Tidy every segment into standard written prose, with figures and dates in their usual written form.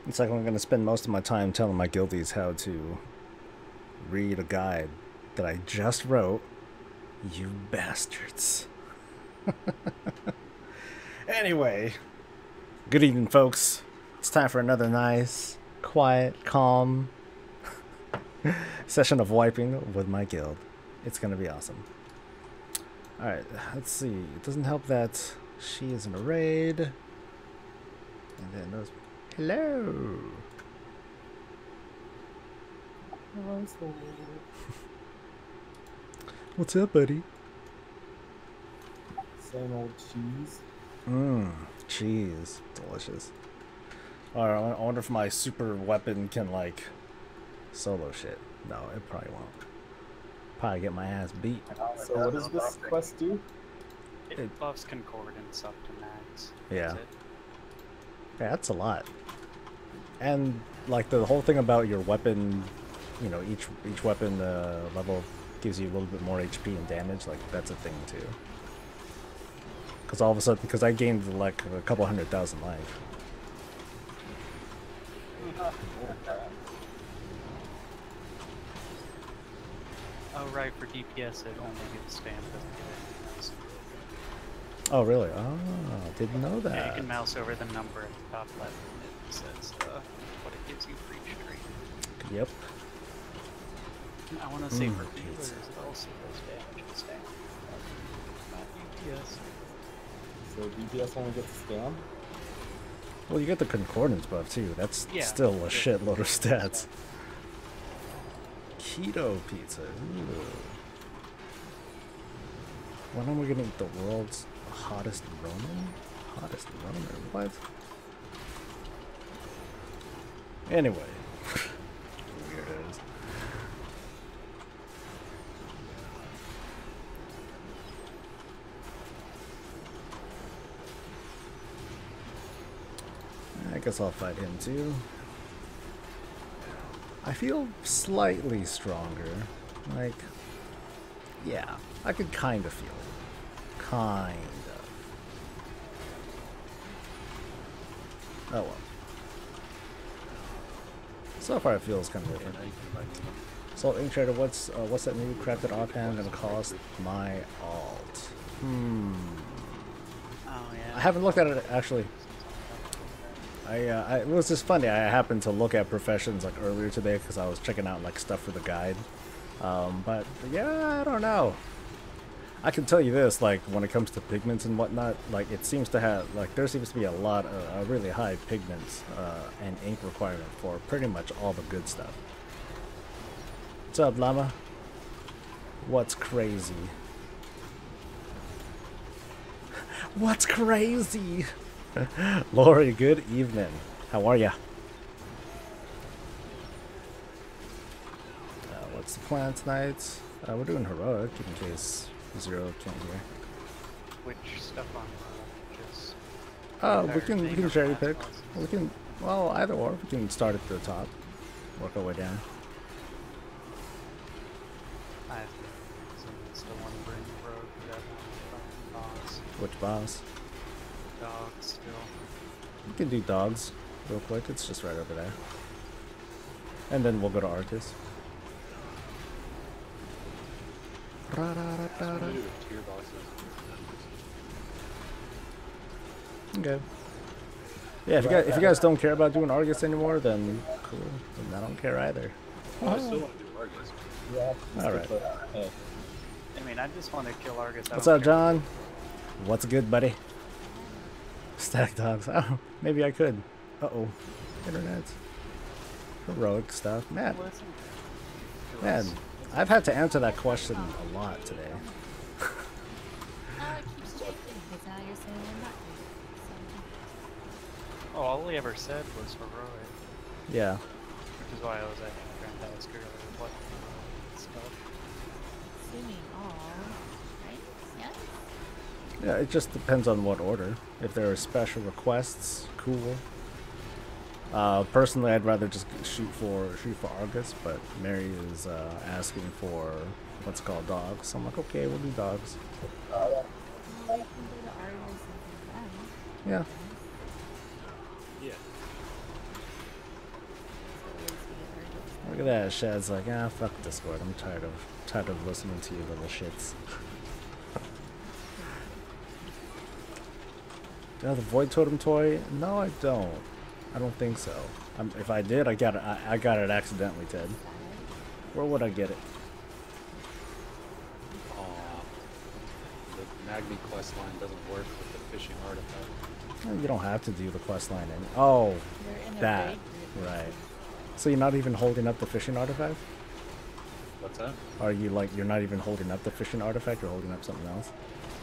It's like I'm gonna spend most of my time telling my guildies how to read a guide that I just wrote. You bastards. Anyway, good evening, folks. It's time for another nice, quiet, calm session of wiping with my guild. It's gonna be awesome. Alright, let's see. It doesn't help that she is in a raid. And then those. Hello! What's up, buddy? Same old cheese. Mmm, cheese. Delicious. Alright, I wonder if my super weapon can, like, solo shit. No, it probably won't. Probably get my ass beat. So what does this quest do? It buffs concordance up to max. Yeah. That's it. Yeah, that's a lot. And, like, the whole thing about your weapon, you know, each weapon level gives you a little bit more HP and damage, like, that's a thing, too. Because all of a sudden, because I gained, like, a couple 100,000 life. Oh right, for DPS it only gets spam, doesn't get anything else. Oh, really? Oh, didn't know that. Yeah, you can mouse over the number at the top left and it says what it gives you for each tree. Yep. I want to say for healers it also does damage and stamina. Not DPS. So DPS only gets a scam? Well, you get the concordance buff, too. That's Yeah, still a shitload of stats. Keto pizza. Ooh. When am we gonna eat the world's hottest Roman? Hottest Roman? What? Anyway. Weirdos. I guess I'll fight him too. I feel slightly stronger. Like, yeah, I could kind of feel it. Kind of. Oh well. So far it feels kind of different. So, Ink Trader, what's that new crafted offhand gonna cost my alt? Oh yeah. I haven't looked at it actually. It was just funny. I happened to look at professions like earlier today because I was checking out like stuff for the guide. But yeah, I don't know. I can tell you this, like when it comes to pigments and whatnot, like it seems to have like there seems to be a lot of a really high pigments and ink requirement for pretty much all the good stuff. What's up, llama? What's crazy? What's crazy? Lori, good evening. How are ya? What's the plan tonight? We're doing heroic in case Zero can't hear. Which stuff on just We can cherry pick. We can either or. We can start at the top, work our way down. I still want to bring rogue to that boss. Which boss? Dogs still. We can do dogs real quick. It's just right over there. And then we'll go to Arcus. Okay. Yeah, if you guys don't care about doing Argus anymore, then cool. Then I don't care either. I still want to do Argus. Yeah. Alright. I mean, I just want to kill Argus. What's up, John? What's good, buddy? Stack dogs. Oh, maybe I could. Uh-oh. Internet. Heroic stuff. Man, I've had to answer that question a lot today. Oh, all he ever said was heroic. Yeah. Which is why I was trying to ask earlier what stuff. Assuming all, right? Yes? Yeah, it just depends on what order. If there are special requests, cool. Personally, I'd rather just shoot for Argus, but Mary is asking for what's called dogs. So I'm like, okay, we'll do dogs. Well, we can go to Argus and do that. Yeah. Yeah. at that. Shad's like, ah, fuck Discord. I'm tired of listening to you little shits. Do you have the Void Totem toy? No, I don't. I don't think so. If I did, I got it. I got it accidentally, Ted. Where would I get it? The Magni quest line doesn't work with the fishing artifact. Well, you don't have to do the quest line. Oh, You're in a that. raid group. Right. So you're not even holding up the fishing artifact? What's that? Are you like, you're not even holding up the fishing artifact, you're holding up something else?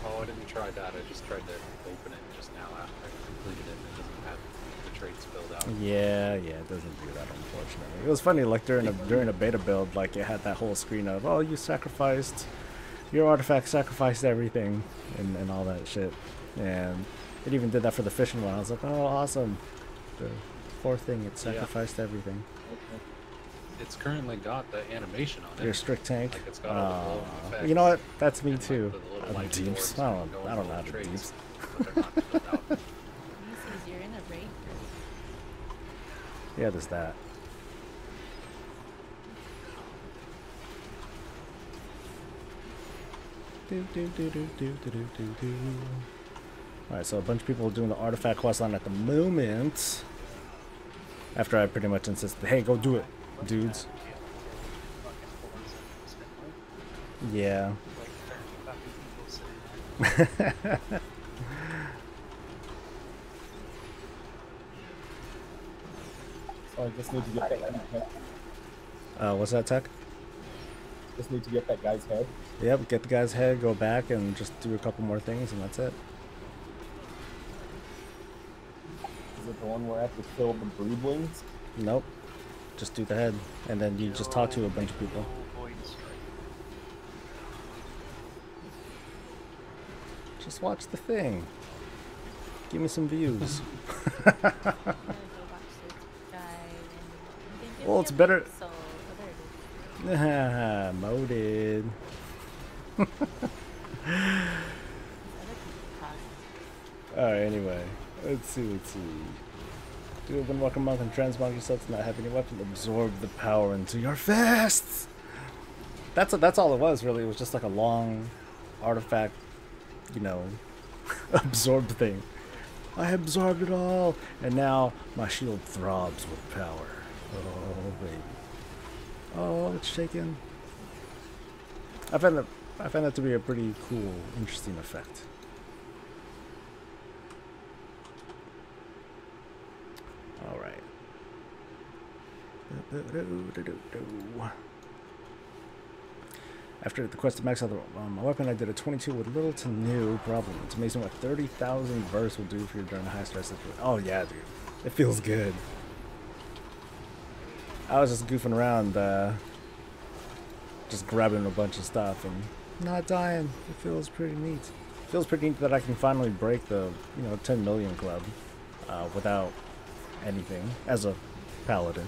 Oh, I didn't try that. I just tried to open it just now after I completed it. It doesn't have the traits filled out. Yeah, it doesn't do that, unfortunately. It was funny, like during a beta build, like it had that whole screen of, oh, you sacrificed, your artifact sacrificed everything, and all that shit. And it even did that for the fishing one. I was like, oh, awesome. The fourth thing, it sacrificed everything. It's currently got the animation on it. Your strict tank. Like it's got all the glowing effects. You know what? That's me and, too. Like, the little light Deeps. orbs I that don't go know with how all to the traits, deeps. but they're not filled out. Macy's, you're in a raid group. Yeah, there's that. Alright, so a bunch of people are doing the artifact quest line at the moment. After I pretty much insisted, hey, go do it, dudes. Yeah. So I just need to get that guy's head. What's that, Tech? Just need to get that guy's head. Yep, get the guy's head, go back, and just do a couple more things, and that's it. Is it the one where I have to kill the broodlings? Nope. Just do the head, and then you just talk to a bunch of people. Just watch the thing. Give me some views. I'm gonna go watch this guy and you can give Well, me it's a better- pixel. Oh, there it is. Moded. Other people talk. Alright, anyway. Let's see. Do a Windwalker Monk and transmog yourself to not have any weapon. Absorb the power into your fists! That's all it was, really. It was just like a long artifact, you know, absorbed thing. I absorbed it all, and now my shield throbs with power. Oh, baby. Oh, it's shaking. I find that to be a pretty cool, interesting effect. All right. After the quest to max out my weapon, I did a 22 with little to no problem. It's amazing what 30,000 verse will do for you during a high stress situation. Oh yeah, dude. It feels good. I was just goofing around, just grabbing a bunch of stuff and not dying. It feels pretty neat. It feels pretty neat that I can finally break the, 10 million club without anything as a paladin.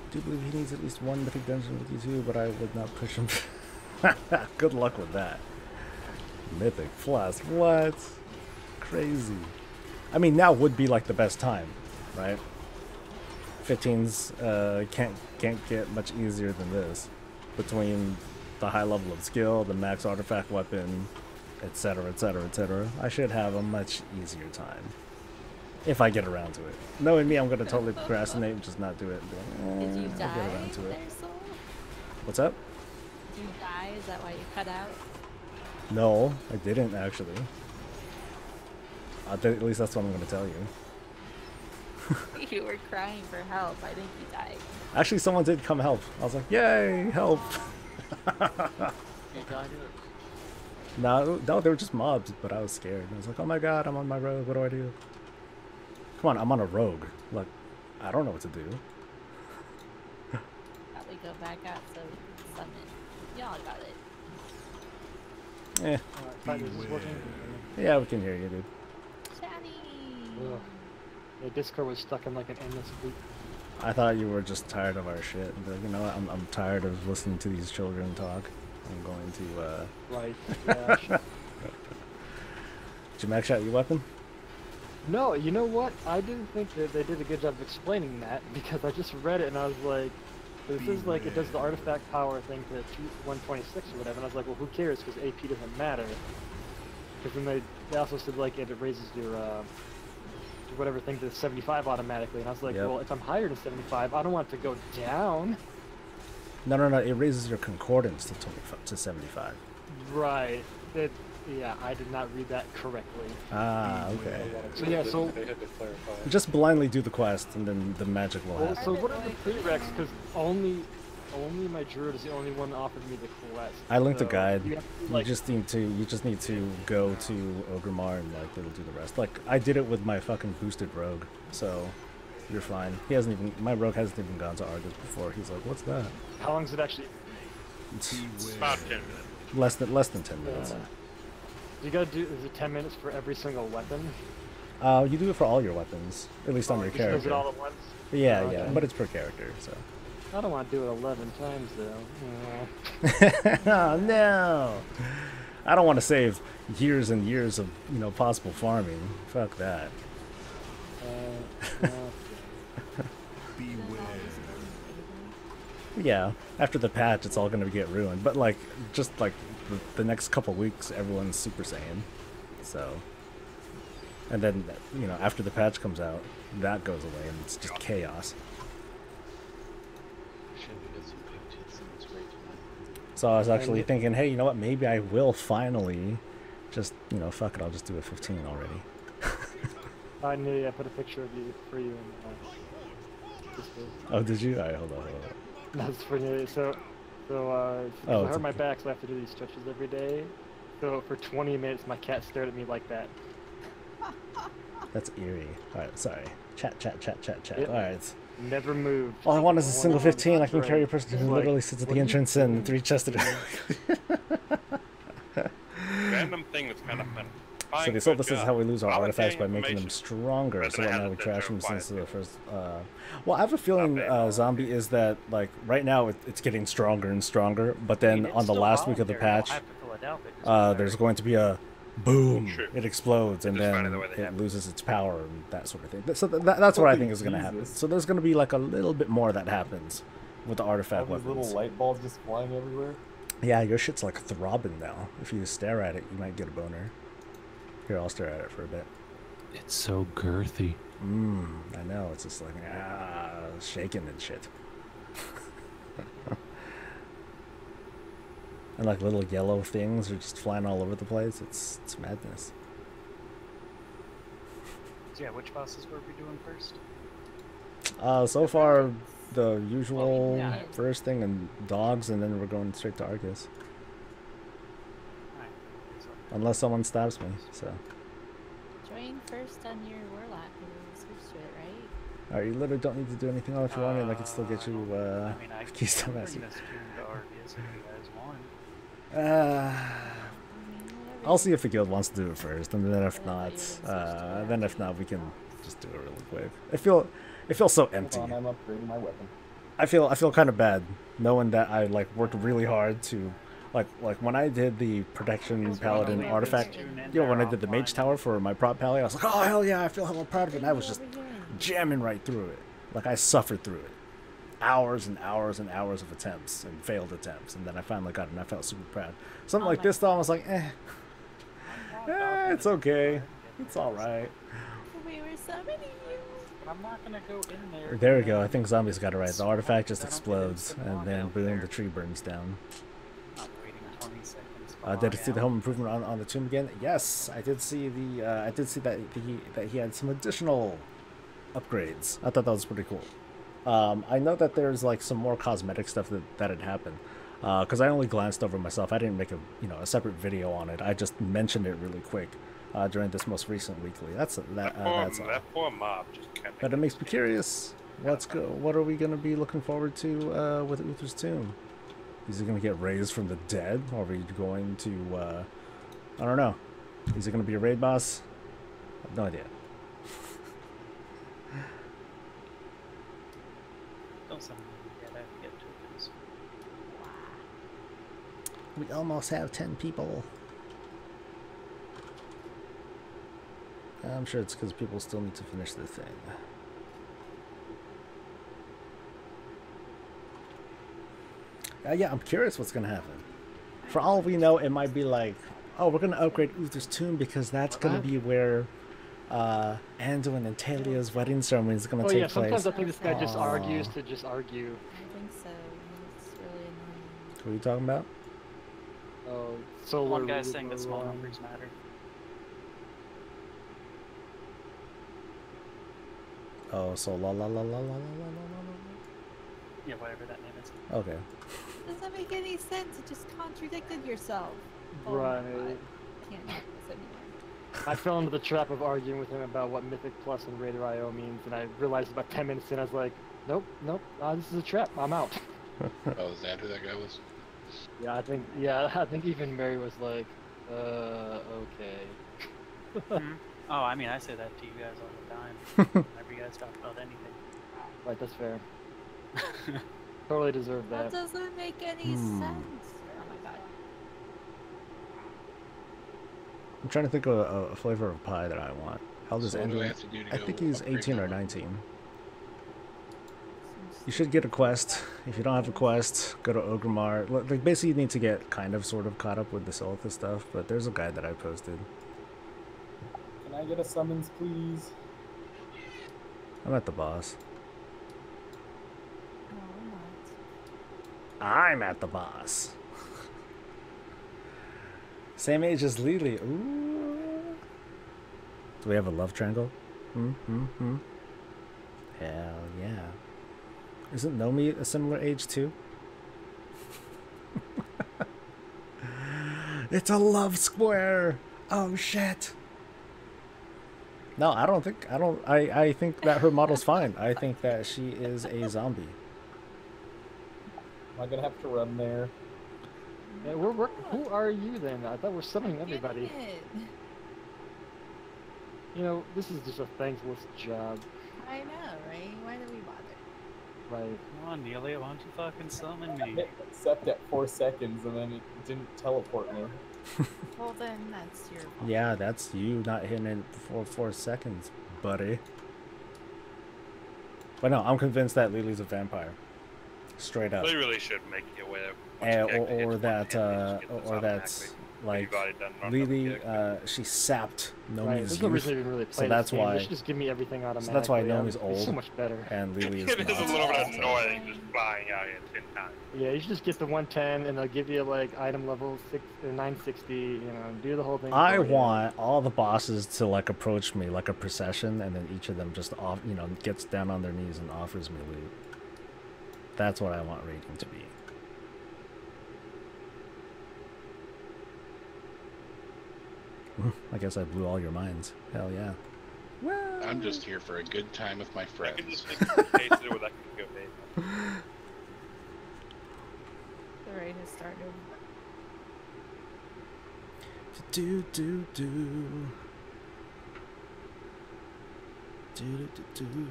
I do believe he needs at least one mythic dungeon with you too, but I would not push him. Good luck with that. Mythic plus, what? Crazy. I mean, now would be like the best time, right? 15s can't get much easier than this. Between the high level of skill, the max artifact weapon, etc., etc., etc. I should have a much easier time. If I get around to it. Knowing me, I'm going to totally procrastinate and just not do it. And be like, Did you I'll die get around to it. there, Soul? What's up? Did you die? Is that why you cut out? No, I didn't actually. At least that's what I'm going to tell you. You were crying for help. I think you died. Actually, someone did come help. I was like, yay, help. You died No, they were just mobs, but I was scared. I was like, oh my god, I'm on my road. What do I do? Come on, I'm on a rogue. Like, I don't know what to do. Probably go back out so we can summon. Y'all got it. Eh. Alright, this is working. Yeah, we can hear you, dude. Chatty! Ugh. Yeah, Discord was stuck in like an endless loop. I thought you were just tired of our shit. But you know what? I'm tired of listening to these children talk. I'm going to, Right, yeah. Did you max out your weapon? No, you know what? I didn't think that they did a good job of explaining that because I just read it and I was like, this is like it does the artifact power thing to 126 or whatever. And I was like, well, who cares? Because AP doesn't matter. Because then they also said like it raises your whatever thing to 75 automatically. And I was like, Yep. well, if I'm higher than 75, I don't want it to go down. No. It raises your concordance to 25 to 75. Right. Yeah, I did not read that correctly. Ah, okay. So yeah, so They had to clarify. Just blindly do the quest, and then the magic will well, happen. so what are the prereqs? Because only my druid is the only one that offered me the quest. I linked a So guide. you have to, You just need to go to Ogrimmar and like it'll do the rest. Like I did it with my fucking boosted rogue, so you're fine. My rogue hasn't even gone to Argus before. He's like, what's that? how long is it actually? It's About 10 minutes. less than 10 minutes. You gotta do, is it 10 minutes for every single weapon? You do it for all your weapons, at least on your Just does it character. all at once? Yeah, Oh, yeah, okay. but it's per character, so. I don't want to do it 11 times though. Oh no! I don't want to save years and years of possible farming. Fuck that. No. Yeah, after the patch, it's all gonna get ruined. But like, just like the next couple weeks, everyone's Super Saiyan. So, and then after the patch comes out, that goes away, and it's just chaos. So I was actually thinking, hey, you know what? Maybe I will finally just, fuck it, I'll just do a 15 already. I knew I put a picture of you for you in Discord. Oh, did you? Alright, hold on. That's for you. So I it's hurt my okay. back, so I have to do these stretches every day. So for 20 minutes, my cat stared at me like that. That's eerie. Alright, sorry. Chat. Yep. Alright. Never moved. All I want is a single 15. I can Right. carry a person who Like, literally sits at what the are you entrance and doing? 3 chested. Random thing that's kind of fun. So they sold this is how we lose our artifacts by Volunteering making them information. stronger. Rather So than right now have we it trash there them since quietly. the first. Well, I have a feeling zombie is that like right now it's getting stronger and stronger, but then on the last week of the patch, there's going to be a boom. Sure. It explodes and Just find then the way they it have it. loses its power and that sort of thing. So that's what I think is going to happen. Jesus. So there's going to be like a little bit more that happens with the All artifact these weapons. little light bulbs just flying everywhere. Yeah, your shit's like throbbing now. If you stare at it, you might get a boner. Here, I'll stare at it for a bit. It's so girthy. I know, it's just like, shaking and shit. And like little yellow things are just flying all over the place. It's madness. So yeah, which bosses were we doing first? So far, the usual Yeah. first thing and dogs, and then we're going straight to Argus. Alright. So Unless someone stabs me, so. Join first on your warlock and then switch to it, right? Alright, you literally don't need to do anything else if you want, and I can still get you, I mean, I keys to can bring Massey. this tune to Argus if you guys want. I mean, whatever. I'll see if the guild wants to do it first, and then if not, we can just do it really quick. I feel so empty. Hold on, I'm upgrading my weapon. I feel kind of bad knowing that I like worked really hard to like when I did the protection paladin Only artifact. this tune in You know, when I there did the mage offline. tower for my prop pally, I was like, oh hell yeah, I feel hella proud of it. And I was just Over here. jamming right through it. Like I suffered through it. Hours and hours and hours of attempts and failed attempts, and then I finally got it and I felt super proud. Something Oh like my this though, I was like, it's okay. It's all alright. We were summoning you. I'm not gonna go in there. There we go. I think zombies got it right. The artifact just explodes, and then boom, the tree burns down. Not waiting 20 seconds. Did I see the home improvement on the tomb again? Yes, I did see the. I did see that he had some additional upgrades. I thought that was pretty cool. I know that there's like some more cosmetic stuff that had happened. Because I only glanced over myself. I didn't make a separate video on it. I just mentioned it really quick during this most recent weekly. That's all. That poor mob just kept. But it makes me curious. What are we gonna be looking forward to with Uther's tomb? Is he gonna get raised from the dead, or are we going to? I don't know. Is it gonna be a raid boss? I have no idea. Don't summon me yet. I have to get tokens. We almost have 10 people. I'm sure it's because people still need to finish the thing. Yeah, I'm curious what's gonna happen. For all we know, it might be like, oh, we're gonna upgrade Uther's tomb because that's gonna be where Anduin and Talia's wedding ceremony is gonna take place. Sometimes I think this guy just argues to just argue. I think so. It's really annoying. What are you talking about? Oh, so One guy's saying that small numbers matter. Oh, so la la la la la la la la. Yeah, whatever that name is. Okay. Doesn't make any sense. You just contradicted yourself. Right. Oh my God. I can't do this anymore. I fell into the trap of arguing with him about what Mythic Plus and Raider IO means, and I realized about 10 minutes in, I was like, nope, this is a trap. I'm out. Oh, is that who that guy was? I think even Mary was like, okay. Oh, I mean, I say that to you guys all the time. Whenever you guys talk about anything. Right, that's fair. Totally deserve That that. doesn't make any sense. Oh my God. I'm trying to think of a flavor of pie that I want. How old is So what do I Anduin? have to do to I go think he's upgrade 18 or my- 19. You should get a quest. If you don't have a quest, go to Ogremar. Like, basically, you need to get kind of sort of caught up with the Solithus stuff, but there's a guide that I posted. Can I get a summons, please? I'm at the boss. No, I'm not. I'm at the boss. Same age as Lily. Ooh. Do we have a love triangle? Hell yeah. Isn't Nomi a similar age too? It's a love square. Oh shit. No, I think that her model's fine. I think that she is a zombie. Am I gonna have to run there? Yeah, who are you then? I thought we're summoning everybody. Getting it. You know, this is just a thankless job. I know, right? Why do we bother? Right. Come on, Nelia, why don't you fucking summon me? Except at 4 seconds, and then it didn't teleport me. Well, then that's your fault. Yeah, that's you not hitting it before 4 seconds, buddy. But no, I'm convinced that Lily's a vampire. Straight up. They really should make you aware. Or that's like Lily, she sapped Right. Nomi's There's no youth, reason to even really play so that's this game. why. They should just give me everything automatically. So that's why Yeah, Nomi's it's old so much better. and Lily is It is a not. little bit annoying just flying out here 10 times. Yeah, you should just get the 110, and they'll give you like item level 960. You know, do the whole thing. I for you. want all the bosses to like approach me like a procession, and then each of them just gets down on their knees and offers me loot. That's what I want raiding to be. I guess I blew all your minds. Hell yeah. I'm just here for a good time with my I can friends. just make a case where that can go big. The raid has started. Do do do. Do do do do.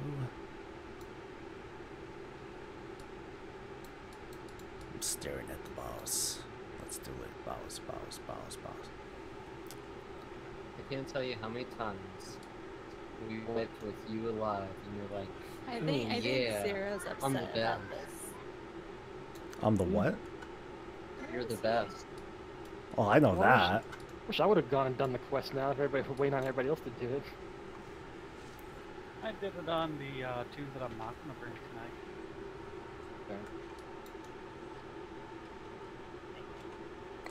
I'm staring at the boss. Let's do it. Boss. I can't tell you how many times we went with you alive and you're like, I think yeah, Zero's I'm the upset about best. this. I'm the what? You're the best. Oh, I know Well, that. Wish I would have gone and done the quest now. If everybody waiting on everybody else to do it. I did it on the two that I'm not gonna bring tonight.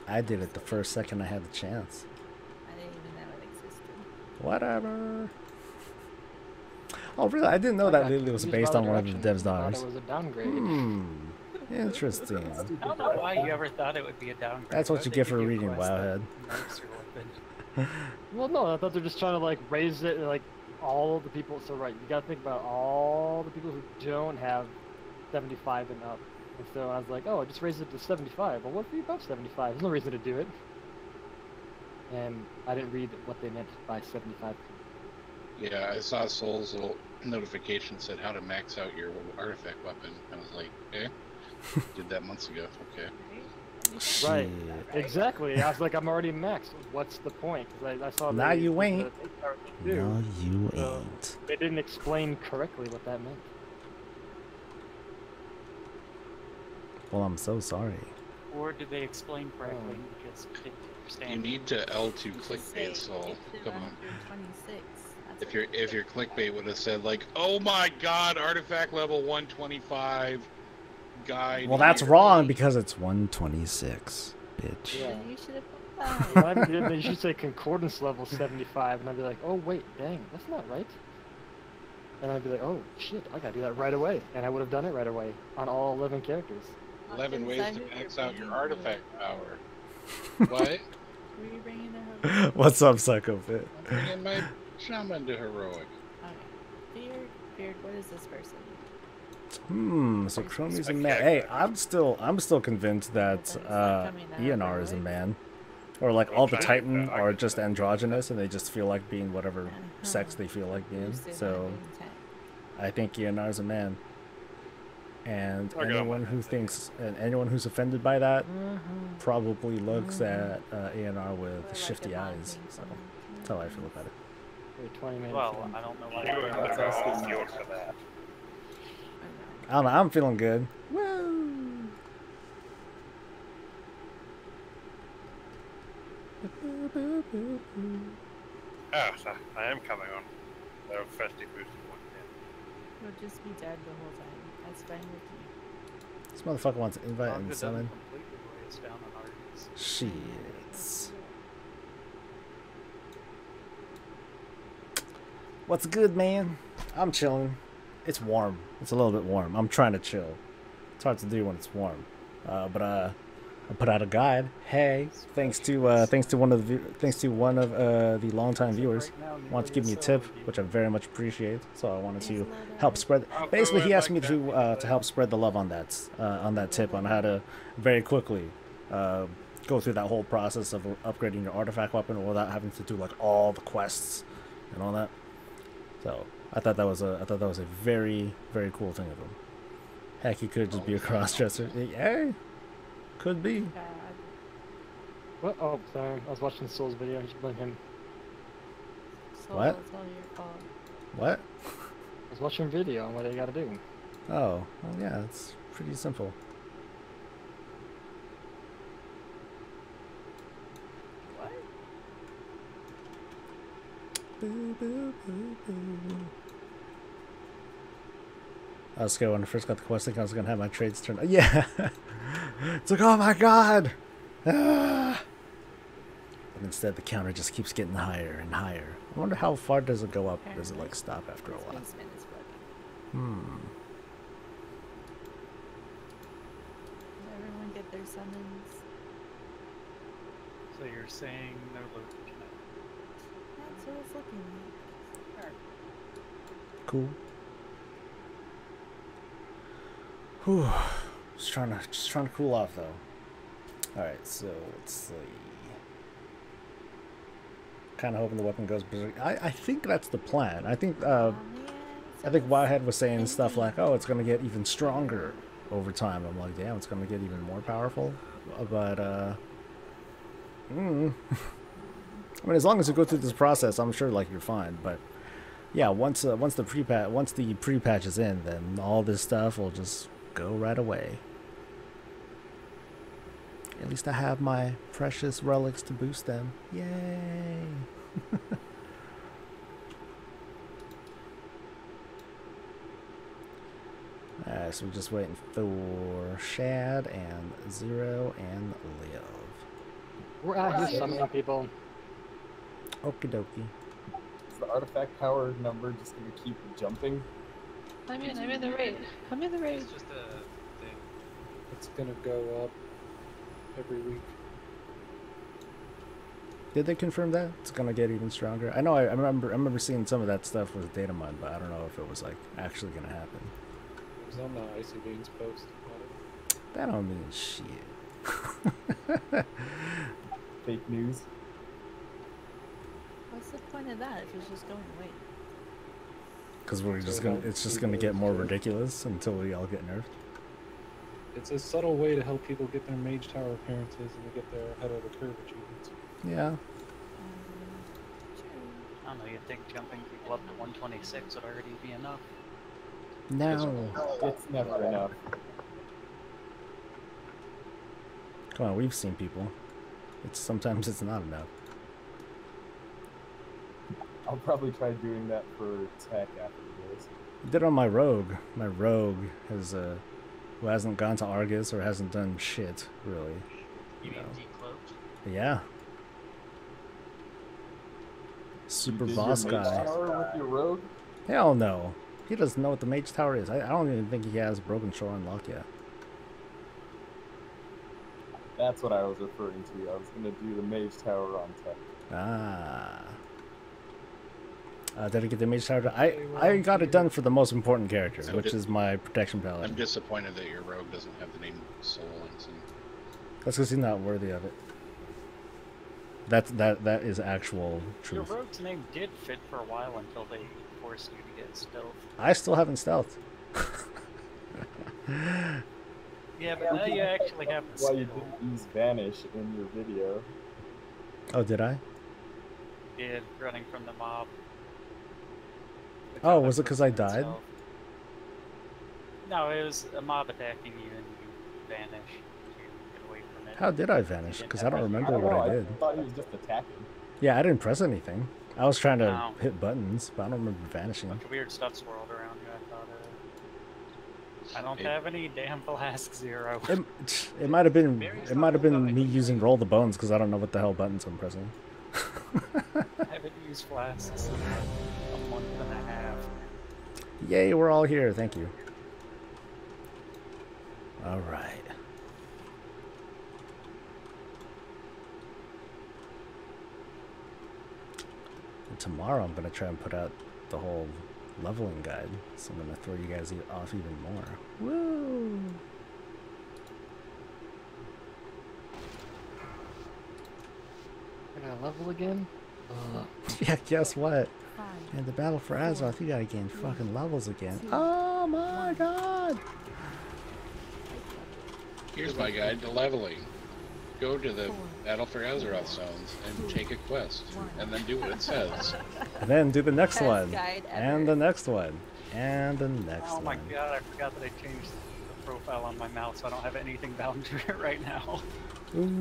I did it the first second I had the chance. I didn't even know it existed. Whatever. Oh, really? I didn't know that Lily was based on one of the dev's daughters. It was a downgrade. Interesting. I don't know why you ever thought it would be a downgrade. That's what Why you they get for give you a reading quest that Wowhead. makes your weapon? Well, no, I thought they're just trying to like raise it, like all of the people. So right, you got to think about all the people who don't have 75 and up. And so I was like, oh, just raise it to 75. Well, what if you above 75? There's no reason to do it. And I didn't read what they meant by 75. Yeah, I saw Soul's little notification said how to max out your artifact weapon. I was like, okay. Did that months ago. Okay. Right. Shit. Exactly. I was like, I'm already maxed. What's the point? Because I saw Nah, you ain't. the power thing too. No, you So, ain't. they didn't explain correctly what that meant. Well, I'm so sorry. Or did they explain correctly and just didn't understand? You need to L2 Just say clickbait, Soul. get to Come on. 126. That's If what your clickbait would have said like, "Oh my God, artifact level 125 guide." Well, that's here." wrong because it's 126, bitch. Yeah. Then you should have put that. You should say concordance level 75, and I'd be like, oh wait, dang, that's not right. And I'd be like, oh shit, I gotta do that right away, and I would have done it right away on all 11 characters. 11 ways Decide to who max you're out your bringing artifact to power. What? Were you bringing the heroic? What's up, Psycho Fit? I'm bringing my shaman to heroic. Okay. Beard, what is this person? So Chromie's a man. Hey, I'm still convinced that Eonar is a man. Or like all the Titan are just androgynous and they just feel like being whatever sex they feel like being. So I think Eonar is a man. And anyone who thinks and anyone who's offended by that probably looks at Eonar with shifty eyes. So that's how I feel about it. Wait, 20 minutes. Well, I don't know why. I don't know, I'm feeling good. Woo! Ah, so I am coming on. The festive boost one. You'll just be dead the whole time. That's fine with me. This motherfucker wants to invite and Doesn't summon. completely weigh us down on our Shit. What's good, man? I'm chilling. It's warm. It's a little bit warm. I'm trying to chill. It's hard to do when it's warm. But I put out a guide. Hey, thanks to one of the longtime viewers. Wanted to give me a tip, which I very much appreciate. So I wanted to help spread. Basically, he asked me to help spread the love on that tip on how to very quickly go through that whole process of upgrading your artifact weapon without having to do like all the quests and all that. So I thought that was a very, very cool thing of him. Heck, he could just be a cross-dresser. Hey, could be. What? Oh, sorry. I was watching Soul's video. You should blame him. What? It's all your fault. What? I was watching a video on what they gotta do. Oh, well, yeah, it's pretty simple. What? Boo, boo, boo, boo. I was scared when I first got the quest, thinking I was gonna have my trades turned. Yeah, it's like, oh my god. Ah. But instead, the counter just keeps getting higher and higher. I wonder how far does it go up? Does it like stop after a while? Basement is broken. Did everyone get their summons? So you're saying no loot tonight? That's what it's looking like. Cool. Whew. Just trying to cool off though. All right, so let's see. Kind of hoping the weapon goes berserk. I think that's the plan. I think Wildhead was saying stuff like, "Oh, it's gonna get even stronger over time." I'm like, "Damn, it's gonna get even more powerful." But I mean, as long as you go through this process, I'm sure like you're fine. But yeah, once the pre-patch is in, then all this stuff will just go right away. At least I have my precious relics to boost them. Yay! Alright, so we're just waiting for Shad and Zero and Liv. We're out here summoning people. Okie dokie. Is the artifact power number just gonna keep jumping? I'm in the raid. I'm in the raid. It's just a thing. It's gonna go up every week. Did they confirm that it's gonna get even stronger? I know. I remember seeing some of that stuff with data mine, but I don't know if it was like actually gonna happen. It was on the Icy Beans post about it. That don't mean shit. Fake news. What's the point of that if it's just going away? Because it's just gonna get more ridiculous until we all get nerfed. it's a subtle way to help people get their Mage Tower appearances and to get their head of the curve achievements. Yeah. I don't know, you'd think jumping people up to 126 would already be enough. No. It's never enough. Come on, we've seen people. Sometimes it's not enough. I'll probably try doing that for tech after this. I did it on my rogue. My rogue has who hasn't gone to Argus or hasn't done shit really. You mean decloaked? Yeah. Super You did boss your Mage guy. Tower with your rogue? Hell no. He doesn't know what the Mage Tower is. I don't even think he has Broken Shore unlocked yet. That's what I was referring to. I was gonna do the Mage Tower on tech. Ah. Did I get the Mage Tower? I got it done for the most important character, which is my Protection Paladin. I'm disappointed that your rogue doesn't have the name Soul Ensign. That's because he's not worthy of it. That is actual Your truth. rogue's name did fit for a while until they forced you to get stealth. I still haven't stealthed. Yeah, but now you actually have the Why you skill. didn't use Vanish in your video? Oh, did I? Yeah, running from the mob. Oh, was it because I died? No, it was a mob attacking you and you vanish to get away from it. How did I vanish? Because I don't remember don't what know, I did. I thought he was just attacking. Yeah, I didn't press anything. I was trying to No. hit buttons, but I don't remember vanishing. A bunch of weird stuff swirled around you, I thought. I don't have any damn flask zero. It might have been me using roll the bones because I don't know what the hell buttons I'm pressing. I haven't used flasks in a month and a half. Yay, we're all here. Thank you. All right. And tomorrow I'm going to try and put out the whole leveling guide, so I'm going to throw you guys off even more. Woo! I gotta level again? Yeah, guess what? In the battle for Azeroth, you gotta gain fucking levels again. Oh my god! Here's my guide to leveling. Go to the Battle for Azeroth zones and take a quest, and then do what it says. And then do the next Best one. guide And the next one. And the next Oh my one. god, I forgot that I changed the profile on my mouse, so I don't have anything bound to it right now.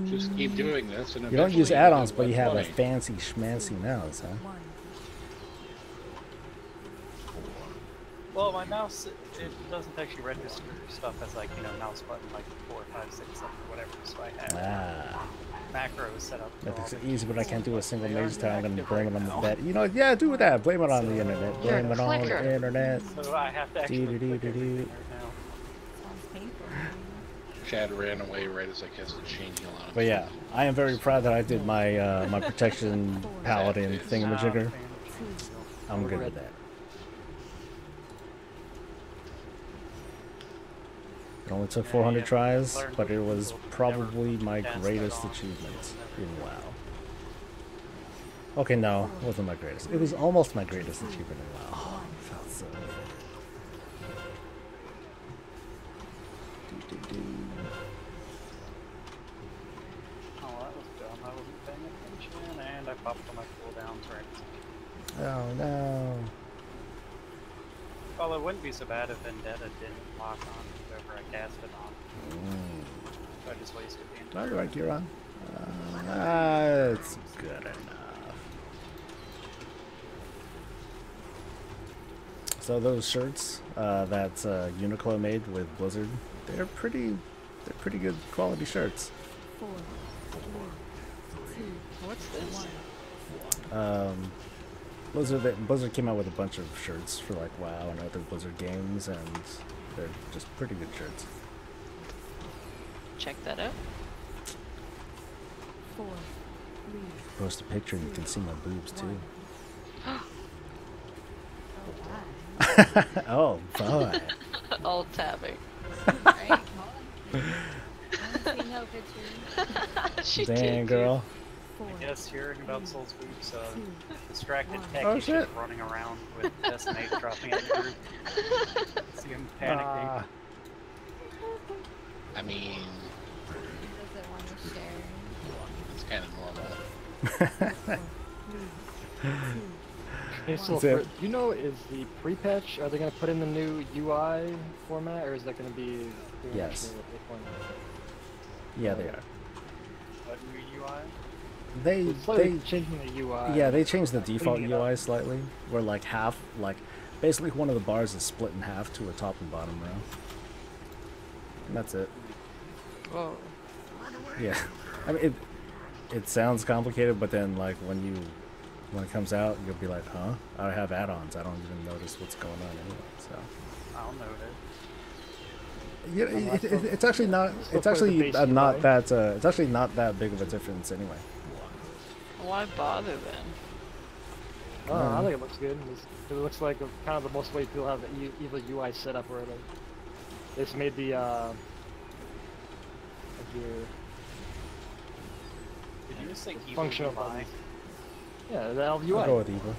Just keep doing this, and You don't use eventually add-ons, you'll but you get have a 20. fancy schmancy mouse, huh? Well, my mouse, it doesn't actually register stuff as like, mouse button like 4, 5, 6, 7, or whatever, so I have Ah. macros set up. That for makes all it the easy, but I can't do a keys, single they mage aren't time. I'm gonna active blame right it on now. the bed. You know, yeah, do that. Blame it on the internet. You're Blame it on clicker. the internet. So I have to actually click Do-do-do-do-do. everything right now. Sounds painful. Chad ran away right as I casted changing a lot of But yeah, I am very proud that I did my my protection paladin thingamajigger. I'm good at that. It only took 400 tries, but it was probably my greatest achievement in WoW. Okay, no, it wasn't my greatest. It was almost my greatest achievement in WoW. Oh, it felt so good. Do-do-do. Oh, that was dumb. I wasn't paying attention, and I popped on my cooldowns right. Oh no. Well, it wouldn't be so bad if Vendetta didn't lock on whoever I cast it on. So I just wasted the entire... Alright, you're on. It's good enough. So those shirts that Uniqlo made with Blizzard, they're pretty good quality shirts. 4, 3, 2, What's this? 1. Blizzard came out with a bunch of shirts for like WoW and other Blizzard games, and they're just pretty good shirts. Check that out. 4, 3, Post a picture and you can see my boobs too. Oh boy. Alt tabbing. Right, come on. I don't see no pictures. She Dang, did. girl. 4, Yes, hearing about Soul's boobs, distracted Oh, techie shit. just running around with Decimate dropping at the group. See him panicking. I mean, Doesn't want to share. it's kind of normal. Hey, so That's it. do you know, is the pre-patch, are they going to put in the new UI format, or is that going to be pretty much Yes. what Yeah, they are. What new UI? They It's slightly changing the UI. yeah, they changed the default Cleaning it up. UI slightly, where like half, like basically one of the bars is split in half to a top and bottom row. And that's it. Whoa. Yeah, I mean it sounds complicated, but then like when it comes out, you'll be like, huh? I have add-ons. I don't even notice what's going on anyway. So I'll note it. yeah, it's actually not. It's actually not that. It's actually not that big of a difference anyway. Why bother then? Oh, I think it looks good. It looks like kind of the most way people have the evil UI set up, where they just made the like your Did you just say evil functional UI? buttons. Yeah, the UI. I'll go with evil.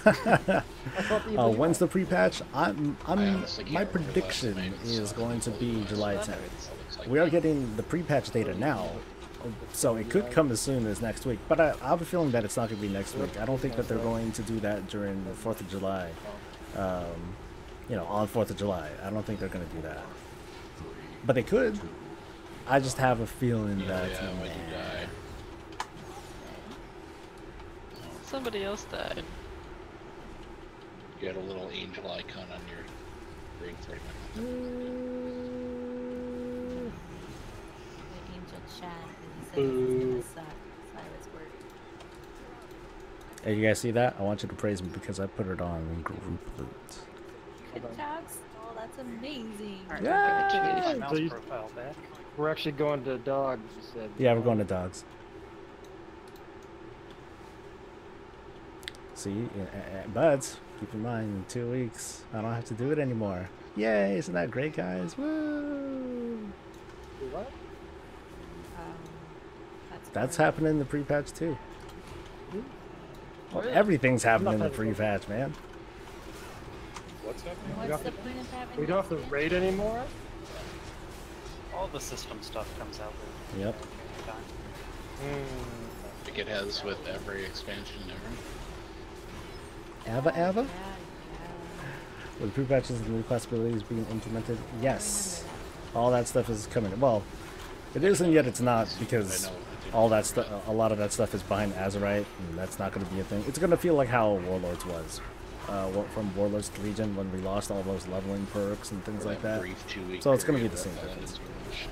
I thought the evil When's UI. the pre-patch? I'm honestly my can't remember last prediction time I is saw going to be it. July Looks 10th. like We are that. getting the pre-patch data now, so it could come as soon as next week. But I have a feeling that it's not going to be next week. I don't think that they're going to do that during the 4th of July. You know, on 4th of July. I don't think they're going to do that. But they could. I just have a feeling that. Yeah, when you die. Somebody else died. You had a little angel icon on your screen for The angel chat. And he said it's gonna suck. Cyrus word. Hey, you guys see that? I want you to praise me because I put it on group loot. Good job, Skull. That's amazing. Alright, Yeah. I changed my So mouse you- profile back. We're actually going to dogs, you said. Yeah, we're going to dogs. See, buds, keep in mind, in 2 weeks, I don't have to do it anymore. Yay, isn't that great, guys? Woo! What? That's happening in the pre-patch, too. Well, Really? everything's happening in the Nothing. pre-patch, man. What's happening? What's the point of having We don't have to this raid anymore? All the system stuff comes out with Yep. time. Like it has with every expansion ever. Ava? Yeah, yeah. With the pre-patches and new class abilities being implemented? Yes. All that stuff is coming. Well, it isn't yet, it's not, because all that stuff, a lot of that stuff is behind Azerite, and that's not going to be a thing. It's going to feel like how Warlords was. From Warlords to Legion, when we lost all those leveling perks and things like that. Brief 2-week So it's gonna be period the same that fell difference. into rush.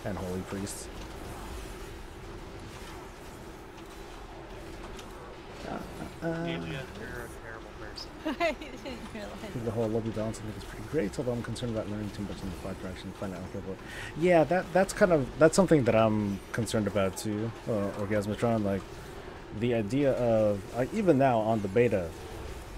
And Holy Priests. Julia, you're a terrible person. I didn't realize. The whole lobby balance I think is pretty great, although I'm concerned about learning too much in the flat direction. Find out okay, yeah, that's something that I'm concerned about too. Orgasmatron, like the idea of even now on the beta,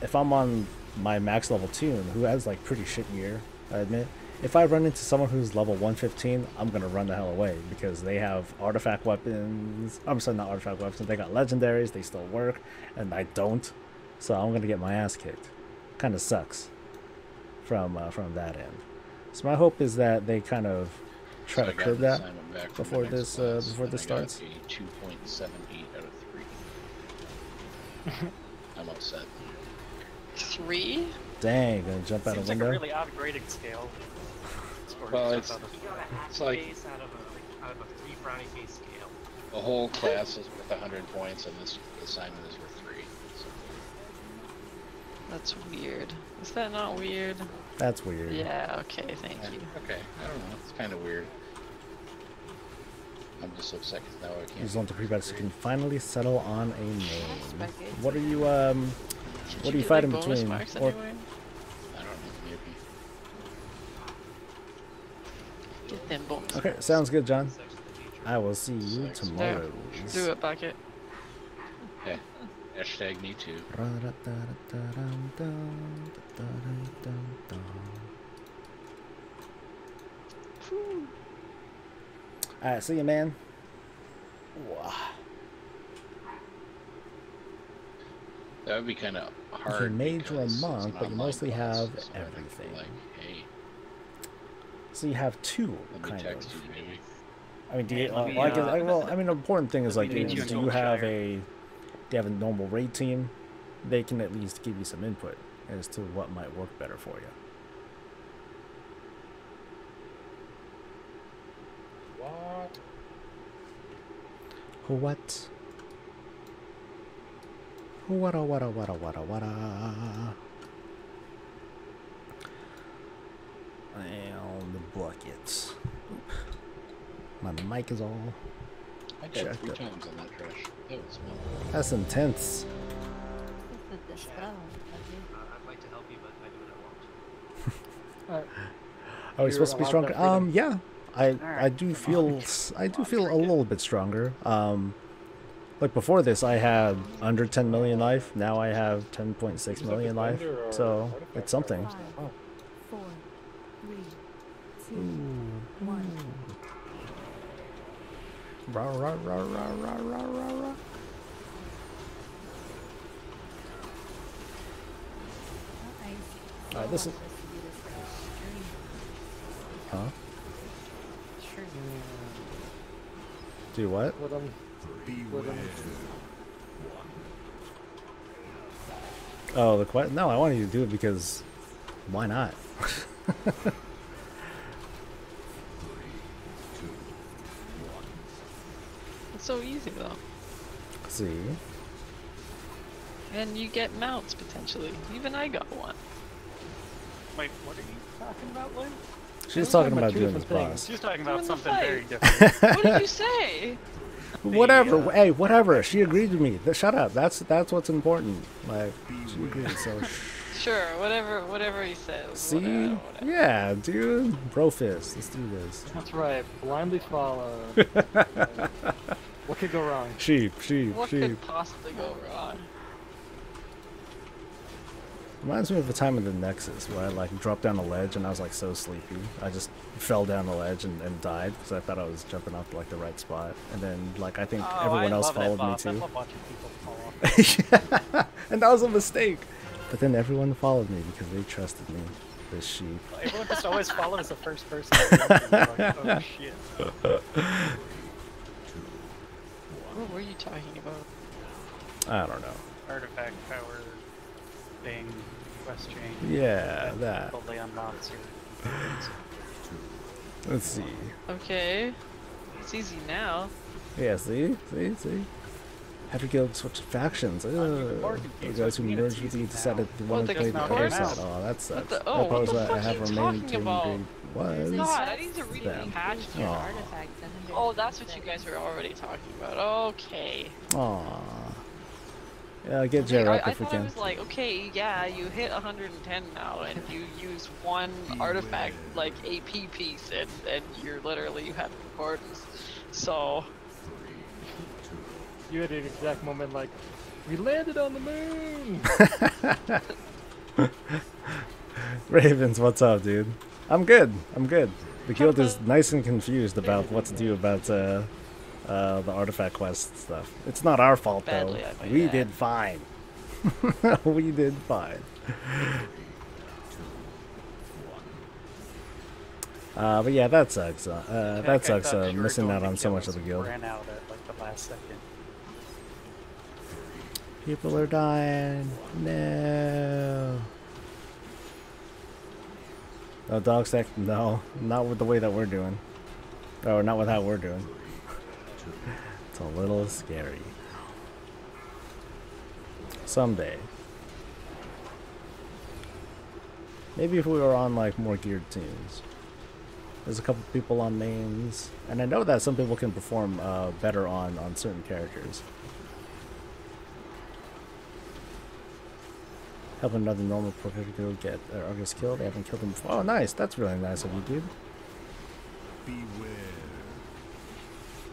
if I'm on my max level tune, who has like pretty shit gear, I admit, if I run into someone who's level 115, I'm gonna run the hell away because they have artifact weapons. I'm sorry, not artifact weapons. They got legendaries. They still work, and I don't. So I'm gonna get my ass kicked. Kind of sucks from that end. So my hope is that they kind of try So to I got curb an that assignment back from before the next this class, before and this I got starts. a 2.78 out of 3. I'm upset. 3? Dang, gonna jump out a Seems like a window. really odd grading scale. Scoring Well, stuff it's like base out of a 3 brownie base scale. the whole class is worth 100 points, and this assignment is worth 3. So. That's weird. Is that not weird? That's weird. Yeah, okay, thank you. Okay, I don't know. It's kind of weird. I'm just upset because now I can't. Use on to pre-batch so you can finally settle on a name. Spaghetti. What are you Should what are you get, fighting like, bonus between? marks Or anyway? I don't know. Maybe. Get them bonus okay, marks. sounds good, John. I will see you There. tomorrow. Do it, bucket. Hey, hashtag me too. Alright, see you, man. Wow. That would be kind of You're hard. a mage or a because it's monk, an but you online mostly class, have so I'd have to be everything. Like, hey, So you have two, Let me kind text of. you, maybe. I mean, do you, Let me, well, I mean, the important thing is like, let me meet you do in you have Wiltshire. do you have a normal raid team? They can at least give you some input as to what might work better for you. What? What? What? And the buckets. Oop. My mic is all I died checked 3 up. times on that trash. That was small. That's intense. This is the spell. I'd like to help you, but I do what I want. Are we You're supposed to be allowed stronger? that freedom. Yeah. I Alright, do come on. feel I do feel a little bit stronger. Like before this, I had under 10 million life. Now I have 10.6 million life. So it's something. 5, 4, 3, 2, 1. Rah, rah, rah, rah, rah, rah, rah, rah. Alright, this is. Huh? Sure. Do what? What Oh, the quest? No, I wanted you to do it because why not? It's so easy though. See? And you get mounts potentially. Even I got one. Wait, what are you talking about, Lynn? She's talking talking about about two doing this different boss. She's talking about Doing the something fight. very different. What did you say? Whatever. Hey, whatever. She agreed with me. Shut up. That's what's important. Like she agreed. So Sure, whatever he says. see, Whatever. yeah, dude, brofist. Let's do this. That's right. Blindly follow. What could go wrong? Sheep. What could possibly go wrong? Reminds me of the time in the Nexus where I like dropped down a ledge and I was like so sleepy. I just fell down the ledge and died because I thought I was jumping off like the right spot. And then like I think everyone else followed me I too. love watching people fall off. And that was a mistake. But then everyone followed me because they trusted me. The sheep. Everyone just always follows the first person. Like, oh shit. What were you talking about? I don't know. Artifact power thing, quest chain. Yeah, that. Totally unlocks your. Let's see. Okay. It's easy now. Yeah, see? Have your guild switch factions. The guys who merged with you decided they wanted to play the other side. Oh, that sucks. What That the was fuck I are have you remaining talking to about? grade was. God, I need to read the them. patch. Your Aw. artifact 700. Oh, that's what you guys were already talking about. Okay. Aww. Yeah, get Jer I up if we thought I can. was like, okay, yeah, you hit 110 now, and you use one artifact, like AP piece, and you have concordance. So, You had an exact moment like, we landed on the moon! Ravens, what's up, dude? I'm good. The guild is nice and confused about what to do about the artifact quest stuff. It's not our fault though. Badly, I might We add. did fine. We did fine. But yeah, that sucks. That sucks. Missing out on so much of the guild. Ran out at like the last second. People are dying. No. No dog stack. No, not with the way that we're doing. Or not with how we're doing. It's a little scary. Someday. Maybe if we were on like more geared teams. There's a couple people on mains, and I know that some people can perform better on certain characters. Help another normal professional guild get Argus killed. They haven't killed him before. Oh, nice. That's really nice of you, dude.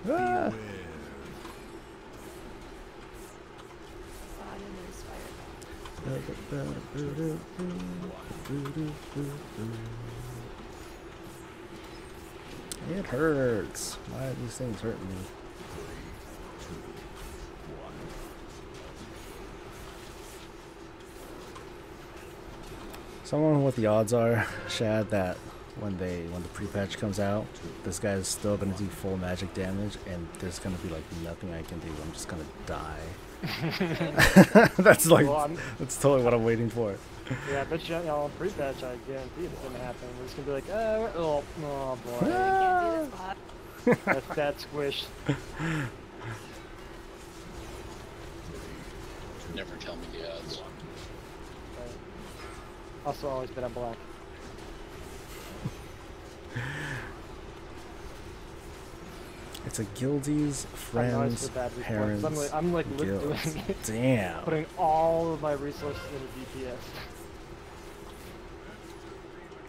Ah. It hurts. Why are these things hurting me? So I wonder what the odds are, Shad, that when the pre-patch comes out, this guy's still gonna do full magic damage, and there's gonna be like nothing I can do. I'm just gonna die. That's like that's totally what I'm waiting for. Yeah, I bet you on pre-patch, I guarantee it's gonna happen. We're just gonna be like, oh boy. That fat squish. Never tell me the odds. Also, always been on black. It's a guildies, friends, parents, I'm like guilds. doing it. Damn. Putting all of my resources into DPS.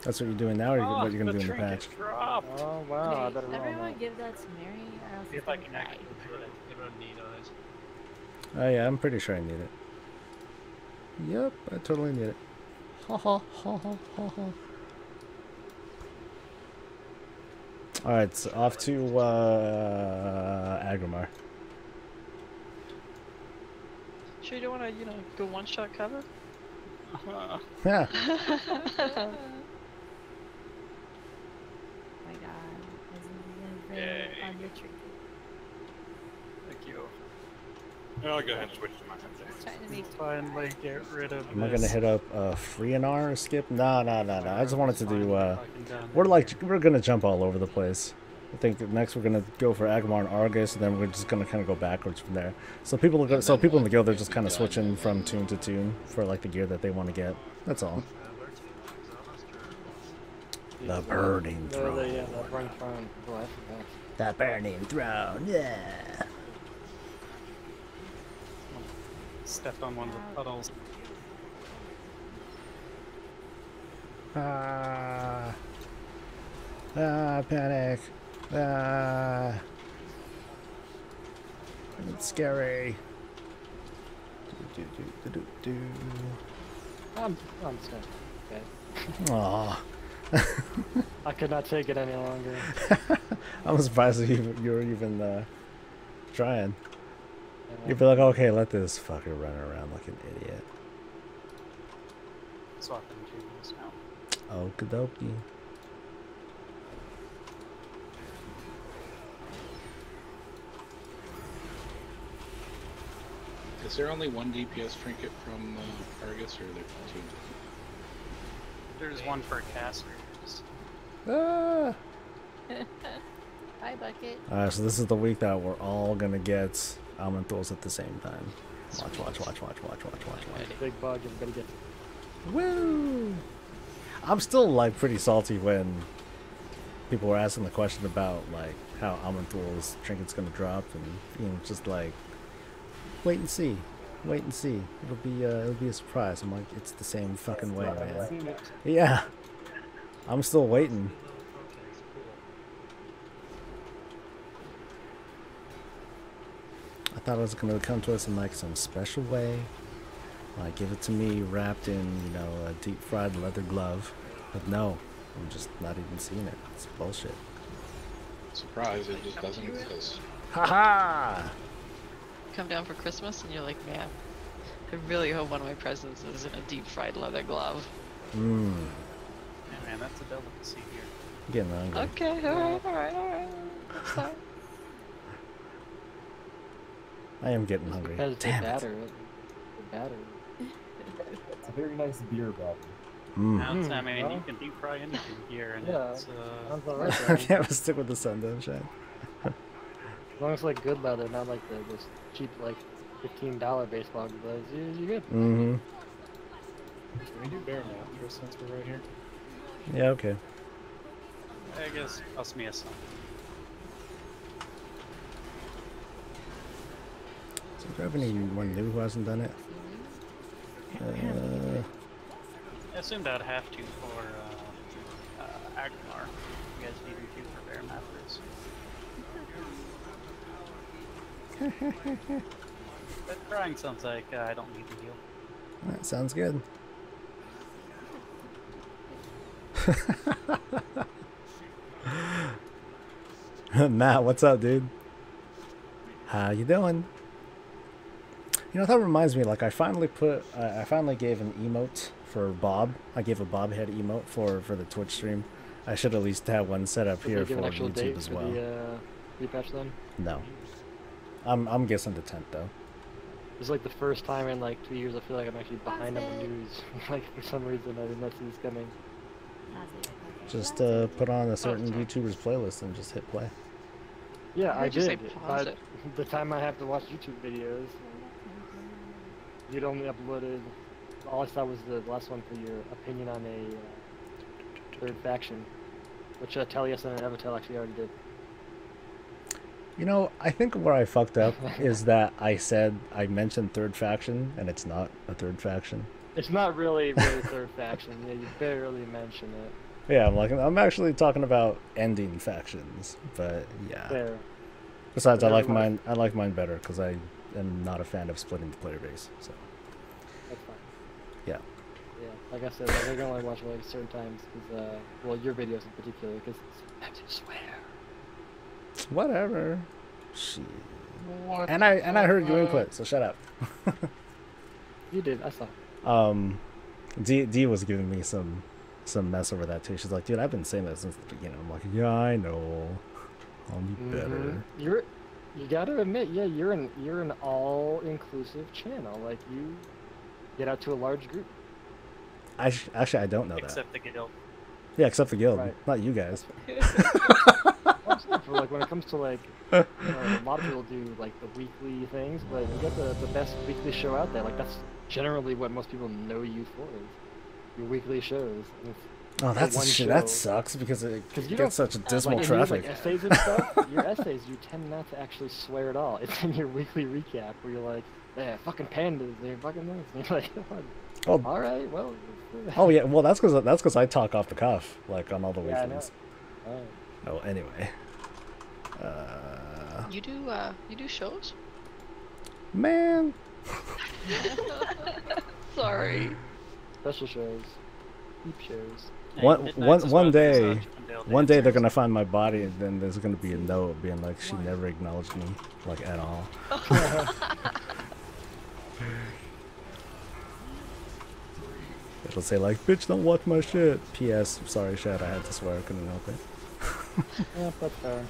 That's what you're doing now, or what you're gonna do in the patch? Oh wow, I better roll Everyone that. give that to Mary, or else See it's if I gonna can die. actually do it. It don't need eyes. Oh yeah, I'm pretty sure I need it. Yep, I totally need it. Ha ha ha ha ha ha. Alright, so off to Agrimar. Sure you don't want to, go one-shot cover? Yeah. Oh my god. Isn't Yay. on your tree? Thank you. I'll go ahead and switch to my Just trying to make Finally get rid of Am I gonna hit up Freenar or skip? No. I just wanted to do we're gonna jump all over the place. I think next we're gonna go for Agrimar and Argus, and then we're just gonna kind of go backwards from there. So people in the guild are just kind of switching from tune to tune for like the gear that they want to get. That's all. The burning throne. The burning throne. Oh, I forgot. The burning throne. Yeah. Stepped on one of the puddles. Panic. It's scary. I'm stuck. Okay. Aww. I could not take it any longer. I'm surprised you were even trying. You'd be like, okay, let this fucker run around like an idiot. Swapping jewels now. Okie dokie. Is there only one DPS trinket from Argus, or are there two? There's one for casters. Ah! Hi, Bucket. Alright, so this is the week that we're all gonna get Almanthors at the same time. Watch. Big bug, everybody get. Woo! I'm still like pretty salty when people were asking the question about like how Almanthor's trinket's gonna drop, and just like wait and see. It'll be a surprise. I'm like, it's the same fucking way, man. Yeah, I'm still waiting. I thought it was gonna come to us in like some special way, like give it to me wrapped in a deep fried leather glove, but no, I'm just not even seeing it. It's bullshit. Surprise! It just doesn't exist. Haha! Come down for Christmas and you're like, man, I really hope one of my presents is in a deep fried leather glove. Mmm. Yeah, man, that's a delicacy here. Getting hungry. Okay, alright. That's fine. I am getting hungry. Because Damn the it. batter. The batter. It's a very nice beer batter. Mm. I mean, you can deep fry anything here, and Yeah, it's sounds alright. Yeah, but stick with the sundown shine. As long as it's like good leather, not like this cheap like $15 baseball gloves, you're good. Mm-hmm. Can we do bear now, since we're right here? Yeah, okay. I guess cost me a sum. So do I have anyone new who hasn't done it? I assumed I'd have to for Agrimar. You guys need me to for bear mappers. But crying sounds like I don't need to heal. That sounds good. Matt, what's up, dude? How you doing? That reminds me, like I finally gave an emote for Bob. I gave a Bob head emote for the Twitch stream. I should at least have one set up Did here they give for an actual YouTube date as for well. the repatch then? No. I'm guessing the 10th though. It's like the first time in like 2 years I feel like I'm actually behind on the news. Like for some reason I did not see this coming. Just put on a certain YouTuber's playlist and just hit play. Yeah, I Why'd you say did. pause But it? the time I have to watch YouTube videos, you'd only uploaded. All I saw was the last one for your opinion on a third faction, which Telius and Evitel actually already did. You know, I think where I fucked up is that I mentioned third faction and it's not a third faction. It's not really third faction. Yeah, you barely mention it. Yeah, I'm actually talking about ending factions, but yeah. There. Besides, I Whatever like you mine. I like mine better because I am not a fan of splitting the player base. So That's fine. yeah. Yeah, like I said, like, I can only watch like certain times because, well, your videos in particular, because I do swear. Whatever. Shit. What And I heard your input, so shut up. You did, I saw. D was giving me some mess over that too. She's like, dude, I've been saying that since the beginning. I'm like, yeah, I know. I'll be better. You gotta admit, yeah, you're an all-inclusive channel. Like you get out to a large group. Actually, I don't know that. Except the guild. Yeah, except the guild, Right. not you guys. I'm saying for like when it comes to like, you know, a lot of people do like the weekly things, but you got the best weekly show out there. Like that's generally what most people know you for is your weekly shows. And it's Oh, that's one shit. show. That sucks because it you gets don't- such a dismal like, in your, traffic. like, essays and stuff, your essays, you tend not to actually swear at all. It's in your weekly recap where you're like, yeah, fucking pandas, they're fucking this. And you're like, Oh. all right, well. Oh yeah, well that's because I talk off the cuff like on all the Yeah, I know. weekends. Alright. Oh, anyway. You do shows? Man. Sorry. Special shows, peep shows. One day they're gonna find my body and then there's gonna be a note being like she never acknowledged me like at all. It'll say like, bitch, don't watch my shit. P.S. Sorry, Shad, I had to swear, I couldn't help it. Yeah, that's fair.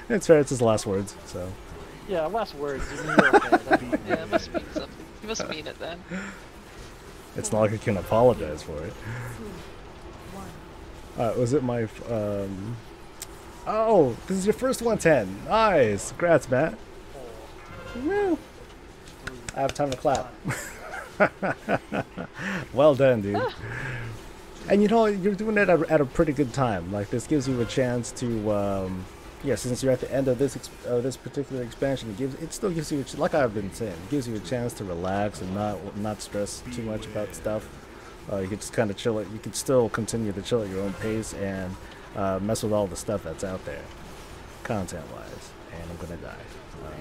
It's fair, it's his last words, so. Yeah, last words. You're okay. That's fine. Yeah, it must mean something. You must mean it then. It's not like I can apologize for it. Was it my, Oh, this is your first 110. Nice. Congrats, Matt. Woo. I have time to clap. Well done, dude. And you know, you're doing it at a pretty good time. Like, this gives you a chance to, yeah, since you're at the end of this particular expansion, it still gives you, like I've been saying, it gives you a chance to relax and not stress too much about stuff. You can just kind of chill it. You can still continue to chill at your own pace and mess with all the stuff that's out there, content-wise. And I'm gonna die.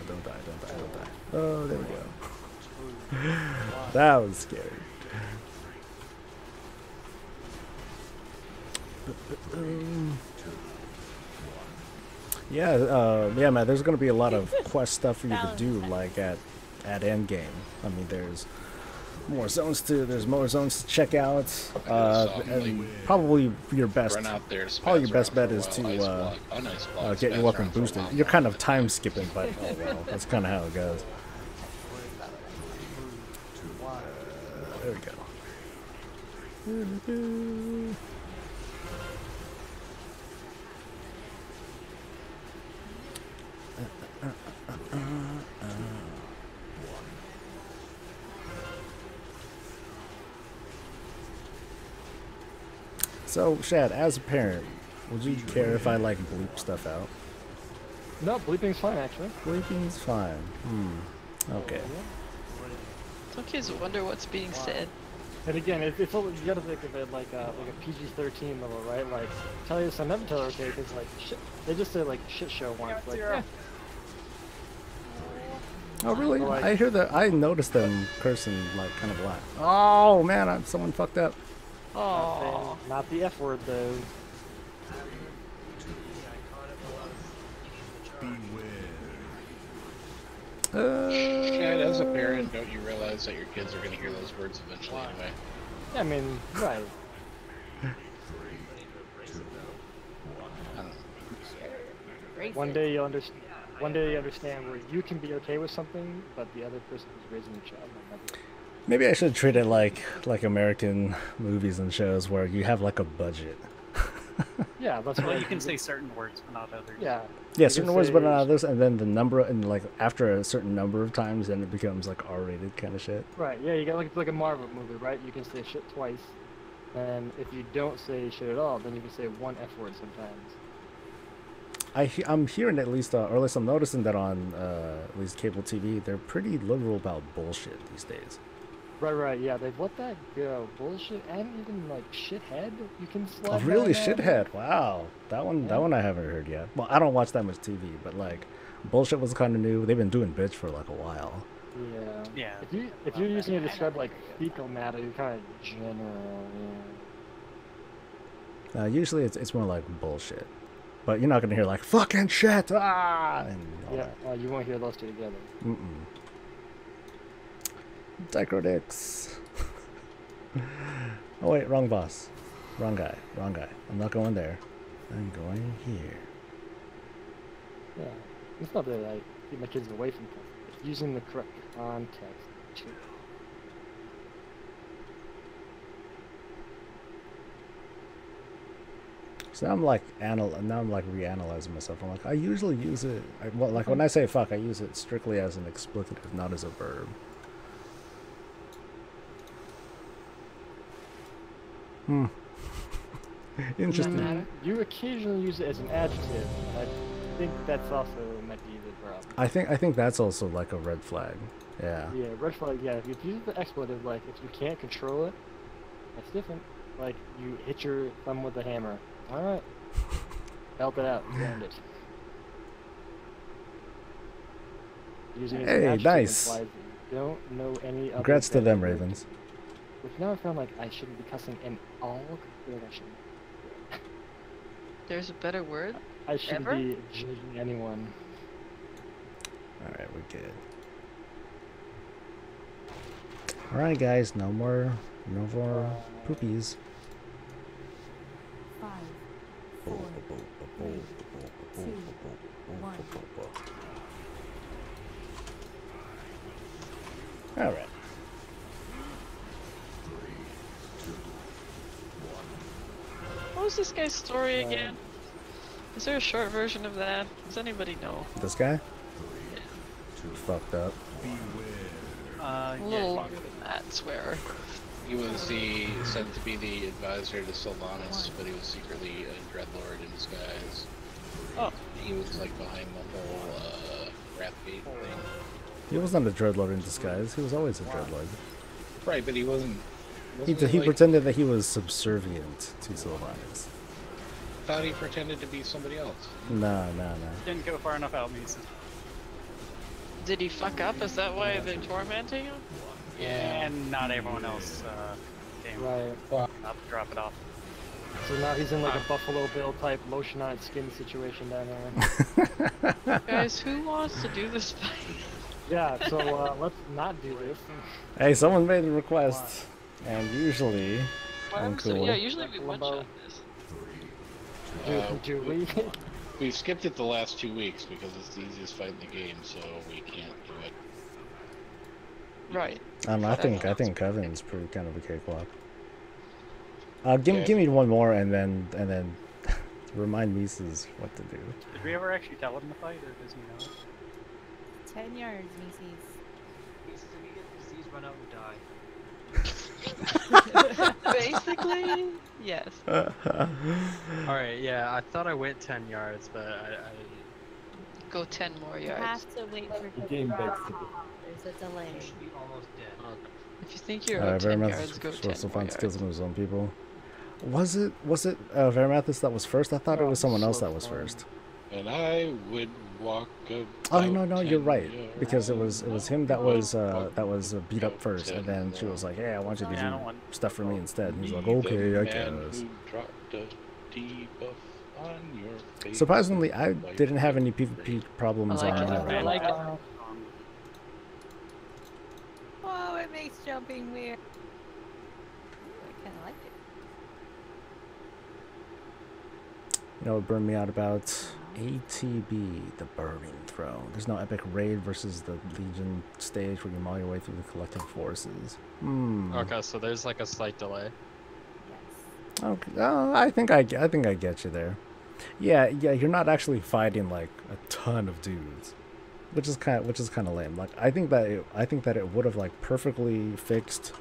Don't die. Oh, there we go. That was scary. Yeah, man. There's gonna be a lot of quest stuff for you to do, like at endgame. I mean, there's more zones to check out. And probably your best bet is to get your weapon boosted. You're kind of time skipping, but oh well, that's kind of how it goes. There we go. So, Shad, as a parent, would you care if I like bleep stuff out? No, bleeping's fine actually. Bleeping's fine. Okay. Some kids wonder what's being said. And again, it's all, you gotta think of it like a PG-13 level, right? Like, tell you some never tell her, okay, because like shit, they just say like shit show once, like. Eh. Oh really? Like, I hear that. I noticed them cursing like kind of a lot. Oh man, someone fucked up. Oh. Not the F word though. Chad, as a parent, don't you realize that your kids are going to hear those words eventually anyway? Yeah, I mean, right. Grace One is. day you'll understand. One day you understand where you can be okay with something, but the other person who's raising the child might not be. Maybe I should treat it like American movies and shows where you have like a budget. Yeah, that's Well, why you can say certain words, but not others. Yeah. Yeah, you certain can words, but say- not others, and then the number, and like after a certain number of times, then it becomes like R-rated kind of shit. Right. Yeah, you got like it's like a Marvel movie, right? You can say shit twice, and if you don't say shit at all, then you can say one F word sometimes. I'm hearing at least, or at least I'm noticing that on at least cable TV, they're pretty liberal about bullshit these days. Right. Yeah, they've let that go. Bullshit, and even like shithead, you can slide. Oh, really? down there. Shithead? Wow, that one I haven't heard yet. Well, I don't watch that much TV, but like, bullshit was kind of new. They've been doing bitch for like a while. Yeah. Yeah. If you're using it to describe like fecal matter, you're kind of general. Yeah. Usually it's more like bullshit, but you're not gonna hear like fucking shit. Ah, and all Yeah. You won't hear those two together. that. Dichrodix. Oh wait, wrong boss. Wrong guy. I'm not going there. I'm going here. Yeah. It's not that I keep my kids away from stuff. It's using the correct context too. So now I'm like reanalyzing myself. I'm like, I usually use it. Like when I say fuck, I use it strictly as an explicative, not as a verb. Interesting. You occasionally use it as an adjective. I think that's also might be the verb. I think that's also like a red flag. Yeah. Yeah, red flag. Yeah, if you use the expletive, like if you can't control it, that's different. Like you hit your thumb with a hammer. All right, help it out. Send it. Using it as an Hey, adjective nice. implies that you don't know any other. Congrats to them, better- Ravens. Which now I found like I shouldn't be cussing in all. I feel like I shouldn't. There's a better word? I shouldn't Ever? be judging anyone. All right, we're good. All right, guys, no more poopies. 5, 4, 3, 2, 1. All right. What was this guy's story again? Is there a short version of that? Does anybody know? This guy? Fucked up. A little longer than that, swear. He was said to be the advisor to Sylvanas, but he was secretly a dreadlord in disguise. Oh. He was like behind the whole Wrathgate thing. He wasn't a dreadlord in disguise. He was always a dreadlord. Right, but he wasn't. He like, pretended that he was subservient to Sylvanas. Thought he pretended to be somebody else. No. Didn't go far enough out, Mason. Did he fuck up? Is that why they're tormenting him? Yeah. And not everyone else came Right. up to drop it off. So now he's in like a Buffalo Bill type lotion on skin situation down there. Guys, who wants to do this fight? Yeah, so let's not do this. Hey, someone made the request, and usually I'm So, cool. yeah, usually we one-shot this. Do we? We've skipped it the last 2 weeks because it's the easiest fight in the game, so we can't do it. Right. I think Kevin's pretty kind of a cakewalk. Give me one more, and then remind Mises what to do. Did we ever actually tell him to fight, or does he know? 10 yards, Macy's. If you get disease, run out and die. Basically, yes. Alright, yeah, I thought I went 10 yards, but I Go 10 more You yards. have to wait for The game begs to There's a delay. should be almost dead. If you think you're about 10 yards, go 10 supposed to more find yards. skills in his own people. Was it Vermathis that was first? I thought it was someone else that was first. And I would walk up. Oh no, you're right, because it was him that was beat up first, and then she was like, "Hey, I want you to Yeah, I don't do want- stuff for me instead." And he's like, "Okay, I guess." Surprisingly, I didn't have any PvP problems I like on it. I like it. Oh, it makes jumping weird. I kind of like it. You know what burned me out about ATB, the Burning Throne. There's no epic raid versus the Legion stage where you maul your way through the collective forces. Okay, so there's like a slight delay. Okay. I think I get you there. Yeah, you're not actually fighting like a ton of dudes, which is kind of lame. Like I think that it would have like perfectly fixed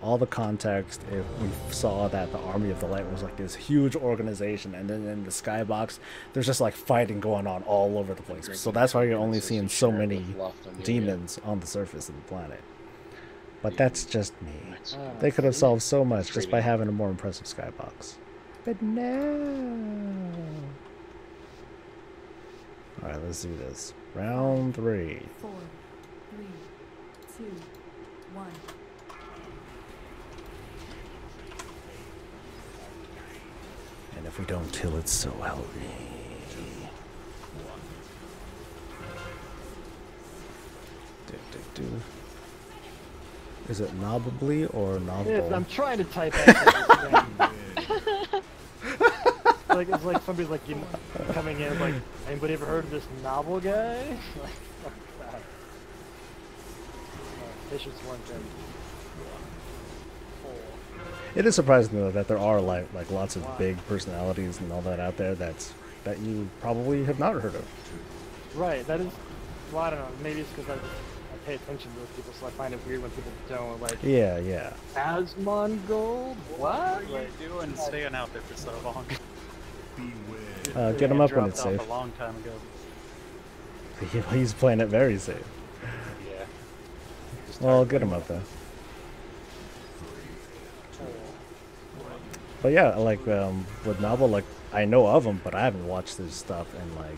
all the context if we saw that the Army of the Light was like this huge organization, and then in the skybox there's just like fighting going on all over the place. So that's why you're only seeing so many demons on the surface of the planet. But that's just me. They could have solved so much just by having a more impressive skybox. But no. Alright, let's do this. Round 3. 4, 3, 2, 1. And if we don't kill it, so help me. Is it knobbly or novel? I'm trying to type out. It's like somebody's like coming in like, anybody ever heard of this novel guy? Like, oh god. Fisher's one thing. It is surprising though that there are like lots of big personalities and all that out there that you probably have not heard of. Right. That is. Well, I don't know. Maybe it's because I pay attention to those people, so I find it weird when people don't. Like. Yeah. Asmongold? What? What are you doing staying out there for so long? Get him up when it's safe. A long time ago. He's playing it very safe. Yeah. Well, get him up though. But yeah, like with Novel, like I know of him, but I haven't watched his stuff in like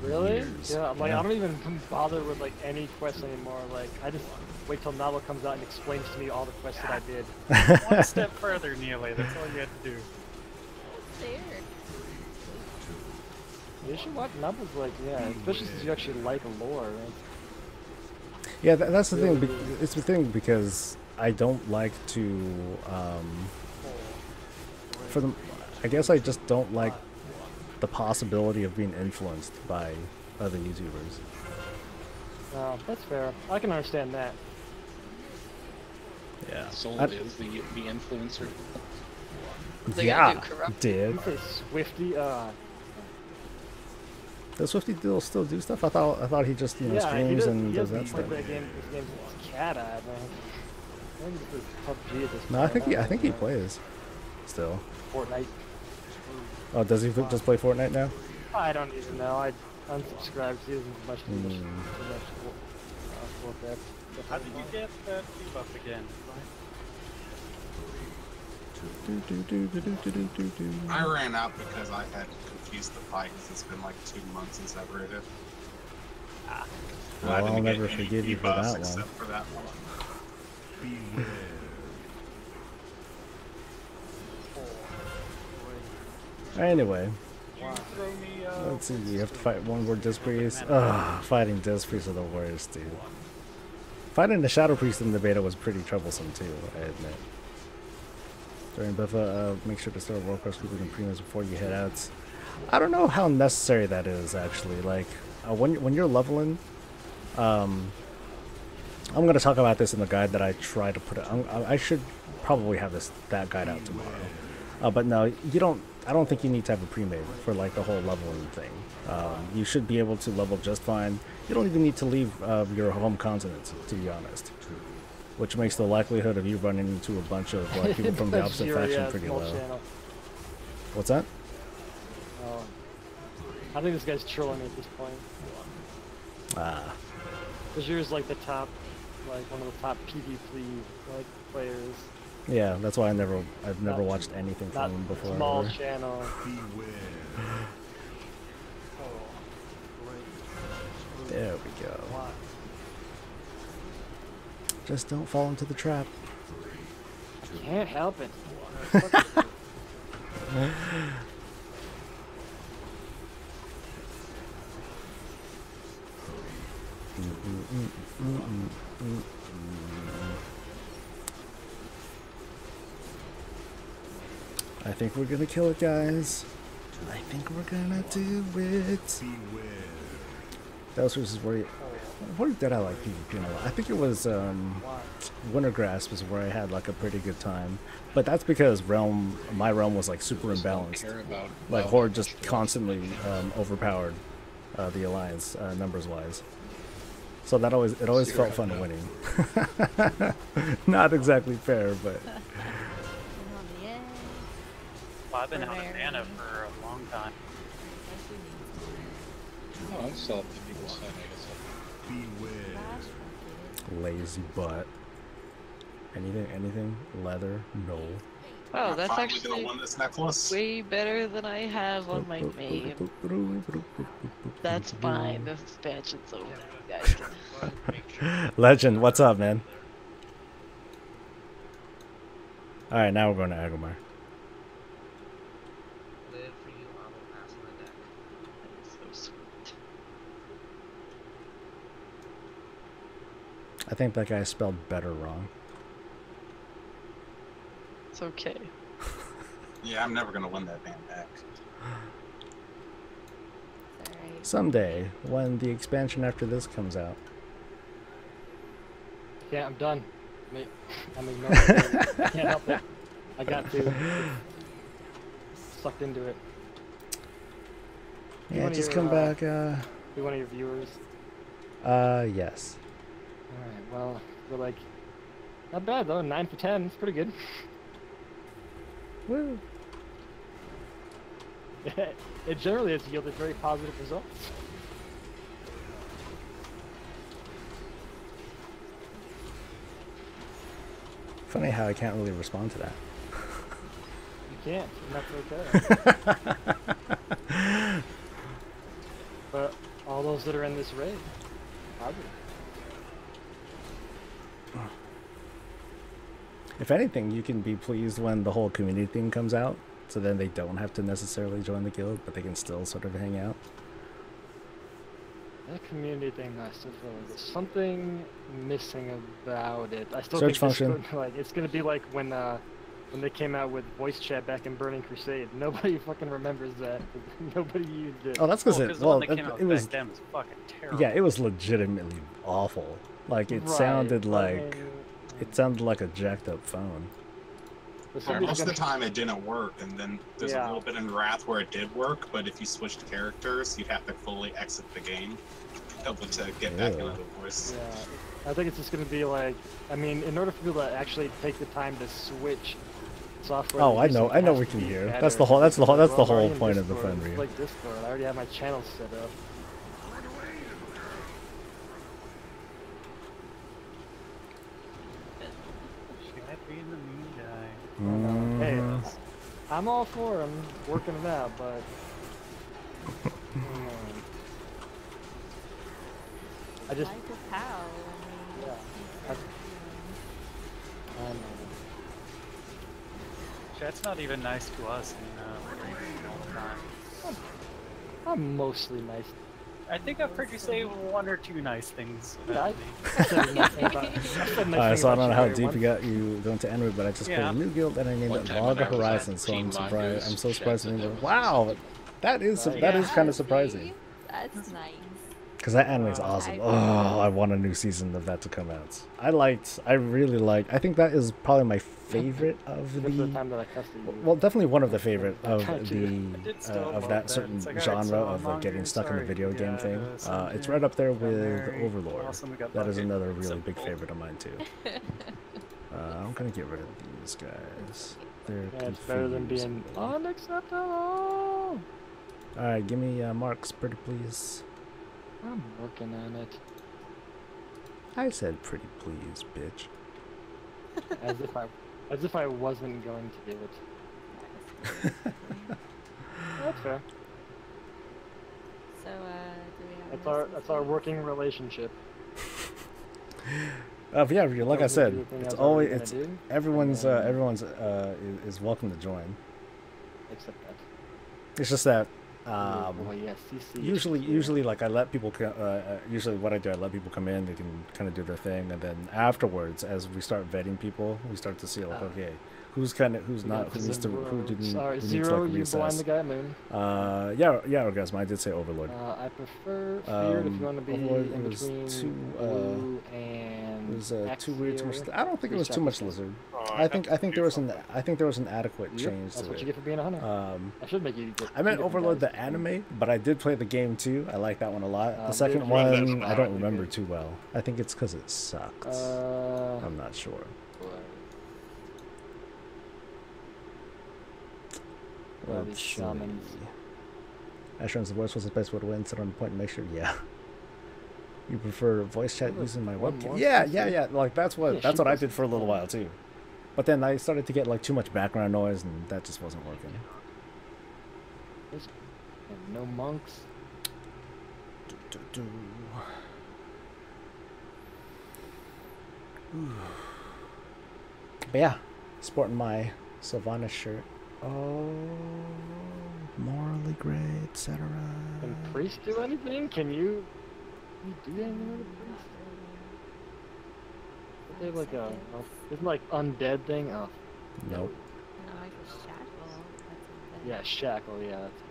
years. Yeah, like I don't even bother with like any quests anymore. Like I just wait till Novel comes out and explains to me all the quests that I did. One step further, Neely. That's all you had to do. You should watch Novel's like, especially since you actually like lore, right? Yeah, that's the thing. It's the thing because I don't like to. I guess I just don't like the possibility of being influenced by other YouTubers. Oh, that's fair. I can understand that. Yeah. Soul is the influencer. Yeah, did. You say Swifty? Does Swifty still do stuff? I thought he just streams and does that stuff. His name's Cat-Eyed, man. I think it's PUBG at this point. No, I think he plays still. Fortnite. Oh, does he just play Fortnite now? I don't even know. I unsubscribed. He doesn't much too much Warcraft. How did you get that debuff again? I ran out because I had confused the fight because it's been like 2 months since I've read it. Well, I'll never forgive you for that one. Except for that one. Anyway, let's see. You have to fight one more Disc Priest. Ugh, fighting Disc Priests are the worst, dude. Fighting the Shadow Priest in the beta was pretty troublesome too, I admit. During beta, make sure to start World Warcraft people and premiums before you head out. I don't know how necessary that is actually. Like when you're leveling, I'm gonna talk about this in the guide that I try to put. I should probably have that guide out tomorrow. But no, you don't. I don't think you need to have a pre-made for like the whole leveling thing. You should be able to level just fine. You don't even need to leave your home continent, to be honest. Which makes the likelihood of you running into a bunch of like people from the opposite faction pretty low. Channel. What's that? Oh, I think this guy's trolling at this point. Because you're like the top, like one of the top PvP like players. Yeah, that's why I've never watched anything from him before. Small channel. There we go. Just don't fall into the trap. I can't help it. I think we're gonna kill it, guys. I think we're gonna do it. Those was where did I like PvP a lot? I think it was Winter Grasp is where I had like a pretty good time, but that's because my realm was like super imbalanced. Like Horde just constantly overpowered the Alliance numbers wise. So that always felt fun winning. Not exactly fair, but. Well, I've been out of mana for a long time. Oh, I'm still up to people's side, I guess. Lazy butt. Anything? Leather? No. Wow, that's finally actually gonna win this necklace. way better than I have on my main. That's fine. This expansion's over, guys. Legend, what's up, man? Alright, now we're going to Agomar. I think that guy spelled better wrong. It's okay. Yeah, I'm never gonna win that damn back. Someday, when the expansion after this comes out. Yeah, I'm done. I'm ignoring it. Can't help it. I got to. Sucked into it. Yeah, just come back. Be one of your viewers. Yes. Alright, well, we're like, not bad though, 9 for 10, it's pretty good. Woo! It generally has yielded very positive results. Funny how I can't really respond to that. You can't, and that's okay. But all those that are in this raid, positive. If anything, you can be pleased when the whole community thing comes out, so then they don't have to necessarily join the guild, but they can still sort of hang out. That community thing, I still feel like there's something missing about it. I still Search think function. it's gonna be like when they came out with voice chat back in Burning Crusade. Nobody fucking remembers that. Nobody used it. Oh, that's because the one that came out it was back then was fucking terrible. Yeah, it was legitimately awful. Like it sounded like it sounded like a jacked up phone. Yeah, most of the time it didn't work, and then there's Yeah. a little bit in Wrath where it did work, but if you switched characters, you'd have to fully exit the game to get back into the voice. Yeah, I think it's just gonna be like, I mean, in order for people to actually take the time to switch software. Oh, I know we can hear. That's the whole point of the fun It's review. like Discord. I already have my channel set up. Should I be in the moon guy? Hey, I'm all for him working it out, but I just Like a cow. yeah. I know. Chat's not even nice to us in streaming all the time. I'm mostly nice. I think I've heard you say one or two nice things about me. Alright, so I don't know how deep you go into Enwood, but I just played a new guild and I named it Log of Horizon, so I'm so surprised. Wow, that is kind of surprising. That's nice. Because that anime's awesome. Oh, I want a new season of that to come out. I really liked. I think that is probably my favorite of the. Well, definitely one of the favorite of that certain genre of like getting stuck in the video game thing. It's right up there with Overlord. That is another really big favorite of mine too. I'm gonna get rid of these guys. They're it's better than being unacceptable. All right, give me marks, pretty please. I'm working on it. I said pretty please, bitch. As if I wasn't going to do it. That's fair. So, do we have That's our working relationship. Yeah, like I said, it's always everyone's is welcome to join. Except that. It's just that yes, usually like I let people usually what I do, I let people come in, they can kind of do their thing, and then afterwards, as we start vetting people, we start to see like, okay, who's not, who needs to, who didn't, Sorry, who needs Zero, like you recess. blind the guy, Moon. Yeah, Orgasm. I did say Overlord. I prefer Feared if you want to be Overlord, in it was between too, Blue and it was too weird, too much. X-Seer. I don't think it was too much Lizard. I think there was an adequate change That's to what it. you get for being a hunter. I should make you get I meant two different Overlord guys. the anime, but I did play the game too. I like that one a lot. The Dude, second you run one, that I don't far, remember dude. too well. I think it's because it sucked. I'm not sure. Well, these Let's see. shamans. Asheron's the voice was the best way to win. Sit on the point and make sure. Yeah. You prefer voice chat using my one webcam? more Yeah. specific? Like that's what Yeah, she I does did for a little while too. But then I started to get like too much background noise, and that just wasn't working. There's no monks. But yeah, sporting my Sylvanas shirt. Oh, morally gray, etc. Can Priest do anything? Can you do anything with a Priest? They have like isn't like undead thing? Oh. Nope. No, like a shackle. That's Yeah, shackle. Yeah. That's...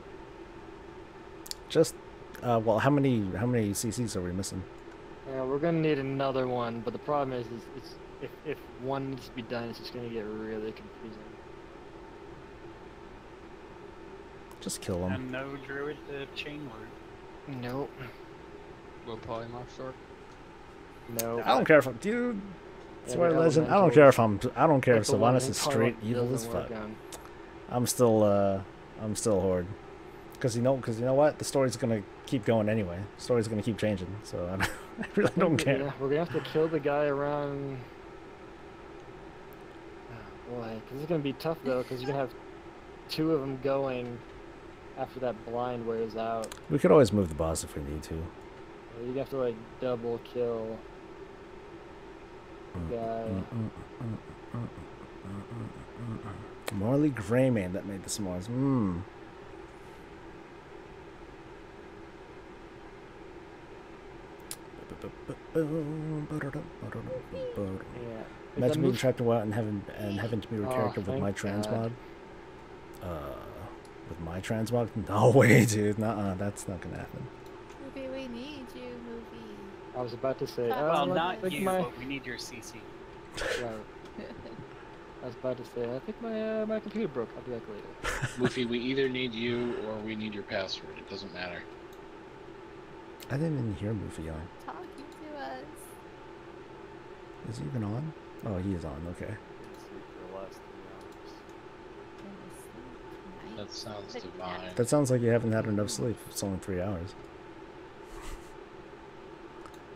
Just, well, how many CCs are we missing? Yeah, we're gonna need another one, but the problem is it's if one needs to be done, it's just gonna get really confusing. Just kill them. And no druid to chain word. Nope. Will polymorph sword? No. I don't care if I'm, dude. Yeah, Swear the legend. I don't elementals, care if I don't care like if the one Sylvanas in is Carl straight evil as doesn't fuck. work on. I'm still Horde. Cause you know what? The story's gonna keep going anyway. The story's gonna keep changing. So I really don't care. Yeah, we're gonna have to kill the guy around. Oh boy, this is gonna be tough though, because you're gonna have two of them going after that blind wears out. We could always move the boss if we need to. You have to like double kill the guy. Morally Gray Man that made the s'mores. Yeah. Imagine being trapped in WoW and having to be your character with my thank transmog. With my transmog? No way, dude. Nuh-uh, that's not gonna happen. Movie, we need you, movie. I was about to say. Well, I not think you, but we need your CC. Yeah. I was about to say. I think my computer broke. I'll be back later. Luffy, we either need you or we need your password. It doesn't matter. I didn't even hear Mufi on. Talking to us. Is he even on? Oh, he is on. Okay. That sounds divine. That sounds like you haven't had enough sleep. It's only 3 hours.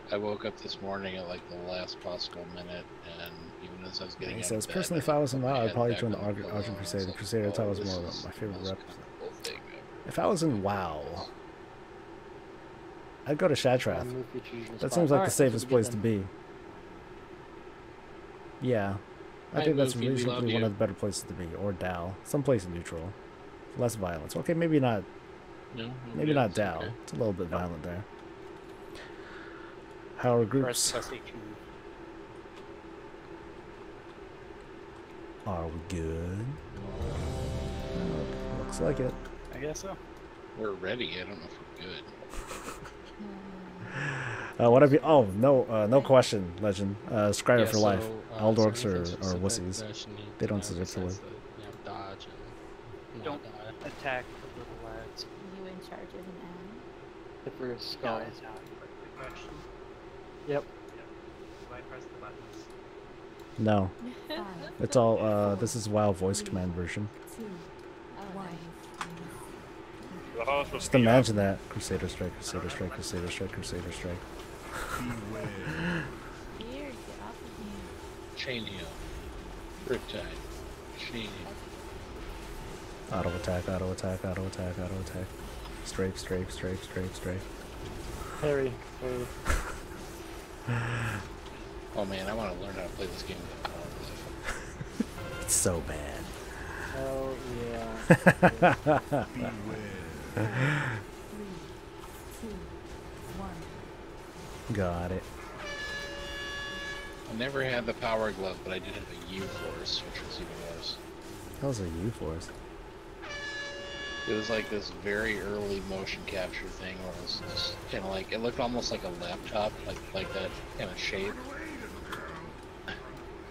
I woke up this morning at like the last possible minute, and even as I was getting He out says, of bed, personally, if I was in WoW, I'd head probably back join the on pillow, Argent and I Crusade. The was Crusader like, title was this more is my the favorite most rep. comfortable thing ever. If I was in WoW, I'd go to Shatrath. That seems like the safest place to be. Yeah. I think that's Luffy, we love reasonably one you. of the better places to be. Or Dal. Someplace neutral. Less violence. Okay, maybe not. No, Maybe not Dal. okay. It's a little bit violent there. How are groups? Press HQ. Are we good? Looks like it. I guess so. We're ready. I don't know if we're good. What have you? Oh no, no question, Legend. Scriber Yeah, for life. so, All is there dorks anything are specific wussies. that you need They to don't know deserve to live. besides the, you know, dodge and Don't not die? attack the little lads. Are you in charge of an ad? Hit for your skull. Quick question. Yep. Do I press the buttons? No, it's all. This is WoW voice command version. 2, 1. The house was Just imagine that. Crusader strike, Crusader strike, Crusader strike, Crusader strike. Here, get off of me. Chain heal. Riptide. Chain heal. Auto attack, auto attack, auto attack, auto attack. Strafe, strafe, strafe, strafe, strafe. Harry. Oh man, I want to learn how to play this game with a car. It's so bad. Oh yeah. 3, 2, 1. Got it. I never had the power glove, but I did have a U-Force, which was even worse. That was a U-Force. It was like this very early motion capture thing where it was just kind of like, it looked almost like a laptop, like that kind of shape.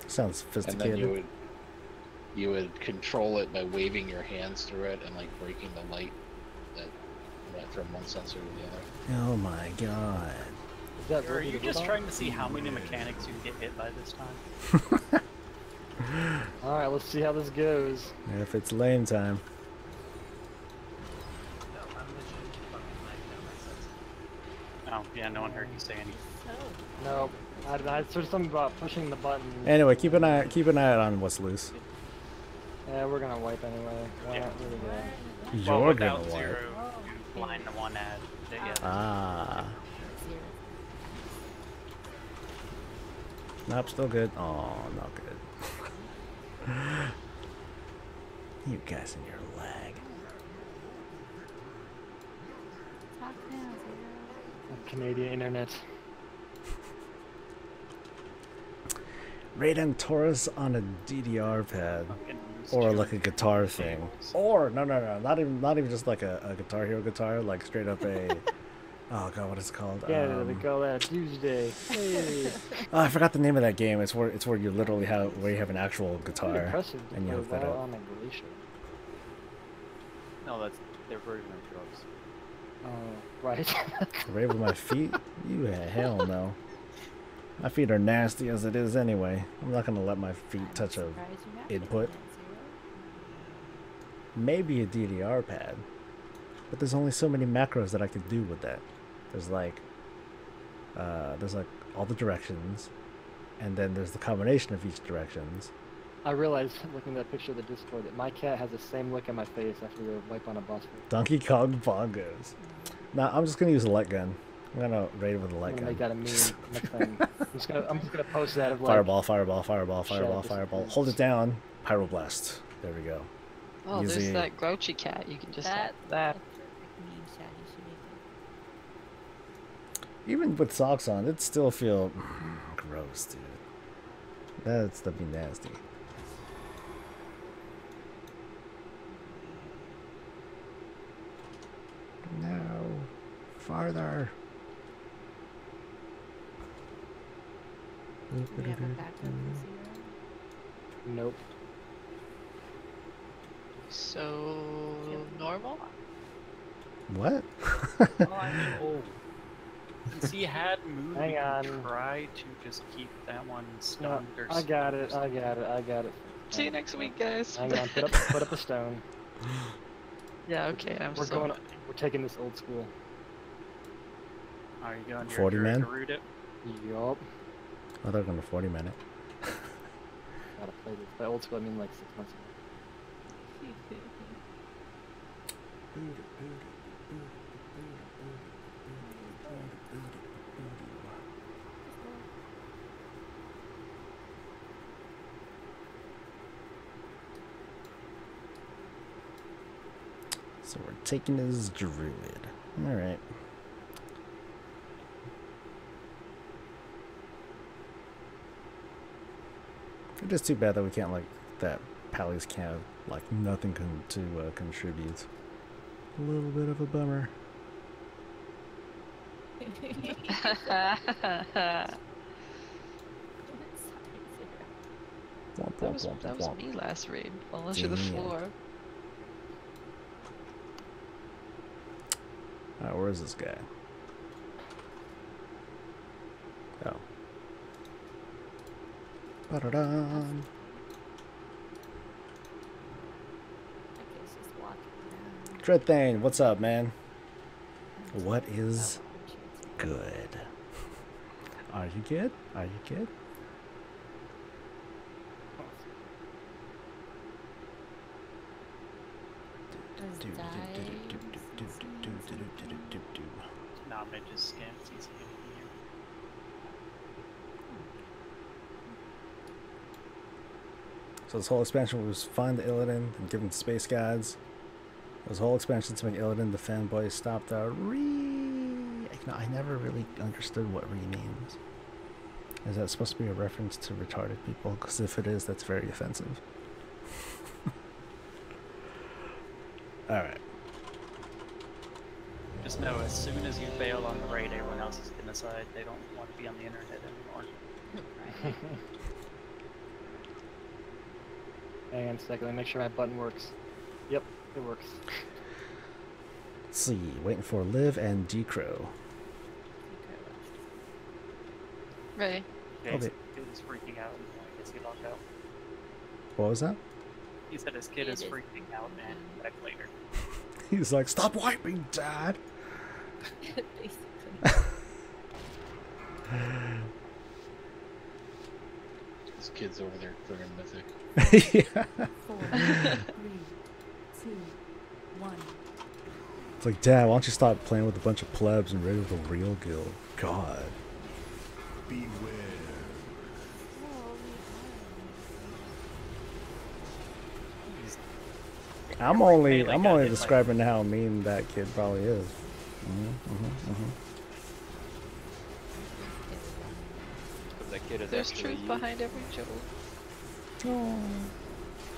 Sounds sophisticated. And then you would control it by waving your hands through it and like breaking the light that went from one sensor to the other. Oh my god. Are you just trying to see how many mechanics you can get hit by this time? Alright, let's see how this goes. If it's lame time. Oh, yeah, no one heard you say anything. No, I said something about pushing the button. Anyway, keep an eye out on what's loose. Yeah, we're gonna wipe anyway. Why not really go? You're gonna without wipe. zero, you blind the one ad. Yeah. Ah. Nope, still good. Oh, not good. You guys and your lag. Canadian internet. Raid Antorus on a DDR pad, or like a guitar thing, or no, not even just like a Guitar Hero guitar, like straight up a. Oh god, what is it called? Yeah, they call that Tuesday. Hey. Oh, I forgot the name of that game. It's where you literally have an actual guitar and you hook that up. On a glacier. No, that's their version of drugs. Oh, right. Raid with my feet? You hell no. My feet are nasty as it is anyway. I'm not gonna let my feet touch a input. Maybe a DDR pad, but there's only so many macros that I could do with that. There's like all the directions, and then there's the combination of each directions. I realized looking at that picture of the Discord that my cat has the same look on my face after we wipe on a bus. Donkey Kong bongos. Now I'm just gonna use a light gun. I'm gonna raid with a light gun. Make that a meme next time. I'm just gonna post that of like fireball. Hold it down. Pyroblast. There we go. Oh, Easy. there's that grouchy cat. You can just That- that. Even with socks on, it still feel gross, dude. That'd be nasty. No, farther. Do we have a backup for zero? Nope. So normal. What? Since he had moved, Hang on. try to just keep that one No, stunned or I got it. See you next week, guys. Hang on, put up a stone. Yeah, okay. We're taking this old school. Are you going 40 man? root it? Yup. Oh, they're gonna 40 minute. Gotta play this. By old school, I mean like 6 months ago. So we're taking his druid. Alright. It's just too bad that we can't, like, that Pally's can't, like, nothing to contribute. A little bit of a bummer. That was me last raid. Unless you're the floor. Alright, where is this guy? Oh. Ba-da-dum. Dreadthane, what's up, man? What is good? Are you good? Are you good? Nah, man, just scan. It's easy to hear. So this whole expansion was find the Illidan and give them space gods. This whole expansion to make Illidan the fanboy stop the re. I never really understood what re means. Is that supposed to be a reference to retarded people? Because if it is, that's very offensive. Alright. Just know as soon as you bail on the raid, everyone else is going to decide they don't want to be on the internet anymore. Hang on a second, let me make sure my button works. Yep, it works. Let's see, waiting for Liv and Decro. Ready? Okay, Okay. his kid is freaking out, and I guess he logged out. What was that? He said his kid is freaking out, and back later. He's like, stop wiping, Dad! This kid's over there friggin' mythic. Yeah. 4, 3, 2, 1. It's like, Dad, why don't you stop playing with a bunch of plebs and ready with a real guild? God. Beware. I'm only describing how mean that kid probably is. That kid is There's actually truth behind every joke. Oh.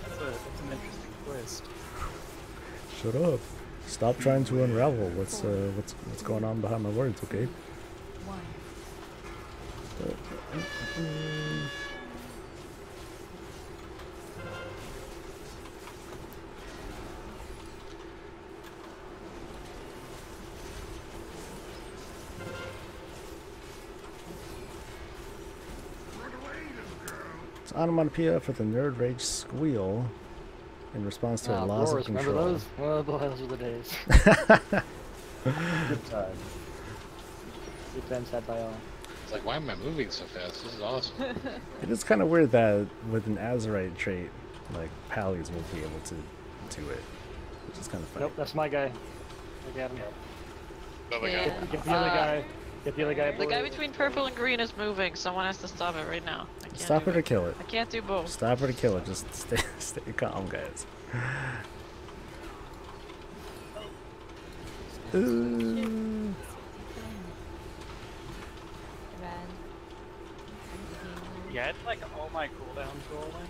That's an interesting twist. Shut up. Stop trying to unravel what's going on behind my words, okay? 1. It's onomatopoeia for the nerd rage squeal in response to a loss of control. Remember those? Oh boy, those were the days. Good time. Good times had by all. It's like, why am I moving so fast? This is awesome. It is kind of weird that with an Azurite trait, like, Pallies will be able to do it, which is kind of funny. Nope, that's my guy. I got him. Another Yeah. guy. Get the other guy. Get the other guy. The guy between purple and green is moving. Someone has to stop it right now. I can't Stop do it or kill it. I can't do both. Stop it or kill it. Just stay calm, guys. Ooh. Yeah, it's like all my cooldowns rolling.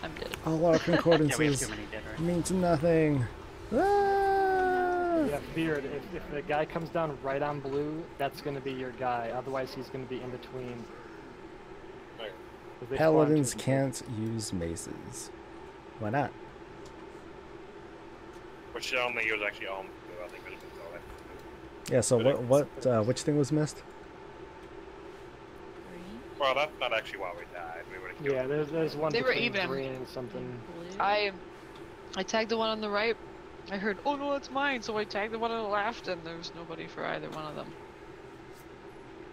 I'm dead. All our concordances too many dead right means nothing. Ah! Yeah, Beard, if the guy comes down right on blue, that's going to be your guy. Otherwise, he's going to be in between. They Paladins spawn can't use maces. Why not? Which only use actually on I think it's all right. Yeah, so which thing was missed? Well, that's not actually why we died. We would have killed Yeah, there's one They were between even. green and something. I tagged the one on the right. I heard, oh no, it's mine. So I tagged the one on the left, and there was nobody for either one of them.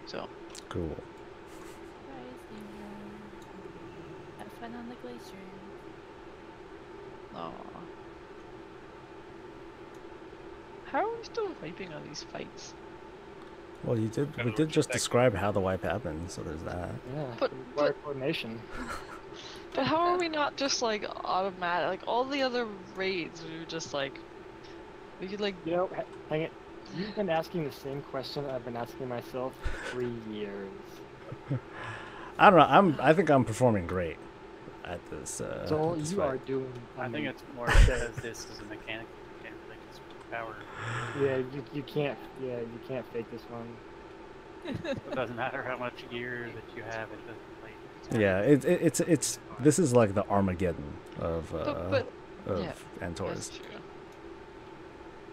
So. Cool. Have fun on the glacier. Aw. How are we still wiping on these fights? Well, we did just describe how the wipe happened, so there's that. Yeah, But- coordination. But how are we not just like automatic? Like all the other raids, we were just like, we could like. You know, hang it. You've been asking the same question I've been asking myself for 3 years. I don't know. I think I'm performing great at this. So this you fight. are doing. I think it's more because this is a mechanic. You can't really just power. Yeah, you can't. Yeah, you can't fake this one. It doesn't matter how much gear that you have. It doesn't play. Yeah, it's this is like the Armageddon of But yeah, Antorus. that's true.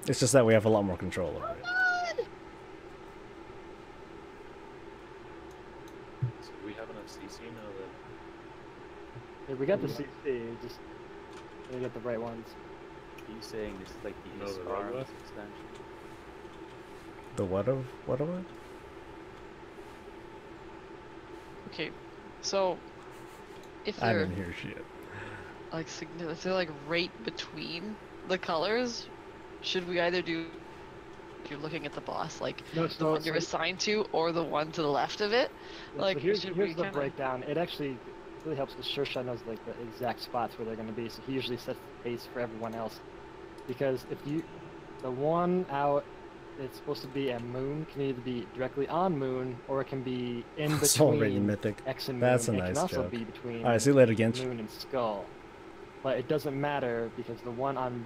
It's just that we have a lot more control over it. So we have enough CC now that Yeah, we got the CC. Just we got the right ones. Are you saying this is like the No, the Scar road extension? The what of it? Okay, so if I they're didn't hear shit. like if they're like right between the colors, should we either do? If you're looking at the boss, like No, the one you're assigned to, or the one to the left of it. Yeah, Like, so here's should the we kinda... breakdown. It actually really helps because Shersha knows like the exact spots where they're going to be, so he usually sets the pace for everyone else. Because if you, the one out it's supposed to be a moon. Can either be directly on moon, or it can be in It's already between mythic. X and That's a moon. It nice can also joke. be between Alright, see you later, Ginch. moon and skull. But it doesn't matter because the one on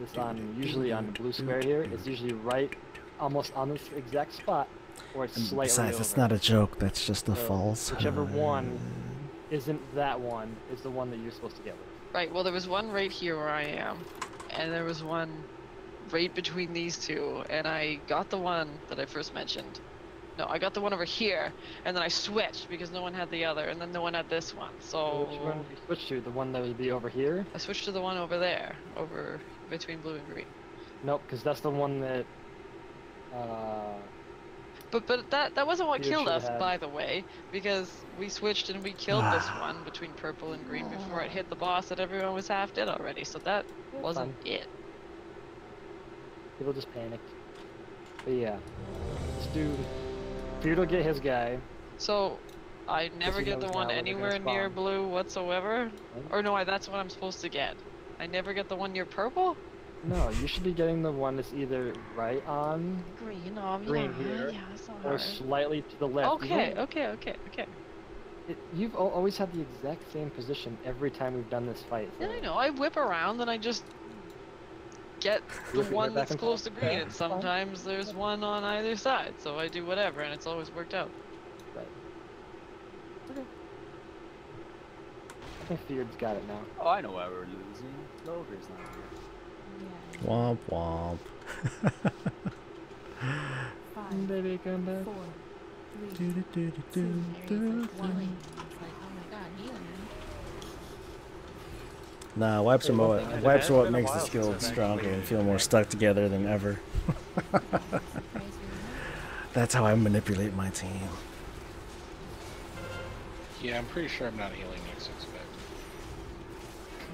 this usually on the blue square here is usually right, almost on this exact spot, or it's And slightly besides, over. it's not a joke. That's just a So, false. whichever one isn't that one is the one that you're supposed to get with. Right, well there was one right here where I am, and there was one right between these two, and I got the one that I first mentioned. No, I got the one over here, and then I switched because no one had the other, and then no one had this one, so... Which one did you switch to? The one that would be over here? I switched to the one over there, over between blue and green. Nope, because that's the one that... But that wasn't what You killed should us, have. by the way, because we switched and we killed this one between purple and green before it hit the boss that everyone was half dead already, so that wasn't it. People just panicked. But yeah, this dude, Feud will get his guy. So, I never he get the knows one now where they're gonna anywhere near spawn. blue whatsoever? Or no, that's what I'm supposed to get. I never get the one near purple? No, you should be getting the one that's either right on Green, green here, yeah, it's not or hard. slightly to the left. Okay. You've always had the exact same position every time we've done this fight. Yeah, I know. I whip around and I just get the Whip it one right back that's and close to forth. green, Yeah, and it's fine. sometimes there's one on either side, so I do whatever, and it's always worked out. Right. Okay. I think Feud's got it now. Oh, I know why we're losing. The ogre's not here. Womp womp. Five, Baby, come back. 4, 3, 2, 1. Nah, wipes are Well, it wipes has are what been a makes the while skills since I've stronger actually and feel more stuck together than ever. That's how I manipulate my team. Yeah, I'm pretty sure I'm not healing next expect.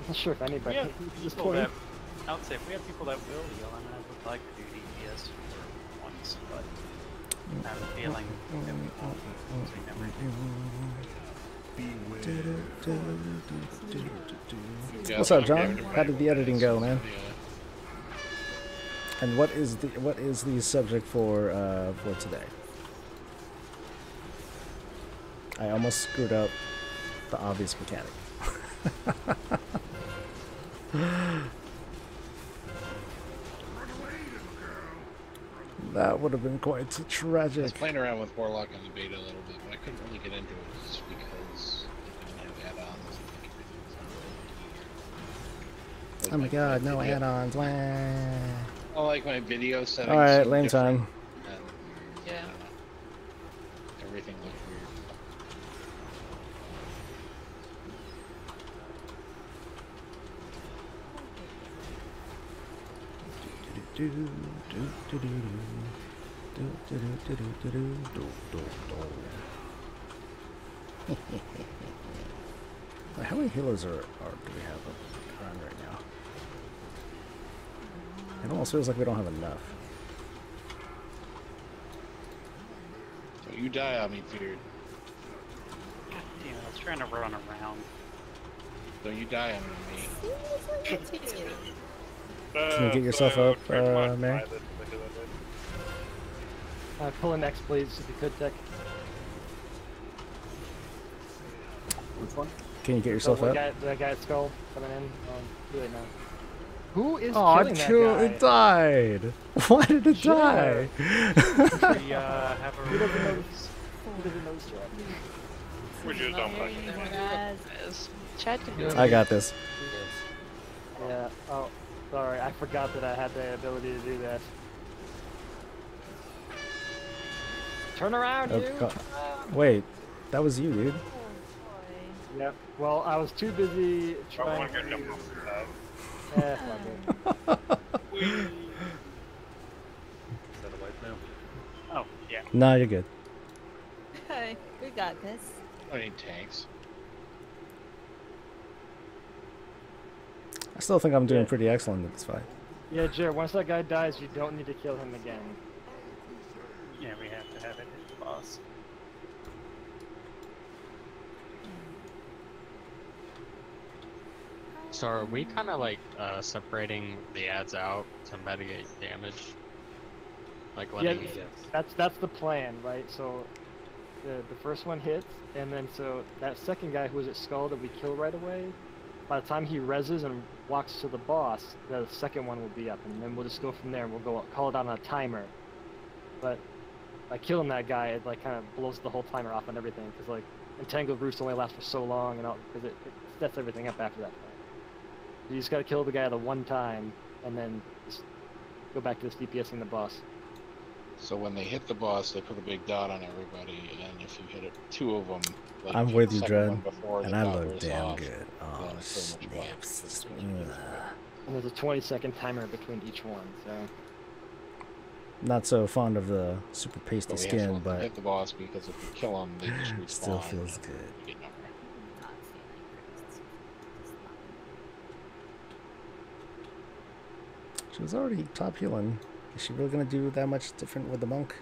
I'm not sure if We anybody have at this people point. that, I would say if we have people that will heal, I mean, I would like to do DPS for once, but I have a feeling that we won't because we never do. What's up, John? How did the editing go, man? And what is the subject for today? I almost screwed up the obvious mechanic. That would have been quite I was tragic. playing around with Warlock on the beta a little bit, but I couldn't really get into it just because it didn't have add-ons. Oh my god, no add-ons. Wah. I like my video settings. Alright, seem lame different, time. and, Yeah. I don't know, everything looked weird. How many healers do we have around right now? It almost feels like we don't have enough. Don't you die on me, Feared. God damn it, I was trying to run around. Don't you die on me. Can you get yourself up, Mary? Pull an X, please, if you could, Tech. Which one? Can you get yourself up? That guy at Skull coming in. Too late now. Who is Oh, killing that guy? it died. Why did it die? We have a He doesn't know this. He doesn't know this yet. We just don't like it. Chad can do it. I got this. Yeah. Oh, sorry. I forgot that I had the ability to do that. Turn around, Oh, you! God. Wait, that was you, dude. Yep. Well, I was too busy trying to... Eh, fuck it. Is that a wipe now? Oh, yeah. Nah, you're good. Hey, we got this. I don't need tanks. I still think I'm doing pretty excellent at this fight. Yeah, Jared, once that guy dies, you don't need to kill him again. Yeah, we have to have it hit the boss. So are we kind of like separating the ads out to mitigate damage? Like when Yeah, he hits. that's the plan, right? So the first one hits, and then so that second guy who was at Skull that we kill right away, by the time he reses and walks to the boss, the second one will be up, and then we'll just go from there, and we'll go call it out on a timer. But by killing that guy, it like kind of blows the whole timer off and everything, because like Entangled Roost only lasts for so long, and all because it sets everything up after that point. So you just gotta kill the guy the one time, and then just go back to this DPSing the boss. So when they hit the boss, they put a big dot on everybody, and if you hit it, 2 of them, like I'm the with you, second Dread, one before and the I dot look wears damn off, good. then Oh, it's pretty much blocked. snaps. And there's a 20-second timer between each one, so... Not so fond of the super pasty But we have to skin, let them but hit the boss, because if you kill them, they just respawn. still feels good. You get nowhere. She was already top healing. Is she really gonna do that much different with the monk?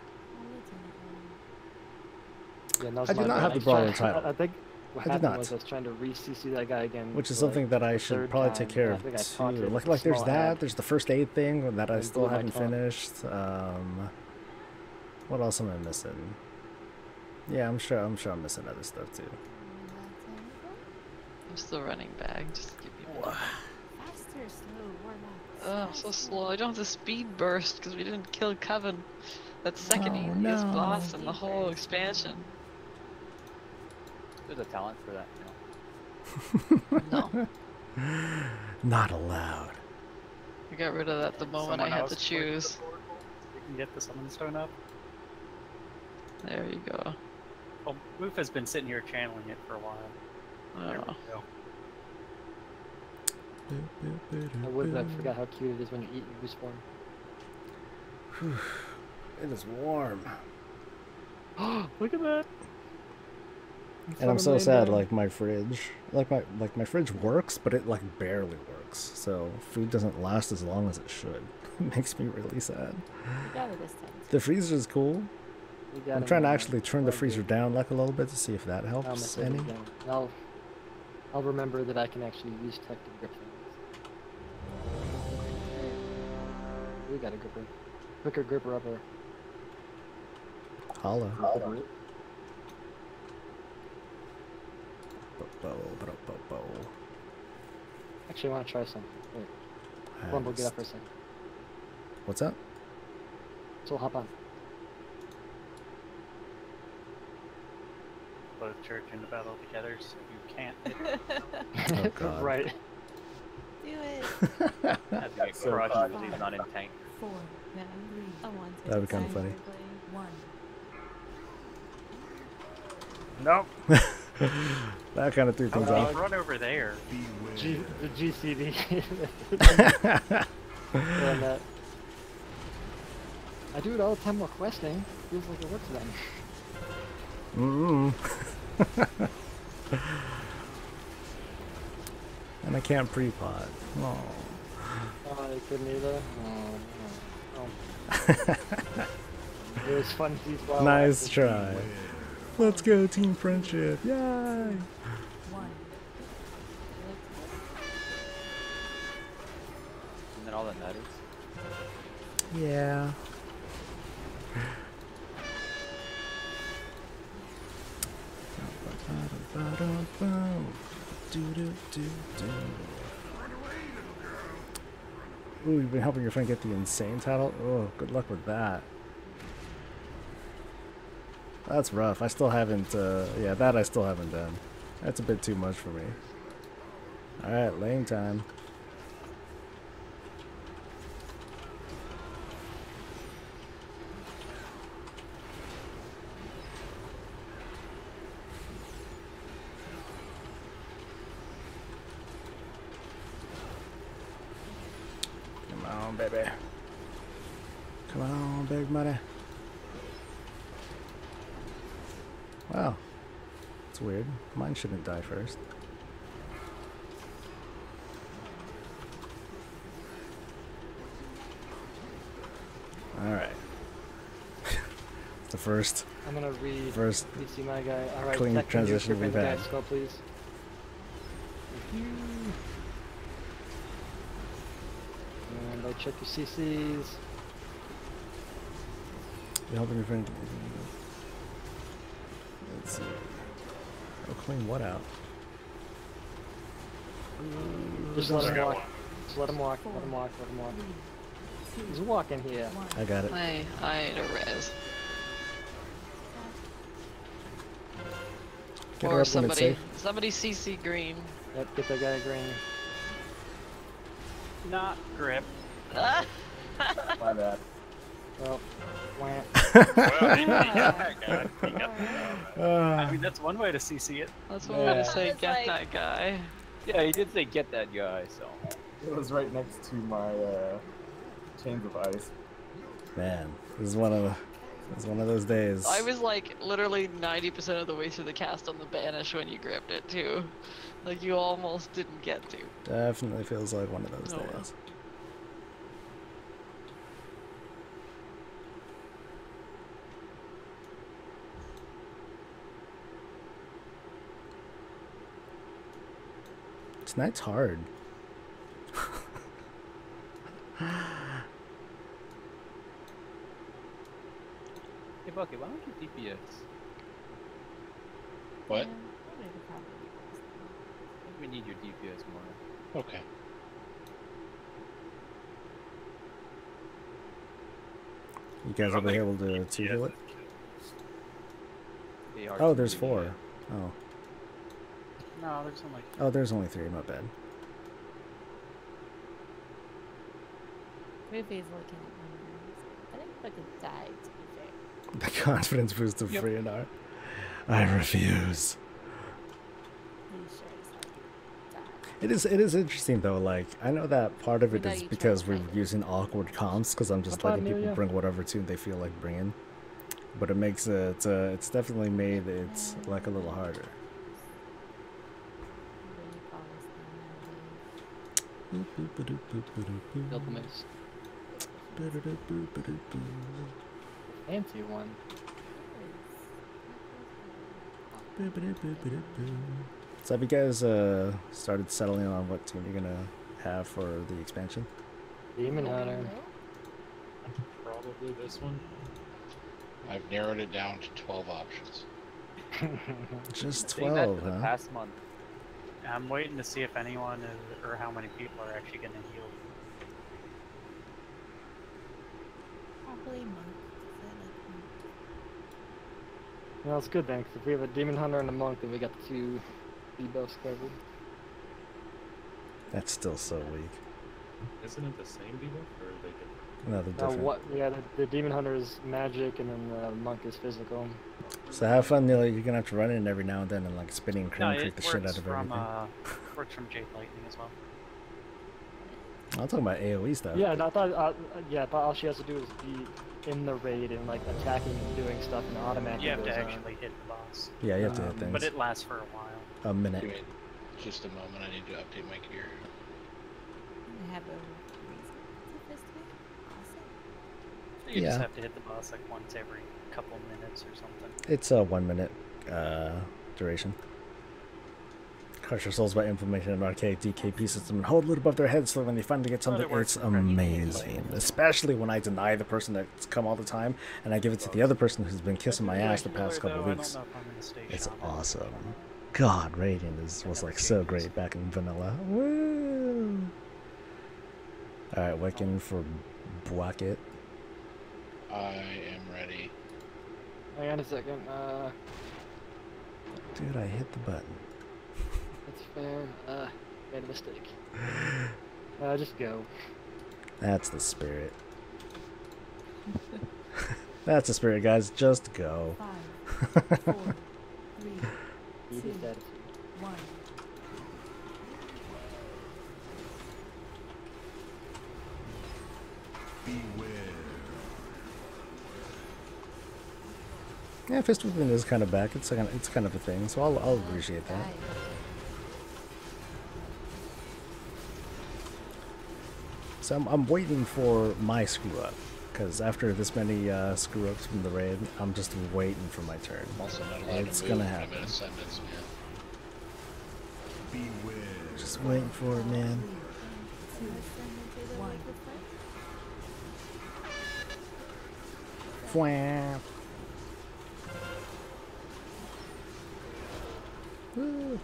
Yeah, that was I do my not bad. have the was brawler trying- title. I think what I did happened not. was I was trying to re-CC that guy again. Which is for, like, something that I the should third probably time, take care and I of think I too. caught it with Like a there's small that. ad. There's the first aid thing that I And still blew my haven't tongue. finished. What else am I missing? Yeah, I'm sure I'm missing other stuff too. I'm still running back. Just give me one. Faster, slow, warm up. Oh, I'm so slow. I don't have the speed burst because we didn't kill Coven. That's second Oh, easiest no. boss in the whole expansion. There's a talent for that, you know. No. Not allowed. I got rid of that the moment I Someone had else to click the choose. portal so you can get the summon stone up. There you go. Well, Roof has been sitting here channeling it for a while. There we Oh. go. I forgot how cute it is when you eat and respawn. It is warm. Look at that! And I'm so sad. Like my fridge, like my fridge works, but it like barely works. So food doesn't last as long as it should. It makes me really sad. You got it this time. The freezer is cool. We got I'm him trying to now. actually turn the All freezer good. down like a little bit to see if that I'll helps mess it any. again. I'll remember that I can actually use tech to grip things. We got a gripper. Quicker gripper upper. Holla. Holla. Actually, I want to try something. Wait. One will get up for a second. What's that? So hop on. Both church and the battle together, so you can't Oh hit god. Right. Do it. Have to get So crushed fun. because he's not in tank. 4, 3, A 1 to That'd be kind of decide. funny. 1. Nope. That kind of threw things Oh, off. run over there. The GCD. And, I do it all the time while questing. Feels like it works then. And I can't pre-pot. Oh. Oh, I couldn't either. It was fun to use while Nice I- try. Let's go, team friendship. Yay! 1. And then all that matters. Yeah. Ooh, you've been helping your friend get the insane title? Oh, good luck with that. That's rough. I still haven't, yeah, that I still haven't done. That's a bit too much for me. Alright, laying time. Come on, baby. Come on, big money. Wow. It's weird. Mine shouldn't die first. Alright. It's the first. I'm gonna First see my guy. Alright, clean tech, can you transition grip we've in the had. guy's skull, please? And I check your CCs. You helping your friend? Let's see. Oh, clean what out? Just let him walk. Just let him walk. Let him walk. Let him walk. He's walking here. I got it. I need a res. Get her Or up when it's safe. somebody CC green. Yep, get that guy green. Not grip. My bad. Well, wah. Well, he got that guy. He got that guy. I mean, that's one way to CC it. That's one way to say get that guy. Yeah, he did say get that guy, so. It was right next to my chains of ice. Man, this is one of those days. I was like literally 90% of the way through the cast on the banish when you gripped it too. Like you almost didn't get to. Definitely feels like one of those days. Tonight's hard. Hey, Bucky, why don't you DPS? What? Yeah, I would probably I think we need your DPS more. Okay. You guys will be able to heal it? They are Oh, there's two, 4. yeah. Oh. No, there's only. Oh, there's only 3. My bad. Ruby's looking at numbers. I think I could die, to be fair. The confidence boost of Freenar. I refuse. Pretty sure it's like die. It is interesting though. Like I know that part of it Without is you because trying we're to using awkward comps because I'm just letting people bring whatever tune they feel like bringing. But it makes it it's definitely made it like a little harder. Build the mace. Fancy one. So have you guys started settling on what team you're gonna have for the expansion? Demon Hunter. Probably this one. I've narrowed it down to 12 options. Just Saying that 12, for the huh? past month. I'm waiting to see if anyone is, or how many people are actually going to heal. Probably monk. Well, it's good then, 'cause if we have a Demon Hunter and a Monk, then we got the 2 debuffs covered. That's still so weak. Isn't it the same debuff, or are they different? No, they're different. What? Yeah, the Demon Hunter is magic, and then the Monk is physical. So have fun, Neil. You're gonna have to run in every now and then and like spinning No, cream it trick the shit works out of from, everything. works from Jade Lightning as well. I'm talking about AoE stuff. Yeah, and I thought, I thought all she has to do is be in the raid and like attacking and doing stuff, and automatically. You have to goes on. actually hit the boss. Yeah, you have to hit things. But it lasts for a while. A minute. Give me just a moment, I need to update my gear. I have a reason to this week. Awesome. You just Yeah. have to hit the boss like once every couple minutes or something. It's a 1 minute duration. Crush your souls by implementing an archaic DKP system and hold loot above their heads so when they finally get something, it's amazing. Especially when I deny the person that's come all the time and I give it to the other person who's been kissing my ass the past couple weeks. It's awesome. God, Radiant was like so great back in vanilla. Woo! Alright, Wiccan for Bucket. I am ready. Hang on a second. Dude, I hit the button. That's fair. Made a mistake. Just go. That's the spirit. That's the spirit, guys. Just go. 5, 4, 3, He 2, is dead. 1. Yeah, Fist Whipping is kind of back. It's kind of a thing, so I'll appreciate that. So I'm waiting for my screw up, because after this many screw ups from the raid, I'm just waiting for my turn. Also not allowed It's to gonna move when I'm happen. in Ascendance, man. Just waiting for it, man. 2, 1. Fwah. Woo.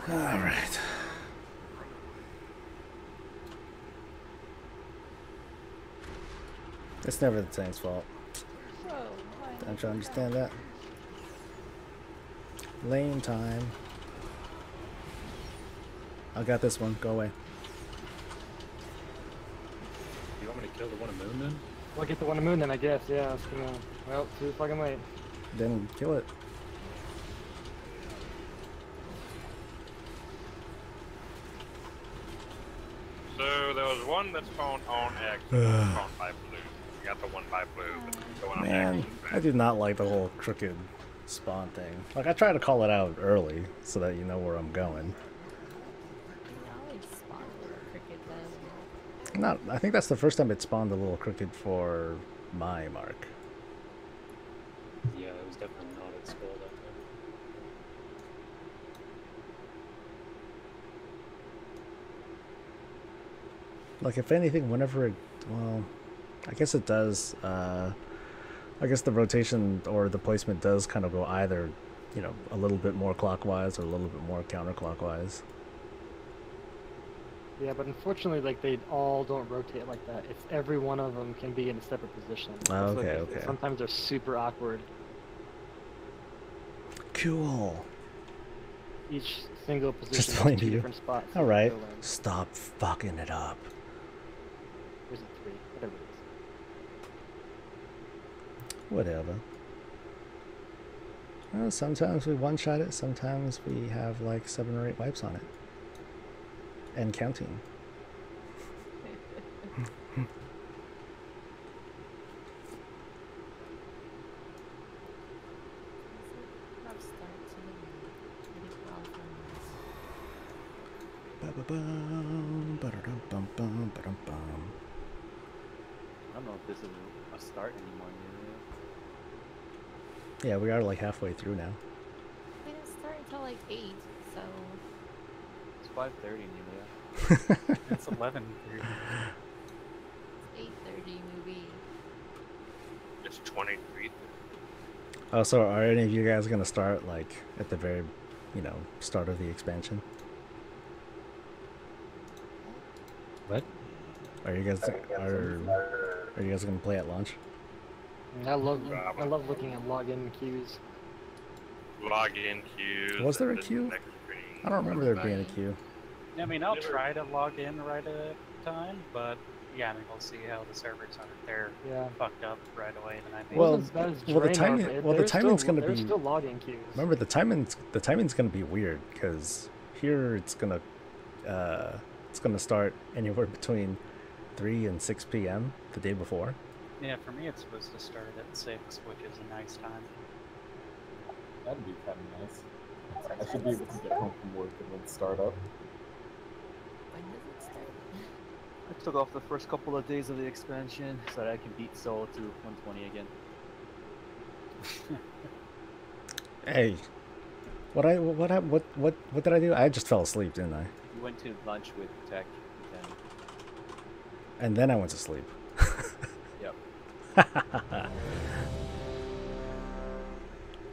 All right. It's never the tank's fault. Don't you understand that? Lane time. I got this one. Go away. You want me to kill the one of moon then? We'll get the one to moon then, I guess. Yeah, it's gonna. Well, too fucking late. Then kill it. So there was one that spawned on X, and spawned by blue. We got the one by blue, but the one on Man, X. I do not like the whole crooked spawn thing. Like, I try to call it out early so that you know where I'm going. Not, I think that's the first time it spawned a little crooked for my mark. Yeah, it was definitely not at school that time. Like, if anything, whenever it, well, I guess it does, I guess the rotation or the placement does kind of go either, you know, a little bit more clockwise or a little bit more counterclockwise. Yeah, but unfortunately, like, they all don't rotate like that. It's every one of them can be in a separate position. Oh, It's okay, like, okay. Sometimes they're super awkward. Cool. Each single position Just has blame two you. different spots. All right, stop fucking it up. There's a 3, whatever it is. Whatever. Well, sometimes we one-shot it, sometimes we have like 7 or 8 wipes on it. And counting. Ba-ba-bum, ba-da-dum-bum-bum, ba-dum-bum. I don't know if this is a start anymore. Yeah, we are like halfway through now. They didn't start until like 8, so. It's 5:30, Amelia. It's 11:30. It's 8:30 movie. It's 23. Oh, so are any of you guys gonna start like at the very, you know, start of the expansion? What? Are you guys gonna play at launch? I love looking at login queues. Login queues. Was there a and the queue? next screen. I don't remember there being a queue. I mean, I'll try to log in right at a time, but yeah, I mean, we'll see how the servers are. They're fucked up right away. Then I Well, the the timing's gonna be. There's still login queues. Remember, the timing's gonna be weird because here it's gonna start anywhere between 3 and 6 p.m. the day before. Yeah, for me, it's supposed to start at 6, which is a nice time. That'd be kind of nice. I should be able to get home from work and then start up. When does it start? I took off the first couple of days of the expansion so that I can beat Soul to 120 again. Hey, what did I do? I just fell asleep, didn't I? We went to lunch with Tech, And then I went to sleep. Yep.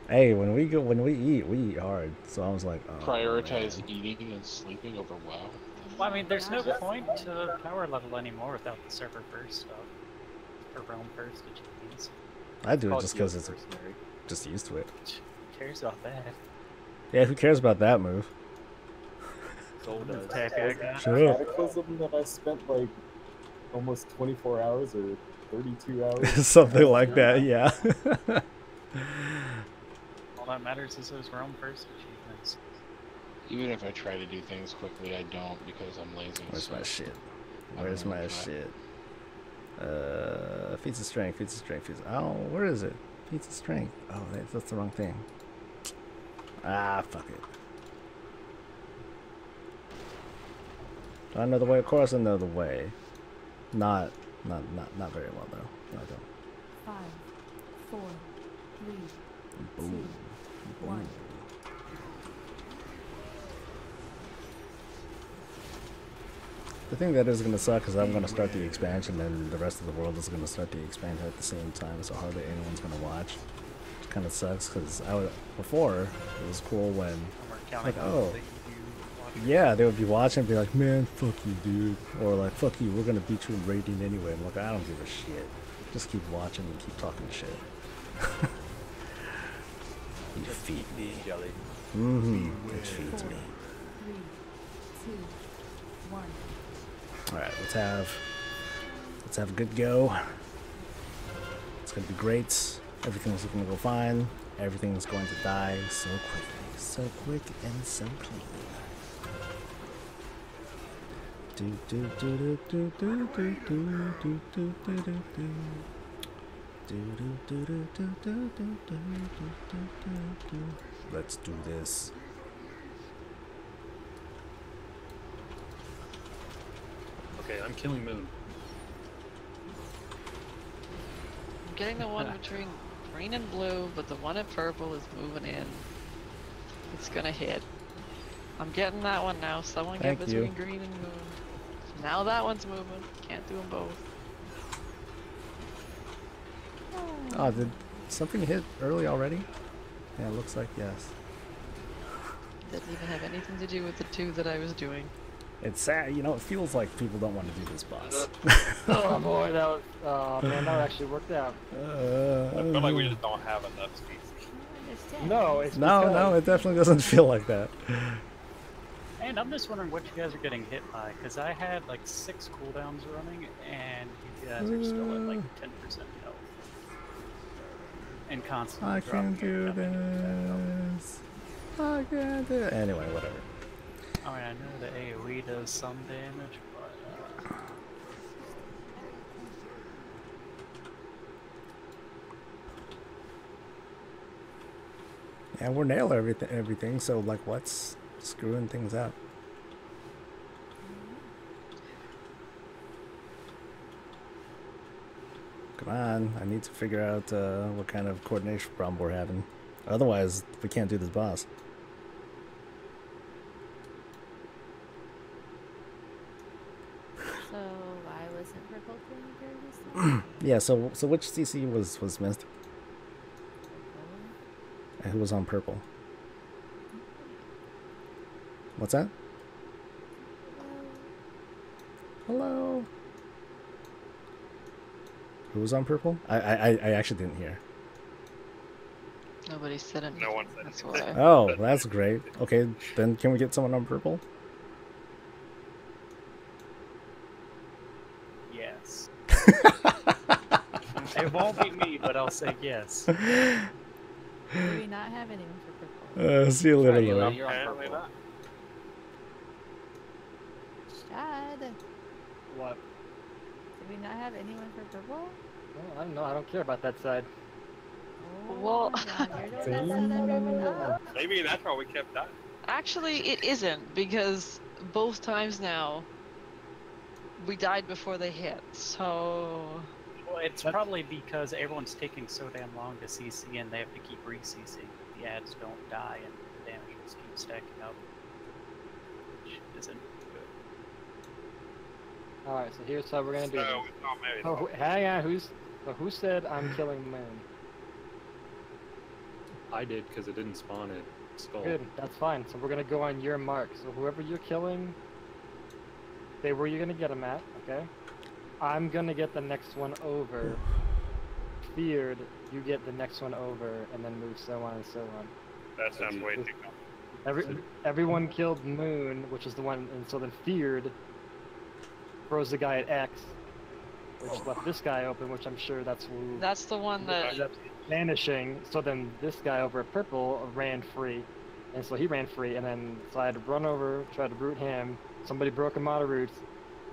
Hey, when we eat hard. So I was like, oh, Prioritize man. eating and sleeping over WoW. Well, I mean, there's no point to power level anymore without the server first stuff. Or realm first, which means. I do it just because it's just used to it. Who cares about that? Yeah, who cares about that move? Soul does. Shut up. Cataclysm that I spent like almost 24 hours or 32 hours. Something like that, yeah. All that matters is those realm first achievements. Even if I try to do things quickly, I don't because I'm lazy. Where's my shit? I don't Where's really my try. shit? Feats of strength, oh, where is it? Feats of strength. Oh, that's the wrong thing. Ah, fuck it. Do I know the way? Of course I know the way. Not very well though. No, I don't. 5, 4, 3, Boom. 2, 1. The thing that is gonna suck is I'm gonna start the expansion, and the rest of the world is gonna start the expansion at the same time, so hardly anyone's gonna watch. Which kind of sucks because before it was cool when like, oh yeah, they would be watching and be like, man, fuck you, dude, or like, fuck you, we're gonna beat you in raiding anyway. I'm like, I don't give a shit. Just keep watching and keep talking shit. You feed me. It feeds me. 3, 2, 1. Alright, let's have a good go. It's gonna be great. Everything's gonna go fine. Everything's going to die so quickly. So quick and so clean. Let's do this. Okay, I'm killing Moon. I'm getting the one between green and blue, but the one in purple is moving in. It's gonna hit. I'm getting that one now. Someone get between green and moon. Now that one's moving. Can't do them both. Oh, did something hit early already? Yeah, it looks like yes. Didn't even have anything to do with the two that I was doing. It's sad, you know, it feels like people don't want to do this boss. Oh boy, that was, oh man, that actually worked out. I feel like we just don't have enough species. No, it's no, it definitely doesn't feel like that. And I'm just wondering what you guys are getting hit by, because I had like 6 cooldowns running, and you guys are still at like 10% health. And constantly I can do this. I can do it. Anyway, whatever. I mean, I know the AoE does some damage, but... Yeah, we're nailing everything, so like what's screwing things up? Come on, I need to figure out what kind of coordination problem we're having. Otherwise, we can't do this boss. So I wasn't purple vinegar this time? Yeah, so which CC was missed? And who was on purple? What's that? Hello? Who was on purple? I actually didn't hear. Nobody said anything. No one said anything. Oh, that's great. Okay, then can we get someone on purple? Yes. It won't be me, but I'll say yes. Do we not have anyone for purple? See you later, You're Lloyd. on Apparently purple. not. Chad, What? do we not have anyone for purple? Well, I don't know. I don't care about that side. Oh Well- my God, you're the one that said everyone up. Maybe that's why we kept dying. Actually, it isn't, because both times now, we died before they hit, so... Well, it's probably because everyone's taking so damn long to CC and they have to keep re-CCing. The ads don't die and the damage just keeps stacking up. Which isn't good. Alright, so here's how we're gonna do So, this. it's not maybe Oh, hang on, who said I'm killing Moon? I did because it didn't spawn at Skull. Good, that's fine. So we're gonna go on your mark. So whoever you're killing, say where you're gonna get them at, okay? I'm gonna get the next one over. Feared, you get the next one over, and then move so on and so on. That sounds way too complicated. Everyone killed Moon, which is the one, and so then Feared froze the guy at X, which left this guy open, which I'm sure that's who That's the one that... ended up vanishing. So then this guy over at Purple ran free, and so he ran free, and then so I had to run over, try to root him. Somebody broke him out of roots,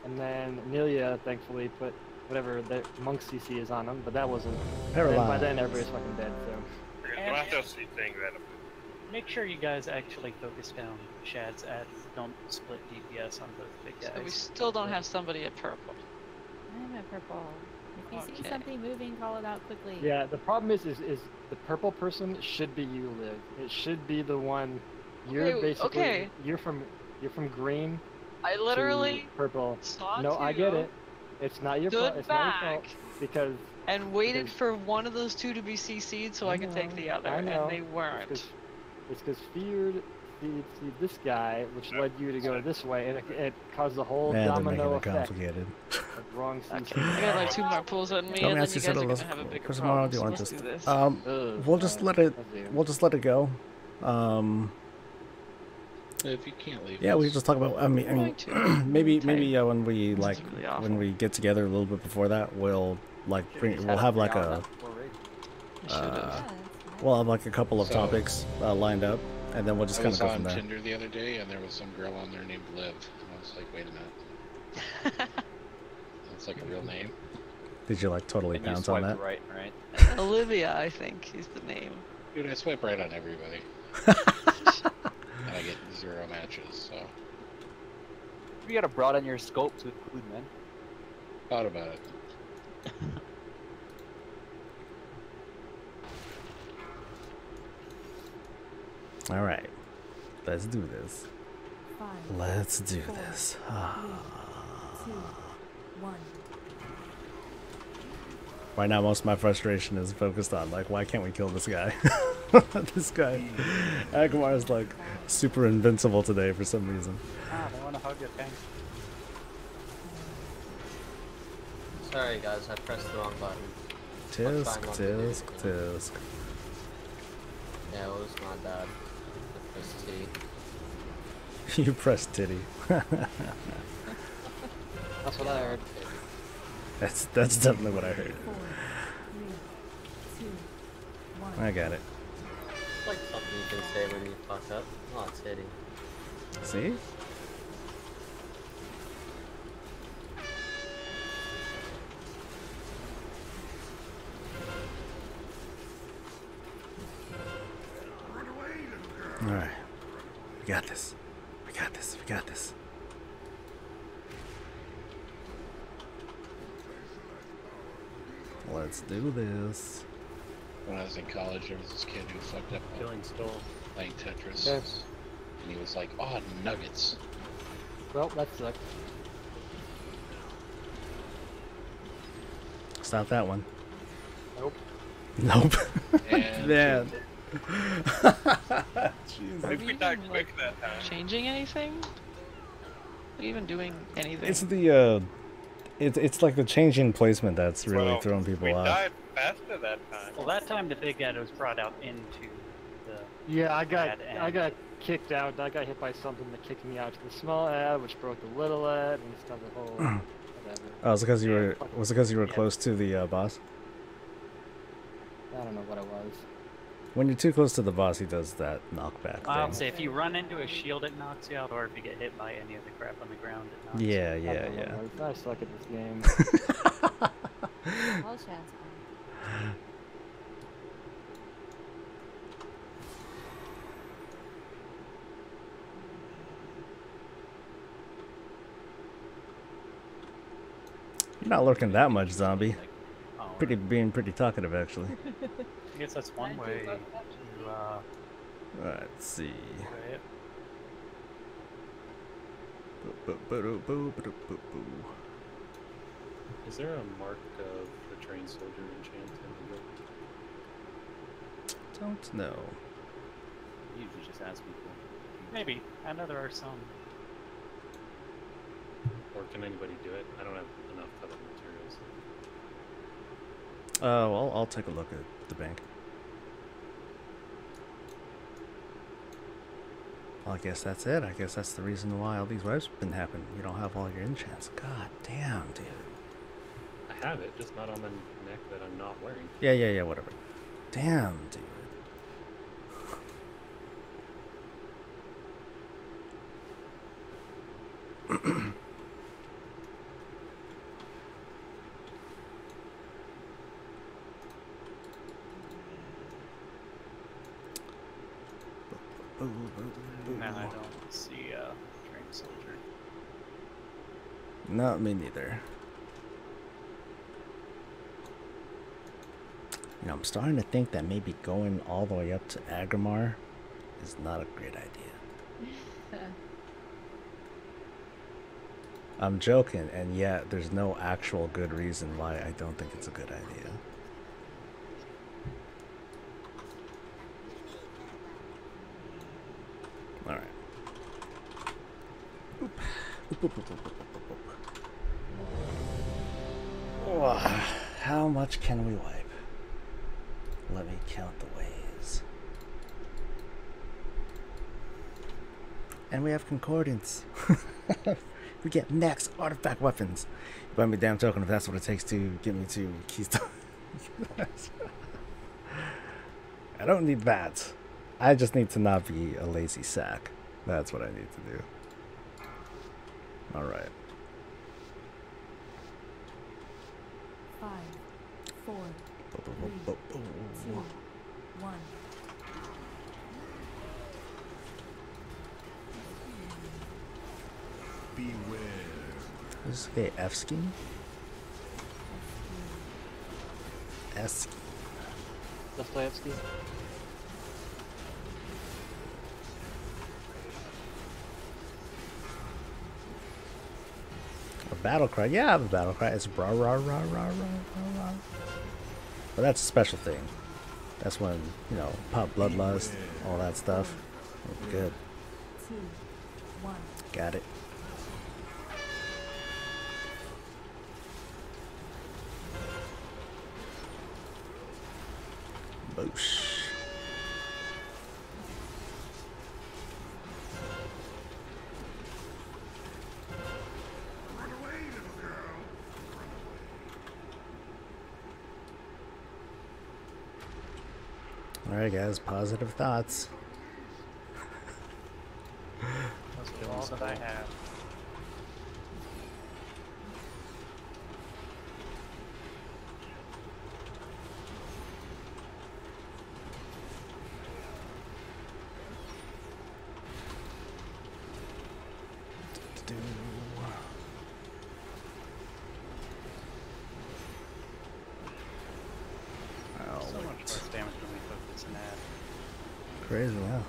and then Nelia thankfully put whatever the monk CC is on him, but that wasn't. And then by then everybody's fucking dead. So. We'll have to see things that Make sure you guys actually focus down Shad's ads. Don't split DPS on both big guys. So we still don't have somebody at purple. I'm at purple. If you see Okay. something moving, call it out quickly. Yeah, the problem is the purple person should be you, Liv. It should be the one. You're Okay, basically okay. you're from green, I literally purple. saw No, two, I get it. It's not your fault. stood It's not your fault back, because and waited for one of those two to be CC'd so I could take the other, I know. and they weren't. It's because feared feed this guy, which led you to go this way, and it caused the whole Man, they're making domino it effect complicated. of wrong CC. I got like 2 more pulls on me, Let and me then ask you you guys are something. gonna have a bigger For tomorrow, problem. do you So want let's just? do this. We'll just let it. We'll just let it go. If you can't leave. Yeah, we can just talk about. I mean, maybe when we like really awful. when we get together a little bit before that, we'll like we'll have like a. We'll have like a couple of topics lined up, and then we'll just kind of go from there. I was on Tinder the other day, and there was some girl on there named Liv, and I was like, wait a minute. That's like a real name. Did you like totally pounce on that? Right. Olivia, I think, is the name. Dude, I swipe right on everybody. And I get 0 matches, so. You got a broad on your scope to include, man. Thought about it. All right, let's do this. 5, Let's do 4, this. 3, 2, 1. Right now, most of my frustration is focused on like, why can't we kill this guy? This guy, Agmar is like super invincible today for some reason. Ah, they want to hug your tank. Sorry guys, I pressed the wrong button. Tisk, tisk, tisk. Yeah, it was my bad. I pressed T. You pressed titty. That's what I heard. That's definitely what I heard. 4, 3, 2, 1. I got it. It's like something you can say when you fuck up. Oh, it's hitting. See? Alright. We got this. We got this. We got this. Let's do this. When I was in college, there was this kid who fucked up Killing Stole. playing Tetris. Yes. And he was like, oh, nuggets. Well, that sucked. Stop that one. Nope. Nope. And Man. I think we died quick that time. Changing anything? Are you even doing anything? It's the it's like the changing placement that's really Well, throwing people we off. died faster that time. Well, that time the big ad was brought out into the. Yeah, I got ad end. kicked out. I got hit by something that kicked me out to the small ad, which broke the little ad, and it's got the whole whatever. Oh, was it because you were close to the boss? I don't know what it was. When you're too close to the boss, he does that knockback I'll thing. say if you run into a shield, it knocks you out, or if you get hit by any of the crap on the ground, it knocks you Yeah, out. yeah, I don't know yeah. what it was. I suck at this game. All shots. You're not lurking that much, zombie. Oh, Being pretty talkative, actually. I guess that's one way to Let's see. play it. Is there a mark of the trained soldier enchant in the book? Don't know. You usually just ask people. Maybe. I know there are some. Or can anybody do it? I don't have enough other materials. Well, I'll take a look at the bank. Well, I guess that's it. I guess that's the reason why all these webs been happening. You don't have all your enchants. God damn, dude. I have it, just not on the neck that I'm not wearing. Yeah, whatever. Damn, dude. And I don't see a trained soldier. No, me neither. You know, I'm starting to think that maybe going all the way up to Agrimar is not a great idea. I'm joking, and yet there's no actual good reason why I don't think it's a good idea. All right. Oop. Oop, oop, oop, oop, oop, oop, oop. Oh, how much can we wipe? Let me count the ways. And we have concordance. We get max artifact weapons. You buy me a damn token if that's what it takes to get me to Keystone. I don't need that. I just need to not be a lazy sack. That's what I need to do. Alright. 5, 4, 3, 2, 1. Beware. This is a F scheme? S. Dostoevsky. A battle cry? Yeah, I have a battle cry. It's rah rah rah rah rah rah rah. But that's a special thing. That's when, you know, pop bloodlust, all that stuff. Good. 2, 1. Got it. Boosh. Alright guys, positive thoughts. That's all that I have. So much less damage when we focus an ad. Crazy, yeah.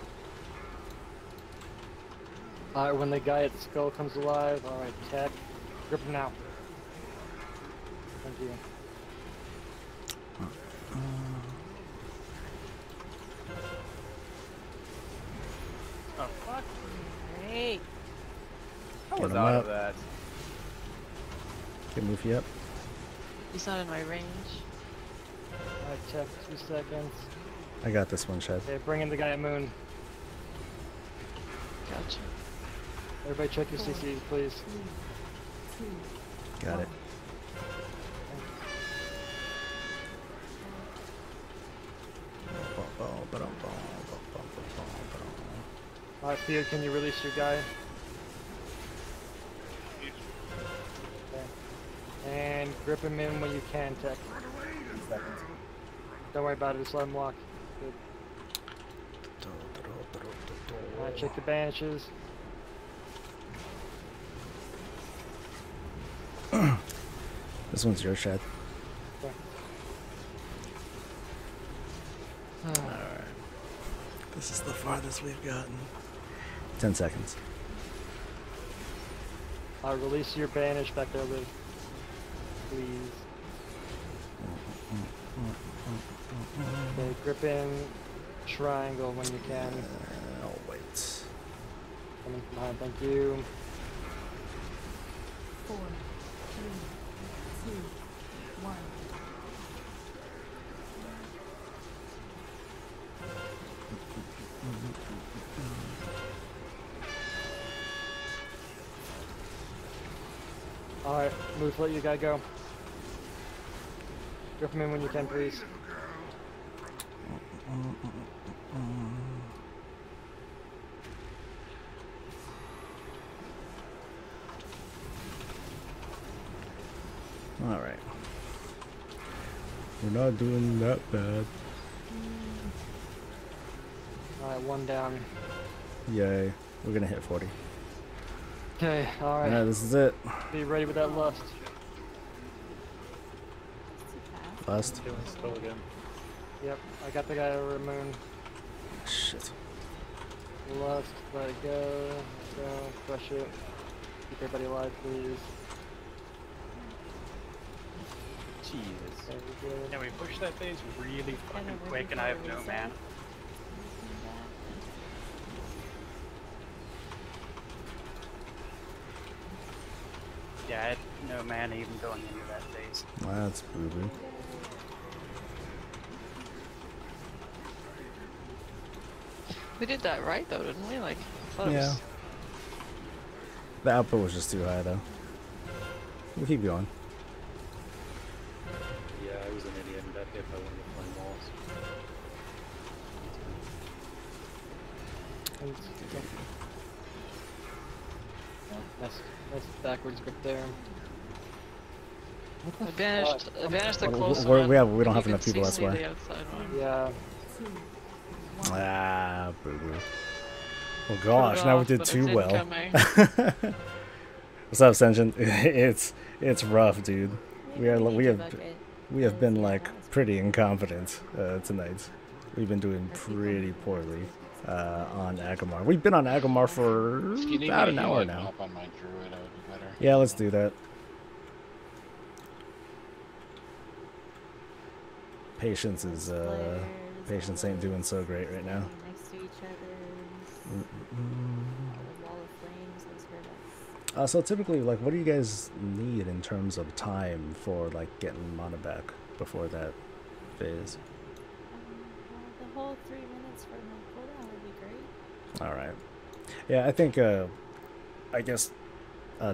Alright, when the guy at the skull comes alive, alright, tech. Grip him now. Thank you. Oh, fuck. Great. I Get was him out up. of that. Can move you up. He's not in my range. Alright, check, 2 seconds. I got this one, Shed. Okay, bring in the guy at moon. Gotcha. Everybody check your CCs, please. 3, 2, Got it. Alright, Theo, can you release your guy? Okay. And grip him in when you can, Tech. Don't worry about it, just let him walk. Good. Alright, check your banishes. This one's your Shed. Okay. Alright. This is the farthest we've gotten. 10 seconds. Release your banish back there, Liv. Please. Okay, grip in triangle when you can. I'll wait. Coming from behind, thank you. 4, 3, 2, 1. Alright, Moose, let your guy go. Grip him in when you can, please. Alright. We're not doing that bad. Alright, 1 down. Yay. We're gonna hit 40. Okay, alright. Alright, this is it. Be ready with that lust. Last. Killing spell again. Yep, I got the guy over the moon. Shit. Lust, let it go. Go, crush it. Keep everybody alive, please. Jesus. There we go. Can we push that phase really fucking quick and I have no mana? Yeah, I had no mana even going into that phase. That's boo-boo. We did that right though, didn't we? Like, I thought it Yeah. was... The output was just too high, though. We'll keep going. Yeah, I was an idiot and got hit by one of the flame walls. Nice backwards grip there. I banished the close we one. don't have You enough can people, that's see why. the outside one. Yeah. Ah, boo-boo. Oh gosh, now we off, did but it too didn't well. come out. What's up, Senjin? It's rough, dude. We have been like pretty incompetent tonight. We've been doing pretty poorly on Agomar. We've been on Agomar for about an hour now. Up on my druid, that would be better. Yeah, let's do that. Patience is patience ain't doing so great right now. Next to each other. Wall of flames. Those hurt us. So typically, like, what do you guys need in terms of time for like getting mana back before that phase? The whole 3 minutes for my cooldown would be great. All right. Yeah, I think I guess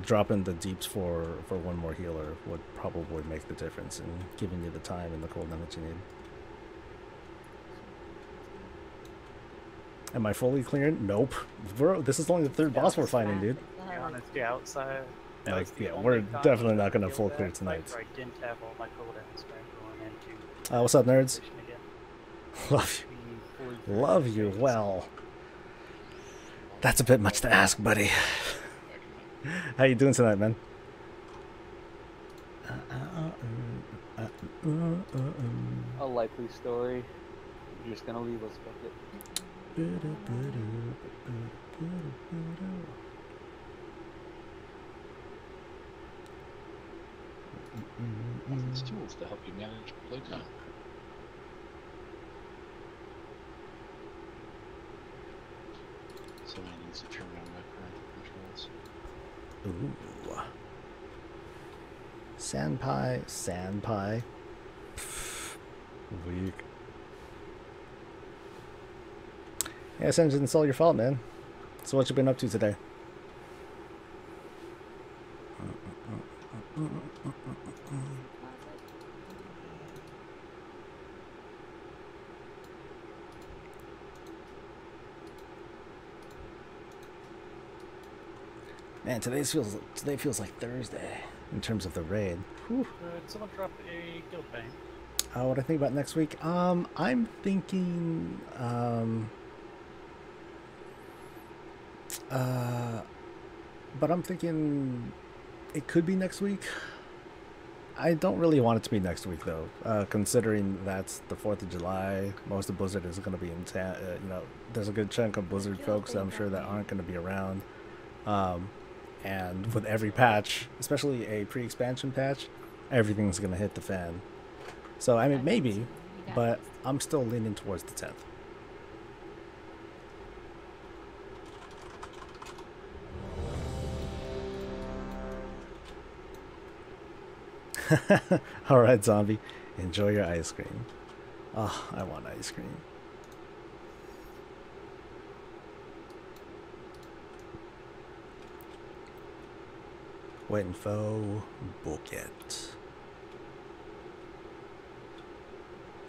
dropping the deeps for one more healer would probably make the difference in giving you the time and the cooldown that you need. Am I fully cleared? Nope. This is only the third boss we're fighting, dude. To be honest, the outside. Yeah, was the only we're time definitely I not going to feel full that clear fight tonight. where I didn't have all my cooldowns back going into What's up, nerds? position again. Love you. Love you. Well, that's a bit much to ask, buddy. How you doing tonight, man? A likely story. You're just gonna leave us with it. These tools to help you manage playtime. Somebody needs to turn on my parental controls. Ooh. Sandpie. Pfft. Weak. Yeah, Senjin, it's all your fault, man. So what you been up to today? Man, today feels like Thursday in terms of the raid. Whew. Someone drop a guild bank. What I think about next week? I'm thinking, but I'm thinking it could be next week. I don't really want it to be next week though, considering that's the 4th of July. Most of Blizzard is going to be in town. There's a good chunk of Blizzard folks I'm sure that aren't going to be around. And with every patch, especially a pre-expansion patch, everything's going to hit the fan. So, I mean, maybe, but I'm still leaning towards the 10th. Alright, zombie. Enjoy your ice cream. Oh, I want ice cream. Waiting for bucket.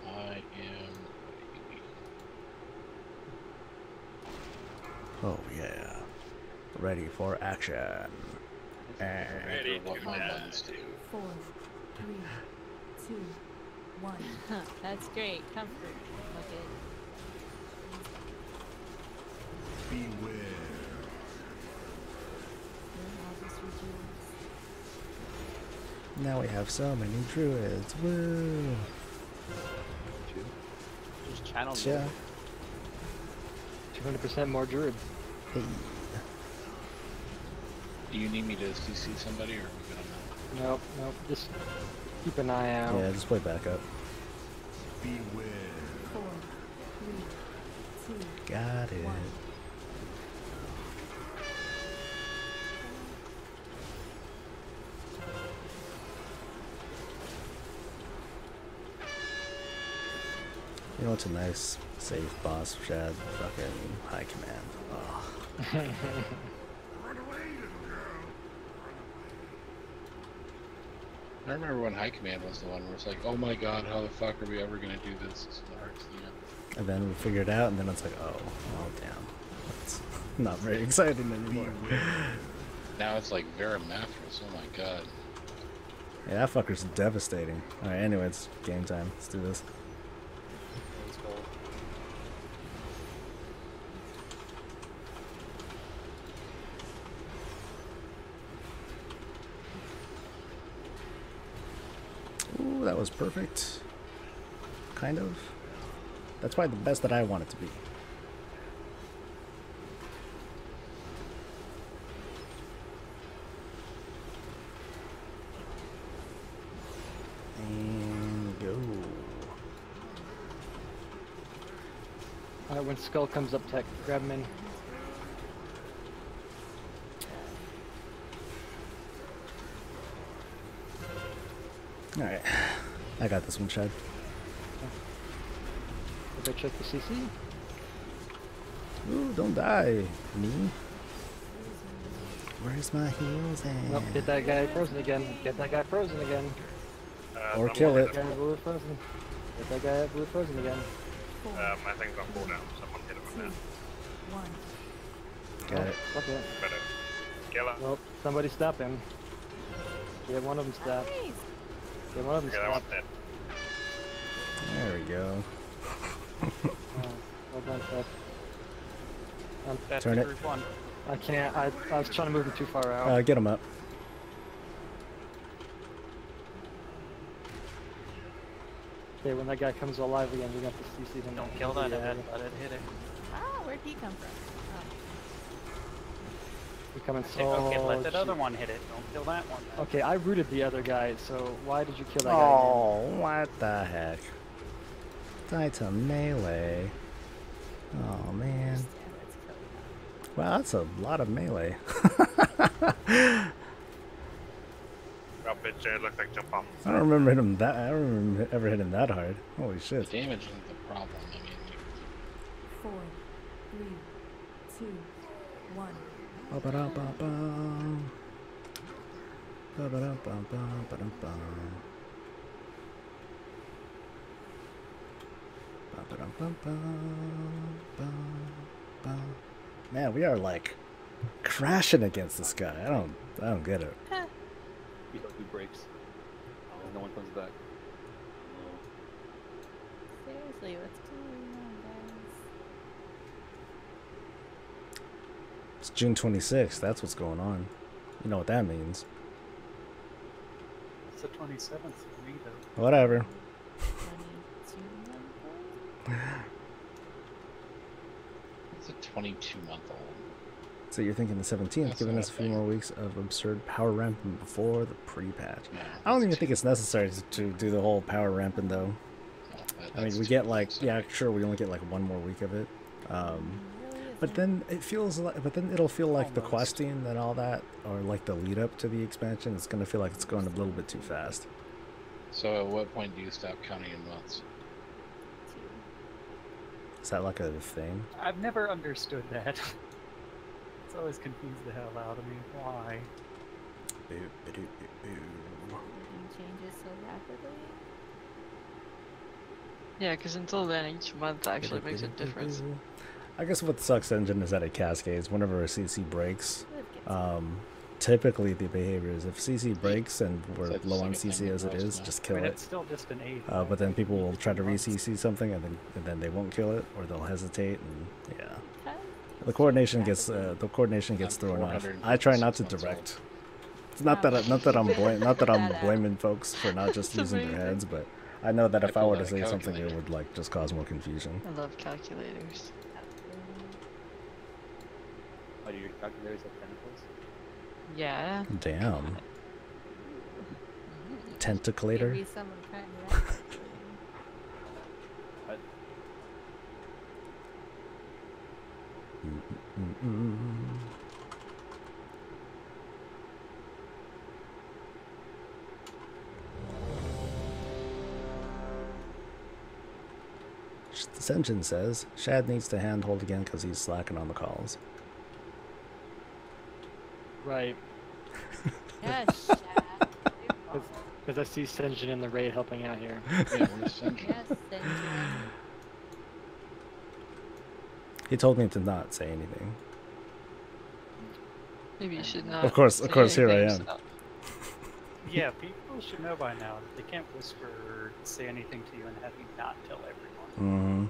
I am. Oh yeah. Ready for action. Ready to what my die. buttons do. 4, 3, 2, 1. That's great. Comfort. Okay. Beware. I'll just rejoice. Now we have so many druids. Woo! Just channel me. Yeah. 200% more druid. Hey. Do you need me to CC somebody, or are we good on that? Nope, nope. Just keep an eye out. Yeah, just play backup. Beware. 4, 3, 2, Got it. 1. You know what's a nice, safe boss, Chad? Fucking high command. Oh. I remember when High Command was the one where it's like, oh my god, how the fuck are we ever gonna do this? It's the hardest thing ever. And then we figure it out, and then it's like, oh damn. It's not very exciting anymore. Now it's like Vera Mathras, oh my god. Yeah, that fucker's devastating. Alright, anyway, it's game time. Let's do this. Let's go. Ooh, that was perfect. Kind of. That's probably the best that I want it to be. And go. Alright, when Skull comes up, Tech, grab him in. Alright. I got this one, Chad. Did I check the CC? Ooh, don't die. Me? Where's my heals at? Nope, get that guy frozen again. Get that guy frozen again. Or kill it. Get that guy blue frozen. Get that guy blue frozen again. My thing's on cooldown. Someone hit him with that. Got it. Fuck it. Better. Kill him. Nope, somebody stop him. Get one of them stopped. Get one of them Okay, that one's stopped. dead. There we go. Well done, Tech. That's Turn it. group 1. I can't. I was trying to move him too far out. Get him up. Okay, when that guy comes alive again, you're gonna have to CC him. Don't kill that head, let it hit it. Ah, where'd he come from? You're coming Okay, let that so other one hit it. Don't kill that one. Then. Okay, I rooted the other guy, so why did you kill that guy? Oh, what the heck? Die to melee. Oh, man. Wow, that's a lot of melee. Drop it, Jared. Looks like jump off. I don't remember hitting him that. I don't remember ever hitting that hard. Holy shit. The damage isn't the problem. I mean, 4, 3, 2, 1. Ba-ba-da-ba-bum. Ba-ba-da-ba-bum, ba-dum-bum. Ba-ba-dum-bum-bum, bum-bum. Man, we are like crashing against this guy. I don't get it. You don't do breaks. No one comes back. Seriously, what's going on, guys? It's June 26th. That's what's going on. You know what that means. It's the 27th for me, though. Whatever. 22 it's a 22-month-old. So you're thinking the 17th, That's giving what us a I few think. more weeks of absurd power ramping before the pre-patch. No, I don't that's even think it's necessary to do the whole power ramping though. No, I mean, we that's get too like, much, so- yeah, sure, we only get like one more week of it. But then it feels like, but then it'll feel like the questing and all that, or like the lead up to the expansion, it's gonna feel like it's going a little bit too fast. So at what point do you stop counting in months? Is that like a thing? I've never understood that. It's always confused the hell out of me. Why? Everything changes so rapidly. Yeah, because until then, each month actually makes a difference. I guess what sucks engine is that it cascades. Whenever a CC breaks, typically the behavior is if CC breaks and we're That's low on the second CC thing as it across is, now. just kill I mean, it. it's still just an 8. But then people will try to re-CC something and then they won't kill it, or they'll hesitate, and yeah. The coordination gets thrown off. I try not to direct. It's not that I'm blaming folks for not just That's using their amazing. heads, but I know that if I pulled were to out a say something, it calculator. would like just cause more confusion. I love calculators. Oh, do your calculators have tentacles? Yeah. Damn. Give Tentaclator. me some kind of that. Senjin says Shad needs to handhold again because he's slacking on the calls. Right. Yes, Shad. Because I see Senjin in the raid helping out here. Yeah, where's Senjin? Yes, Senjin. He told me to not say anything. Maybe you should not. Of course, here I anything, am. so- Yeah, people should know by now that they can't whisper or say anything to you and have you not tell everyone. Mm-hmm.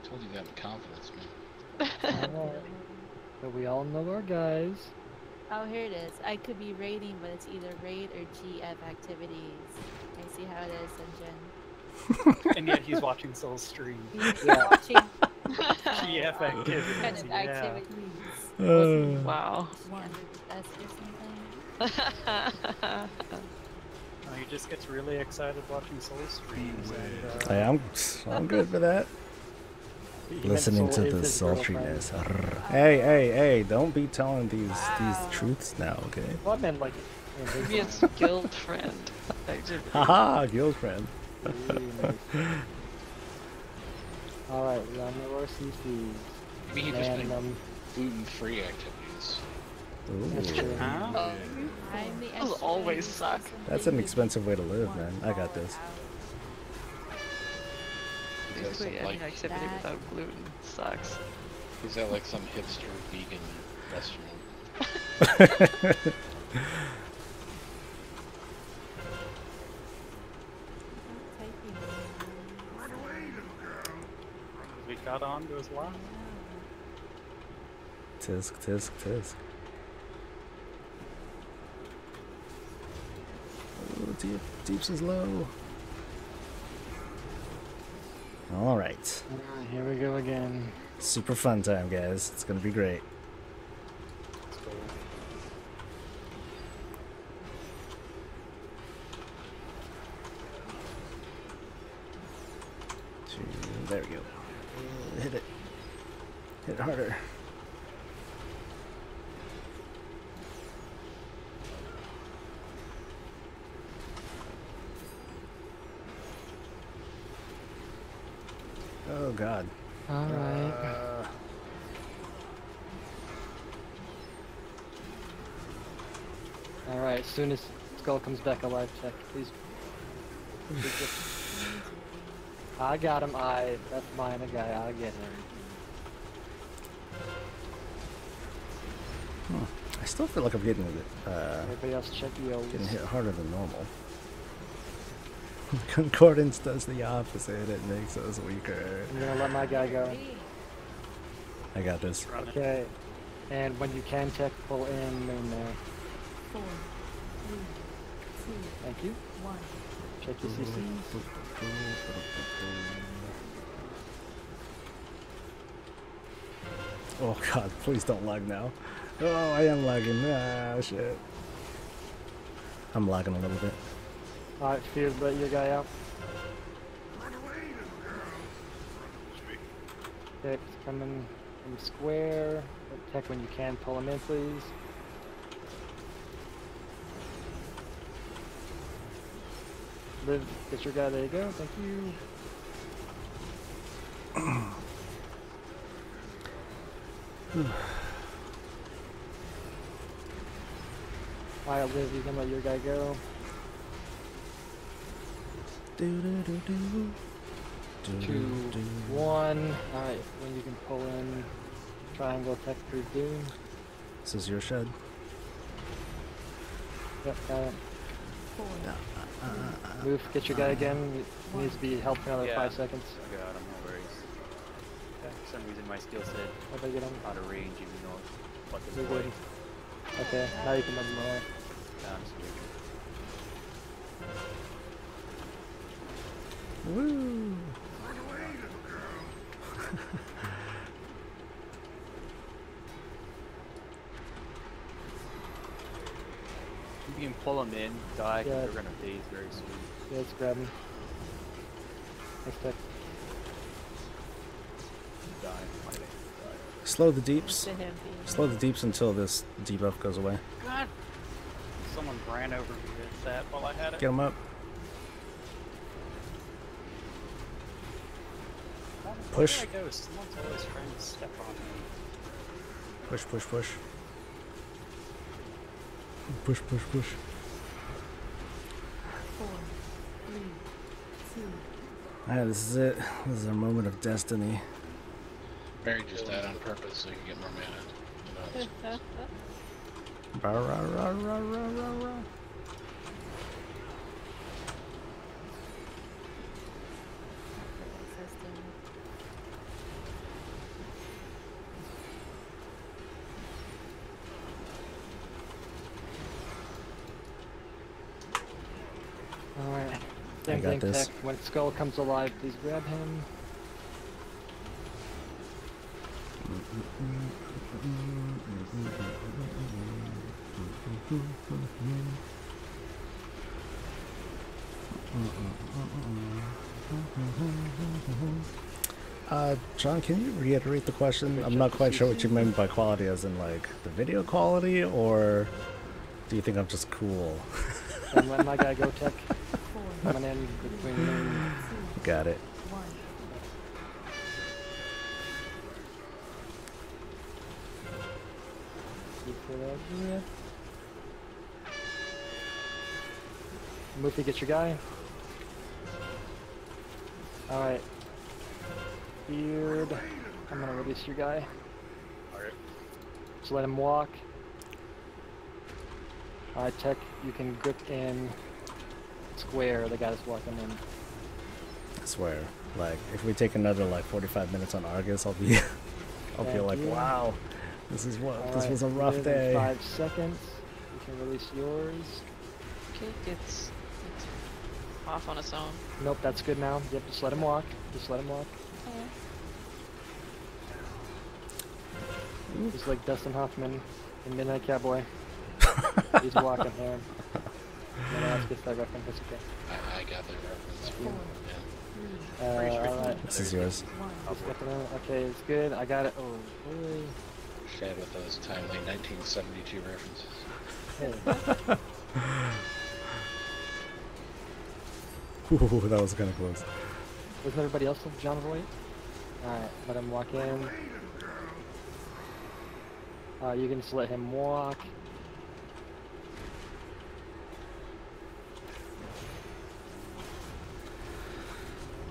Told you that with confidence, man. Alright. So we all know our guys. Oh, here it is. I could be raiding, but it's either raid or GF activities. I see how it is, Senjin. And yet he's watching Soul's stream. He's Yeah. watching GF activities. kind of Yeah. activities. Wow. Is she under the desk or something? He just gets really excited watching Soul streams. And, Hey, I'm good for that. He meant Listening to Soul the is his girlfriend. sultriness. Hey, don't be telling these truths now, okay? Well, I meant like. Maybe it's guild friend activity. Haha, girlfriend. Alright, we all know our CCs. We can just make Random. gluten-free activities. That's true. Oh, I'm the those always suck. That's an expensive way to live, man. I got this. Basically, any activity That- without gluten sucks. Is that like some hipster vegan restaurant? we got on to his live. Tisk. Oh, Deeps is low. Alright. Alright, here we go again. Super fun time, guys. It's gonna be great. There we go. Hit it. Hit it harder. Oh god. Alright. Alright, as soon as Skull comes back alive, check, please. I got him, that's mine, a guy, I'll get him. I still feel like I'm getting Everybody else check EOs. getting hit harder than normal. Concordance does the opposite, it makes us weaker. I'm gonna let my guy go. I got this. Okay. And when you can tech, pull in main there. 4, 3, 2, Thank you. 1. Check your CCs. Oh god, please don't lag now. Oh, I am lagging. Ah, shit. I'm lagging a little bit. Alright, Fears, let your guy out. Okay, it's coming from square. Tech when you can, pull him in, please. Liv, get your guy, there you go, thank you. Alright, Liv, you can let your guy go. Do. 2, 1. Alright, when you can pull in triangle tech through Doom. This is your shed. Yep, got it. 4, Move, get your guy again. He needs to be held for another 5 seconds. I got him, no worries. For some reason my skill said How'd I get him? out of range even though what You're the boy. good. Okay, now you can move him away. Woo! If you can pull them in, die, because Yeah. they're gonna phase very soon. Yeah, let's grab him. Next tech. Die. Slow the deeps. To him being- Slow the deeps until this debuff goes away. God! Someone ran over me with that while I had it. Get him up. Push. Where I go, someone's always trying to step on me. Push, push, push. Push, push, push. 4, 3, 2. Alright, this is it. This is our moment of destiny. Barry just died on purpose so you can get more mana. Rah, rah, rah, rah, rah, rah, rah. Alright. I Same got thing, this. Tech. When Skull comes alive, please grab him. John, can you reiterate the question? I'm not quite sure what you meant by quality, as in like the video quality, or do you think I'm just cool? Don't let my guy go, Tech. Coming in between me. Got it. Moofy, get your guy. Alright. Beard. I'm gonna release your guy. Alright. Just let him walk. Alright, Tech, you can grip in square the guy that's walking in. I swear, like, if we take another like 45 minutes on Argus, I'll be, I'll feel Thank like, you. wow, this is what, this Alright, was a rough live in day. 5 seconds. You can release yours. Okay, it's off on its own. Nope, that's good now. Yep, just let him walk. Just let him walk. Just like Dustin Hoffman in Midnight Cowboy. He's walking there. No one else gets that reference, it's okay. I got the reference. Alright. This is yours. Okay, it's good. I got it. Oh, boy. Shad with those timely 1972 references. Ooh, that was kind of close. Wasn't everybody else with John Voight? Alright, let him walk in. You can just let him walk.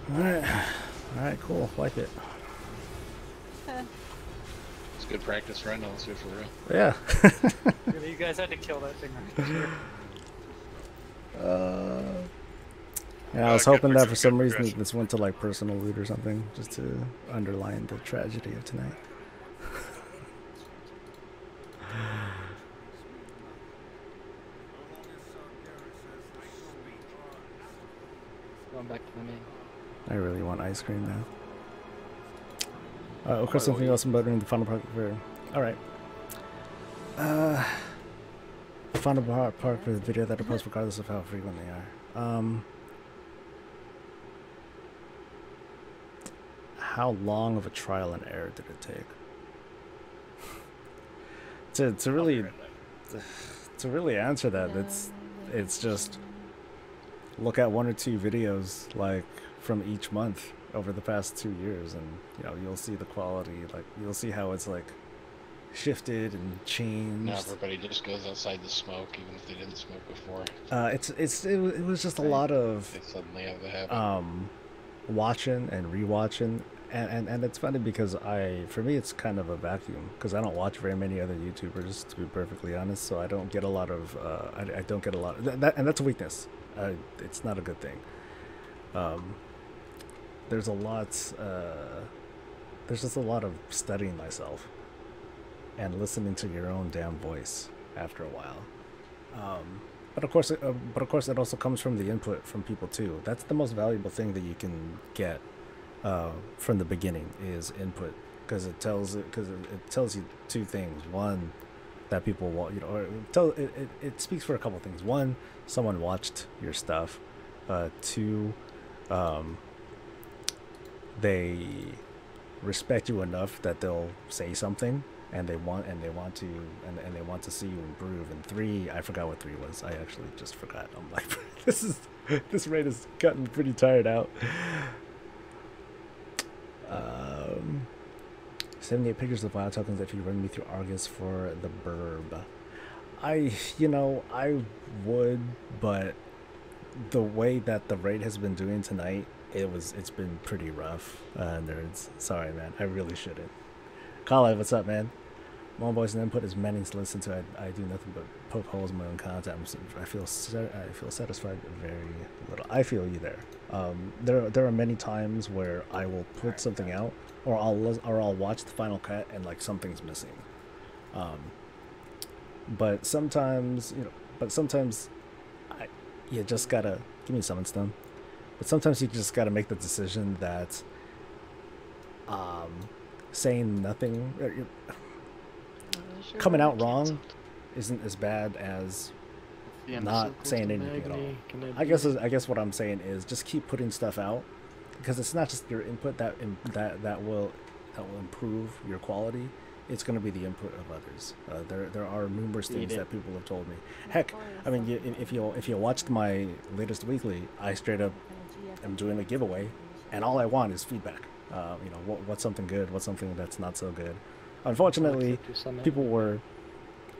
Alright, cool. Like it. It's good practice run, let's do it for real. Yeah. Really, you guys had to kill that thing right there. Yeah, I was hoping that for some reason this went to like personal loot or something, just to underline the tragedy of tonight. Going back to the main. I really want ice cream now. Of course, something else about doing the final part for. Alright. The final part for the video that I post regardless of how frequent they are. How long of a trial and error did it take? to really answer that, it's just look at 1 or 2 videos like from each month over the past 2 years, and you'll see the quality, like you'll see how it's like shifted and changed. Now everybody just goes outside to smoke, even if they didn't smoke before. It was just a lot of They suddenly have the habit. watching and rewatching, and it's funny because for me it's kind of a vacuum because I don't watch very many other YouTubers, to be perfectly honest, so I don't get a lot of I don't get a lot of that, and that's a weakness. It's not a good thing. There's just a lot of studying myself and listening to your own damn voice after a while. But of course, it also comes from the input from people too. That's the most valuable thing that you can get from the beginning is input, because it tells you 2 things. One, that people will, you know, or tell it speaks for a couple things. One, someone watched your stuff. Two, they respect you enough that they'll say something, and they want to and they want to see you improve. And three, I forgot what three was. I actually just forgot. I'm like, this raid has gotten pretty tired out. 78 pictures of bio tokens if you run me through Argus for the burb. I would, but the way that the raid has been doing tonight, it's been pretty rough, nerds. Sorry, man. I really shouldn't. Kale, what's up, man? My own voice and input is many to listen to. I do nothing but poke holes in my own content. I feel satisfied very little. I feel you there. There are many times where I will put something out, or I'll watch the final cut and like something's missing. But sometimes, you know, you just gotta give me summon stone. But sometimes you just gotta make the decision that saying nothing, coming out wrong, isn't as bad as not saying anything at all. I guess what I'm saying is just keep putting stuff out, because it's not just your input that will improve your quality. It's going to be the input of others. There are numerous things that people have told me. Heck, I mean, if you watched my latest weekly, I straight up am doing a giveaway, and all I want is feedback. You know, what's something good, what's something that's not so good. Unfortunately, people were,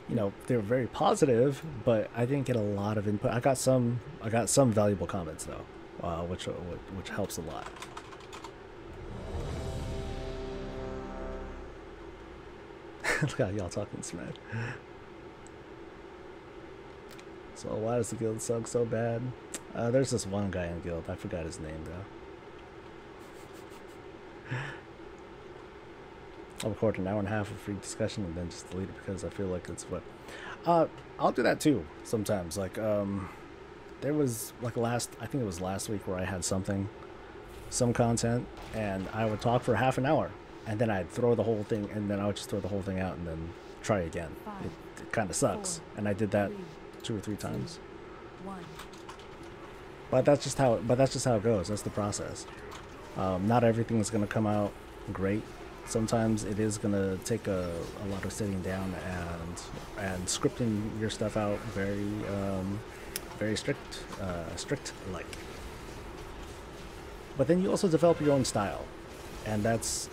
you know, they were very positive, but I didn't get a lot of input. I got some valuable comments though, which helps a lot. Look how y'all talking smack. So why does the guild suck so bad? There's this one guy in guild. I forgot his name though. I'll record an hour and a half of free discussion and then just delete it because I feel like it's what. I'll do that too sometimes. Like there was like I think it was last week where I had some content, and I would talk for half an hour, and then I'd throw the whole thing, and then I would just throw the whole thing out and then try again. It kind of sucks, and I did that 2 or 3 times. But that's just how it goes. That's the process. Not everything is gonna come out great. Sometimes it is gonna take a lot of sitting down and scripting your stuff out very strict like. But then you also develop your own style, and that's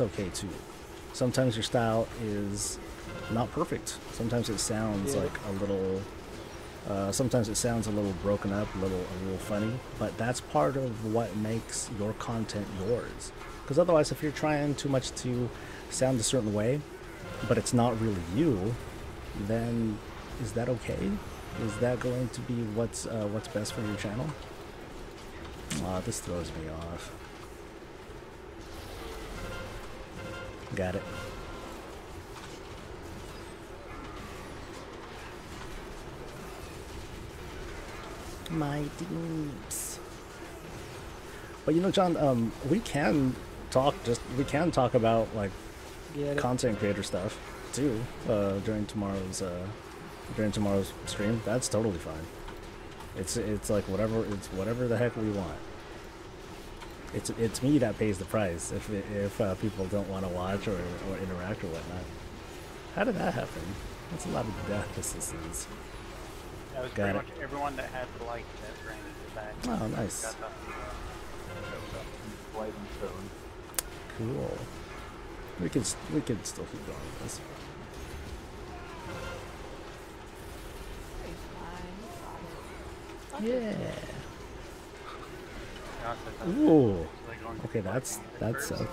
okay too. Sometimes your style is not perfect. Sometimes it sounds like a little. Sometimes it sounds a little broken up, a little funny, but that's part of what makes your content yours. Because otherwise, if you're trying too much to sound a certain way, but it's not really you, then is that okay? Is that going to be what's best for your channel? This throws me off. Got it. My deeps. But you know, John, we can talk about like content creator stuff too during tomorrow's stream. That's totally fine. It's like whatever the heck we want. It's me that pays the price if people don't want to watch or interact or whatnot. How did that happen? That's a lot of death assistance. That was pretty much everyone that had liked that ran into that. Oh, nice. Cool. We can still keep going with this. Yeah. Ooh. Okay, that's so.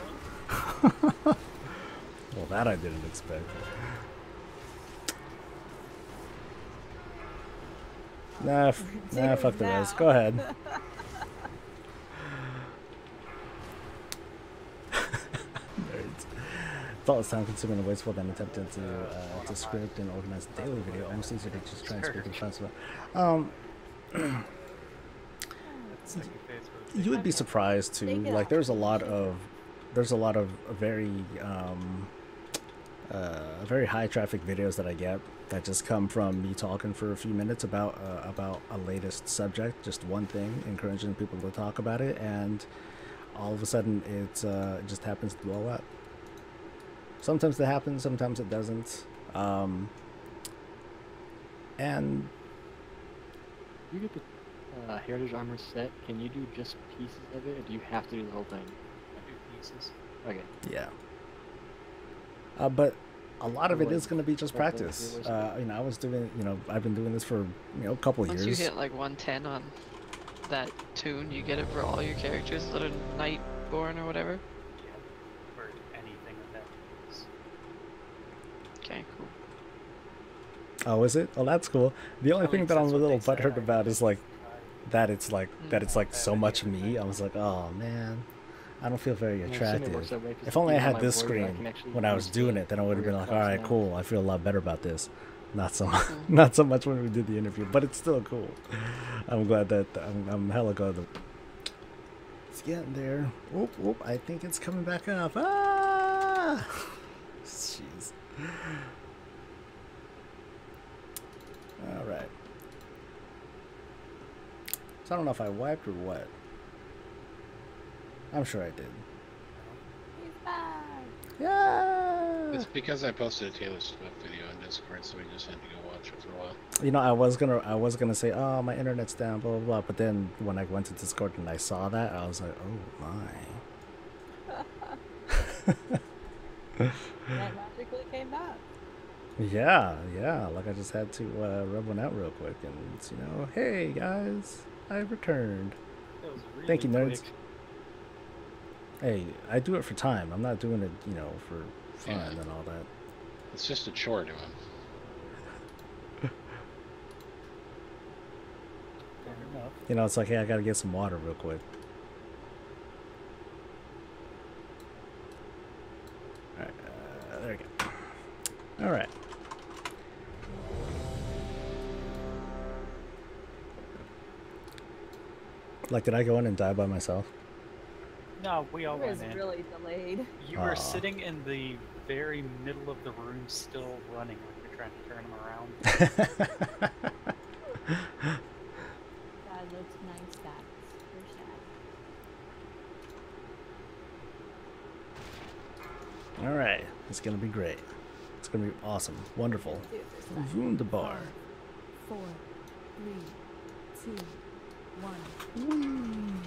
Well, that I didn't expect. Nah, fuck the rest. Go ahead. Nerds. Thought it was time consuming and wasteful than attempting to script and organize a daily video. Almost easier to just try and speak and fast about. You would be surprised too. Like there's a lot of very very high traffic videos that I get that just come from me talking for a few minutes about a latest subject, just one thing, encouraging people to talk about it, and all of a sudden it just happens to blow up. Sometimes it happens, sometimes it doesn't. And you get the Heritage Armor set, can you do just pieces of it, or do you have to do the whole thing? I do pieces. Okay. yeah. But a lot of it is going to be just practice. You know, I was doing, you know, I've been doing this for, you know, a couple Once years. you hit like 110 on that tune, you get it for all your characters that are Nightborn or whatever. Yeah, or anything of that is. Okay, cool. Oh, is it? Oh, that's cool. The only At thing least that I'm a that's what little they said. butthurt about is like that it's like Mm. so much me. I was like, oh man, I don't feel very I assume it works attractive. that way 'cause If only I even on had my this board, I screen can actually when I was use doing the it, then I would have been weird like, all class right, now. cool. I feel a lot better about this. Not so much, not so much when we did the interview, but it's still cool. I'm glad that I'm hella glad that it's getting there. Oop, oop, I think it's coming back up. Ah, jeez. All right. So I don't know if I wiped or what. I'm sure I did. He's back. Yeah. It's because I posted a Taylor Swift video on Discord, so we just had to go watch it for a while. You know, I was gonna say, oh, my internet's down, blah blah blah. But then when I went to Discord and I saw that, I was like, oh my. That magically came back. Yeah, yeah. Like I just had to rub one out real quick, and you know, hey guys, I returned. That was really Thank you, nerds. quick. Hey, I do it for time. I'm not doing it, you know, for fun Yeah. and all that. It's just a chore to him. Fair enough. You know, it's like, hey, I gotta get some water real quick. Alright, there we go. Alright. Like, did I go in and die by myself? No, we all It was went in. really delayed. You Aw. were sitting in the very middle of the room, still running, like you're trying to turn him around. That looks nice, that's for sure. Alright, it's gonna be great. It's gonna be awesome. Wonderful. Do it this time. Wunderbar. 4, 3, 2, 1.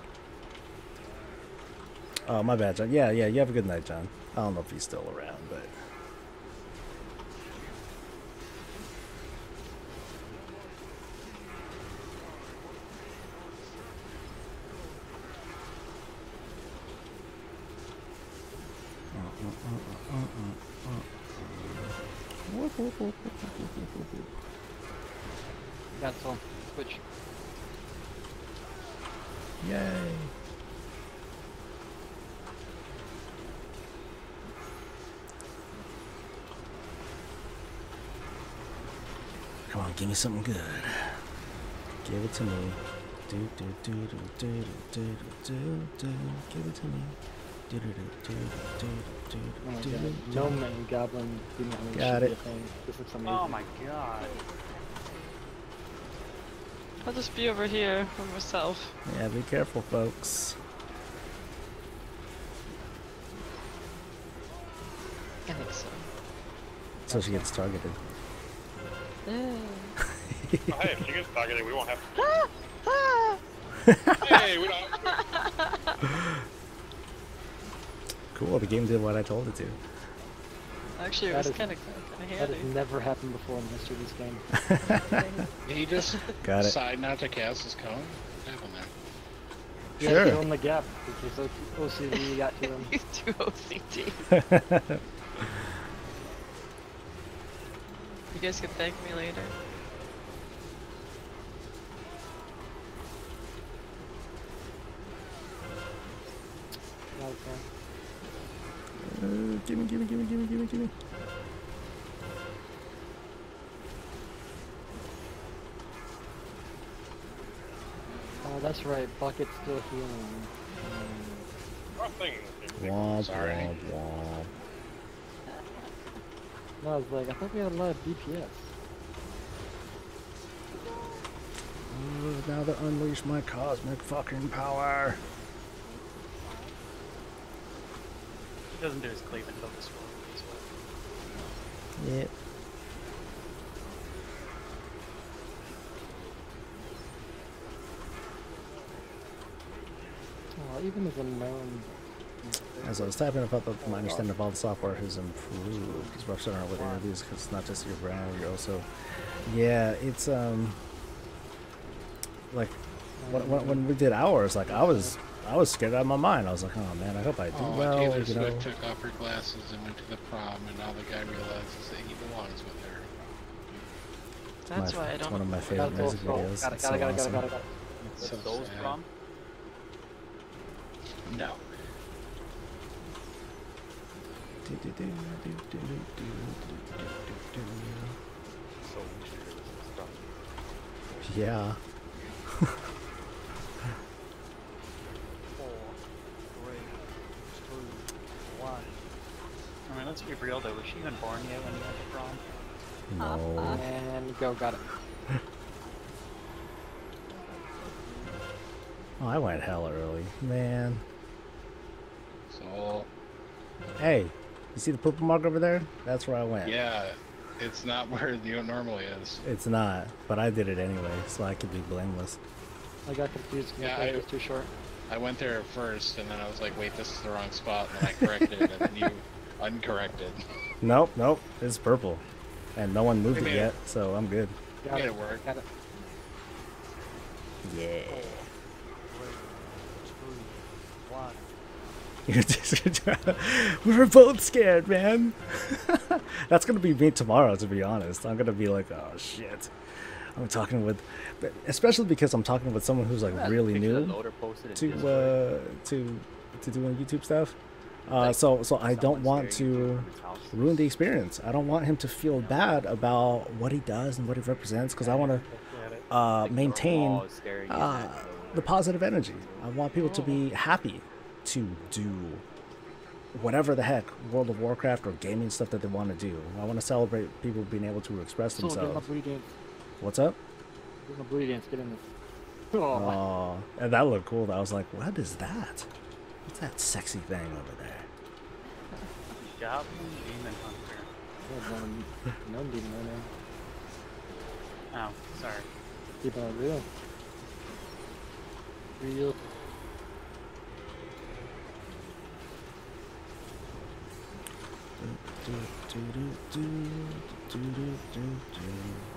Oh, my bad, John. Yeah, you have a good night, John. I don't know if he's still around, but... Cancel. Switch. Yay! Come on, give me something good. Give it to me. Do do do do do do do do do. Give it to me. Do do do do do Oh my do god. do. Gnome and Goblin didn't have any Got shit it. thing. This looks amazing. Oh my god. I'll just be over here for myself. Yeah, be careful, folks. I think so. So she gets targeted. Oh, hey, if she gets targeted, we won't have to. Ah! Ah! Hey, we don't have to. Cool, the game did what I told it to. Actually, it That was is- kind of That handy. has never happened before in the history of this game. He just Got it. decided not to cast his cone. What happened there? Yeah, Sure. fill in the gap because OCD got to him. He's too OCD. You guys can thank me later. No, okay. Gimme. Oh, that's right. Bucket's still healing. Nothing. Womp, Sorry. womp, womp. And I was like, I thought we had a lot of DPS. Now to unleash my cosmic fucking power. He doesn't do his cleave until this world as well. Yep. Well, even as a known... As I was typing about my understanding of all the software has improved. It's rough starting out with interviews because it's not just your brand, you're also... Yeah, it's, like, when we did ours, like, I was scared out of my mind. I was like, oh man, I hope I do well, Taylor you know. Swift took off her glasses and went to the prom, and now the guy realizes that he belongs with her. That's why I don't. One of my favorite music videos. Got it. So those prom? No. So we should hear this prom. Yeah. 4, 3, 2, 1. I mean, let's be real though. Was she even born yet when you went to prom? No. And go, got it. Oh, I went hella early, man. So. Hey, you see the purple mark over there? That's where I went. Yeah, it's not where it normally is. It's not, but I did it anyway, so I could be blameless. I got confused because Yeah, my was too short. I went there first, and then I was like, wait, this is the wrong spot, and then I corrected it, and then you uncorrected. Nope, it's purple. And no one moved We it made yet, so I'm good. Got Made it work. Got it. Yeah. 3, 2, 1. We were both scared, man. That's gonna be me tomorrow, to be honest. I'm gonna be like, oh shit. I'm talking with, especially because I'm talking with someone who's like really new to doing YouTube stuff. So I don't want to ruin the experience. I don't want him to feel bad about what he does and what he represents, because I want to maintain the positive energy. I want people to be happy to do whatever the heck World of Warcraft or gaming stuff that they want to do. I want to celebrate people being able to express themselves. What's up? There's no booty dance. Get in this. Oh, and that looked cool. I was like, what is that? What's that sexy thing over there? Goblin Demon Hunter. No demon hunter. Oh, sorry. Keeping it real. Real.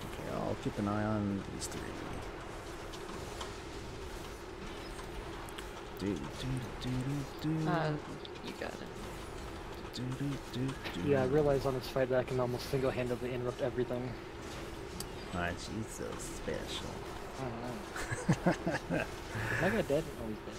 Okay, I'll keep an eye on these three. You got it. Yeah, I realized on this fight that I can almost single-handedly interrupt everything. Alright, she's so special. I don't know. Is my guy dead? Oh, he's dead.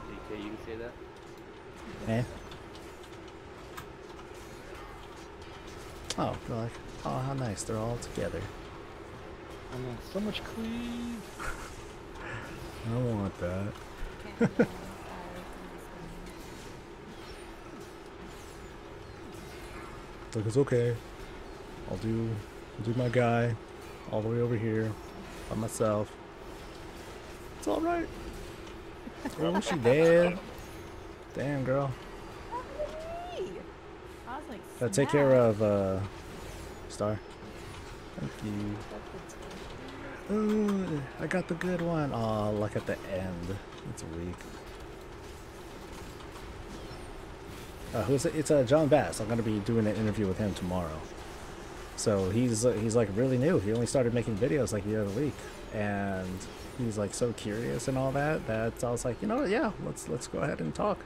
DK, you can say that? Eh? Oh, they're like, oh, how nice, they're all together. I mean, so much cleave. I don't want that. Look, it's okay. I'll do my guy all the way over here by myself. It's all right. Oh, she dead. Damn, girl. I was like, Take care of Star. Thank you. Ooh, I got the good one. Oh, like at the end. It's weak. Who's it? It's John Bass. I'm gonna be doing an interview with him tomorrow. So he's like really new. He only started making videos like the other week, and he's like so curious and all that. That I was like, you know what? Yeah, let's go ahead and talk.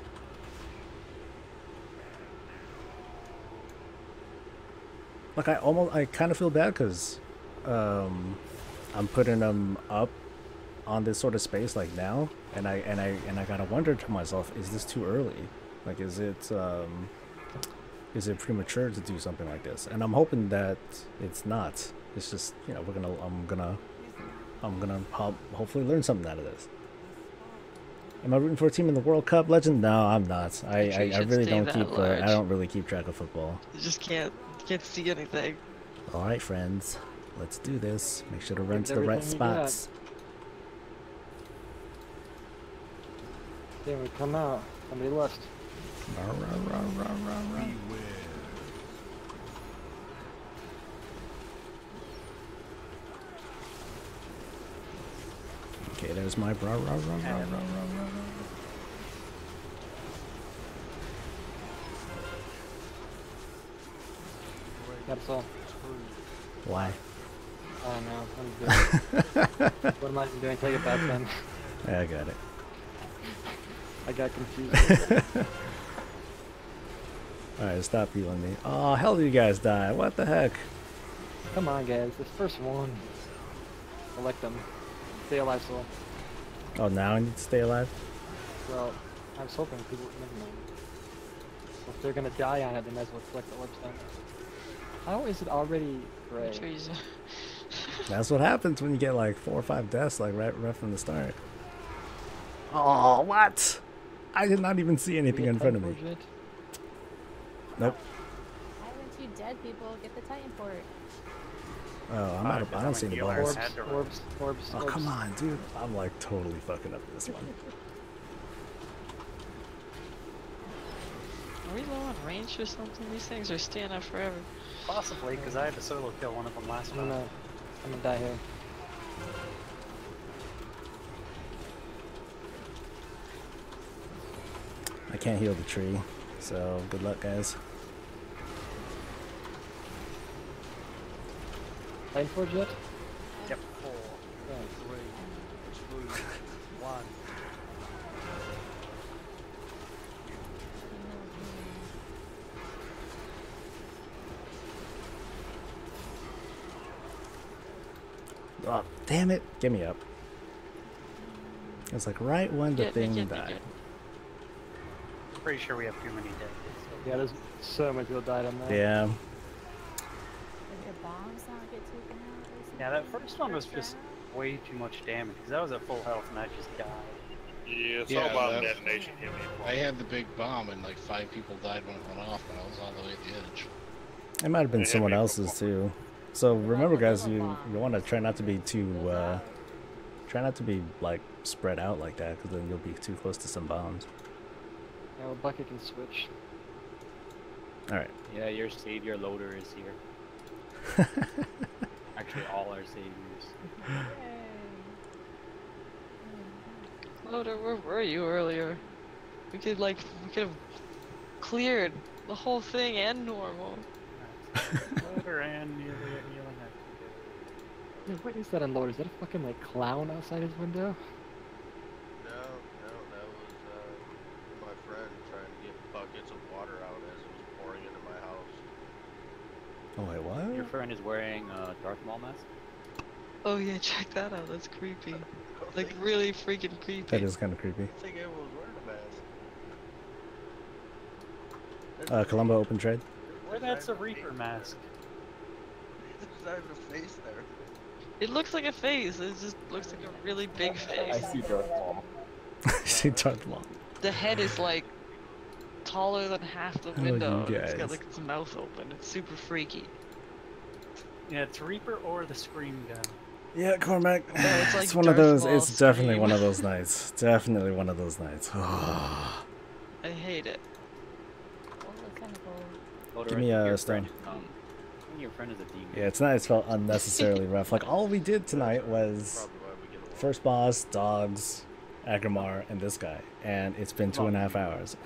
Like I kind of feel bad because I'm putting them up on this sort of space like now, and I gotta wonder to myself, is this too early? Like, is it premature to do something like this? And I'm hoping that it's not. It's just, you know, I'm gonna I'm gonna hopefully learn something out of this. Am I rooting for a team in the World Cup, Legend? No, I'm not. I really don't keep. I don't really keep track of football. You just can't see anything. All right, friends, let's do this. Make sure to run to the right spots. Then we come out. Somebody left. Okay, there's my That's all. Why? Oh no, I'm good. What am I doing? Take it back then. Yeah, I got it. I got confused. Alright, stop healing me. Oh, hell did you guys die? What the heck? Come on, guys. This first one. Elect them. Stay alive, Soul. Oh, now I need to stay alive? Well, I was hoping people would never mind. If they're gonna die on it, they might as well collect the orbs then. How is it already gray? That's what happens when you get like 4 or 5 deaths, like right from the start. Oh, what? I did not even see anything in front of me. Nope. Why haven't you dead people get the Titan port? Oh, I don't see any balls. Orbs. Oh, come on, dude. I'm like totally fucking up this one. Are we low on range or something? These things are staying up forever. Possibly, because I had to solo kill one of them last time. I'm gonna die here. I can't heal the tree, so good luck, guys. Titan Forge yet? Yep. 4, 3, 2, 1. Oh, damn it. Get me up. It's like right when the thing died. Pretty sure we have too many dead. Yeah, there's so many people died on that. Yeah. Did your bombs not get taken out or something? Yeah, that first one was just way too much damage, because I was at full health and I just died. Yeah, Yeah, so bomb that- detonation hit me. I had the big bomb and like 5 people died when it went off when I was all the way at the edge. It might have been someone else's too. So remember, guys, you want to try not to be too like spread out like that, because then you'll be too close to some bombs. Yeah, well, Bucket can switch. All right. Yeah, your savior loader is here. Actually, all our saviors. Loader, where were you earlier? We could have cleared the whole thing and normal. Loader and nearly a healing activity. Yeah, what is that on Loader? Is that a fucking like clown outside his window? No, that was my friend trying to get buckets of water out as it was pouring into my house. Oh wait, what? Your friend is wearing a Darth Maul mask? Oh yeah, check that out. That's creepy. Like really freaking creepy. That is kind of creepy. I think everyone was wearing a mask. Columbo open trade. Or that's a Reaper mask. There's not even a face there. It looks like a face. It just looks like a really big face. I see Darth Maul. I see Darth Maul. The head is like taller than half the window. you It's got guys. like its mouth open. It's super freaky. Yeah, it's Reaper or the Scream gun. Yeah, Cormac. it's like It's one of Darth those. Maul It's definitely Scream. one of those nights. Definitely one of those nights. I hate it. Loader, Give I me think a your stone. friend, I think your friend is a demon. Yeah, tonight it's felt unnecessarily rough. Like all we did tonight was first boss, dogs, Agrimar, and this guy, and it's been 2.5 hours.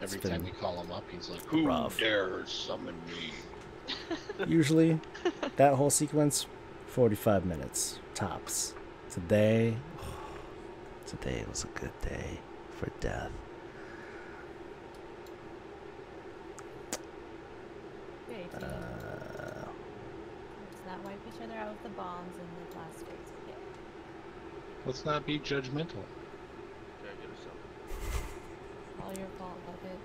Every It's been time you call him up, he's like, "Who rough. dares summon me?" Usually, that whole sequence, 45 minutes tops. Today was a good day for death. Okay, team. Let's not wipe each other out with the bombs in the last phase. Okay. Let's not be judgmental. Gotta get us something. All your fault, Bucket.